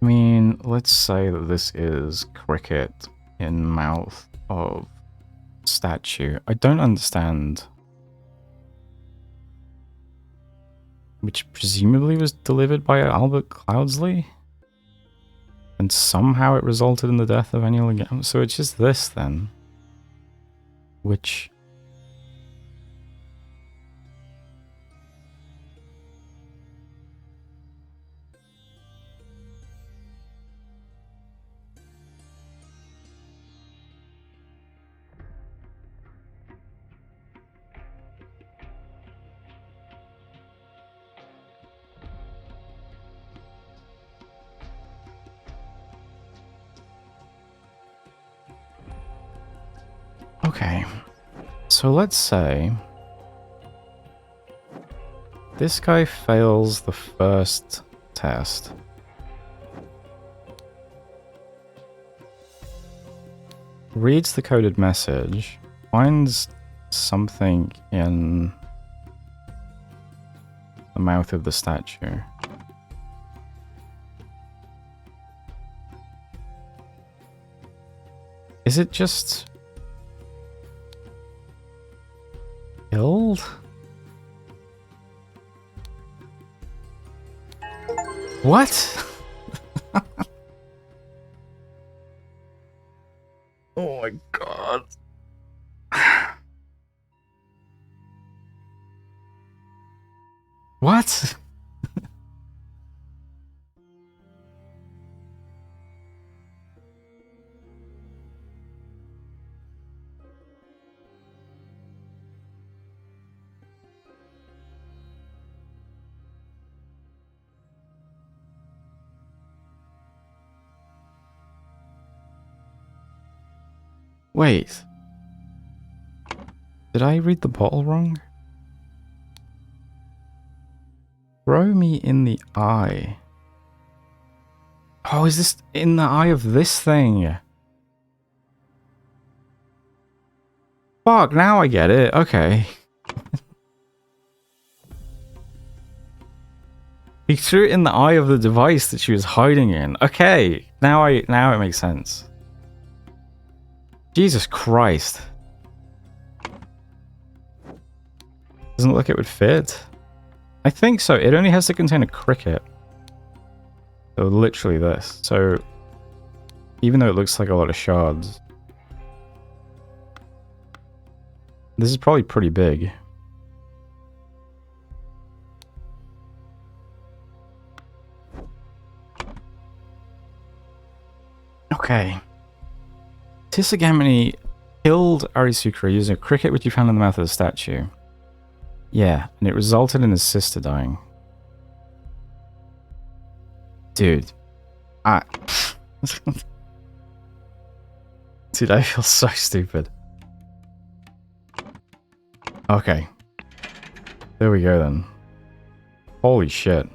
I mean, let's say that this is cricket in mouth of statue. I don't understand. Which presumably was delivered by Albert Cloudsley? And somehow it resulted in the death of Ennio again. So it's just this then. Which... Okay. So let's say this guy fails the first test. Reads the coded message, finds something in the mouth of the statue. Is it just killed? What? Oh my god. What? Wait. Did I read the bottle wrong? Throw me in the eye. Oh, is this in the eye of this thing? Fuck, now I get it. Okay. He threw it in the eye of the device that she was hiding in. Okay, now it makes sense. Jesus Christ. Doesn't look like it would fit. I think so. It only has to contain a cricket. So literally this. So even though it looks like a lot of shards, this is probably pretty big. Okay. Tisagamini killed Arisukra using a cricket which he found in the mouth of the statue. Yeah, and it resulted in his sister dying. Dude. Dude, I feel so stupid. Okay. There we go then. Holy shit.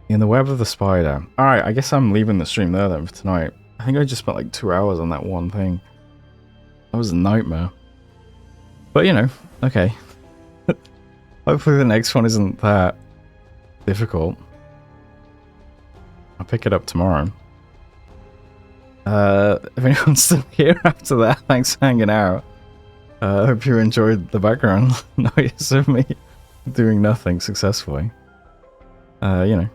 In the web of the spider. Alright, I guess I'm leaving the stream there then for tonight. I think I just spent like 2 hours on that one thing. That was a nightmare. But you know, okay. Hopefully the next one isn't that difficult. I'll pick it up tomorrow. If anyone's still here after that, thanks for hanging out. I hope you enjoyed the background noise of me doing nothing successfully. You know.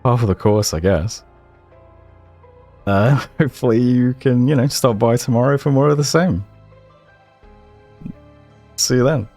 Half of the course, I guess. Hopefully you can, you know, stop by tomorrow for more of the same. See you then.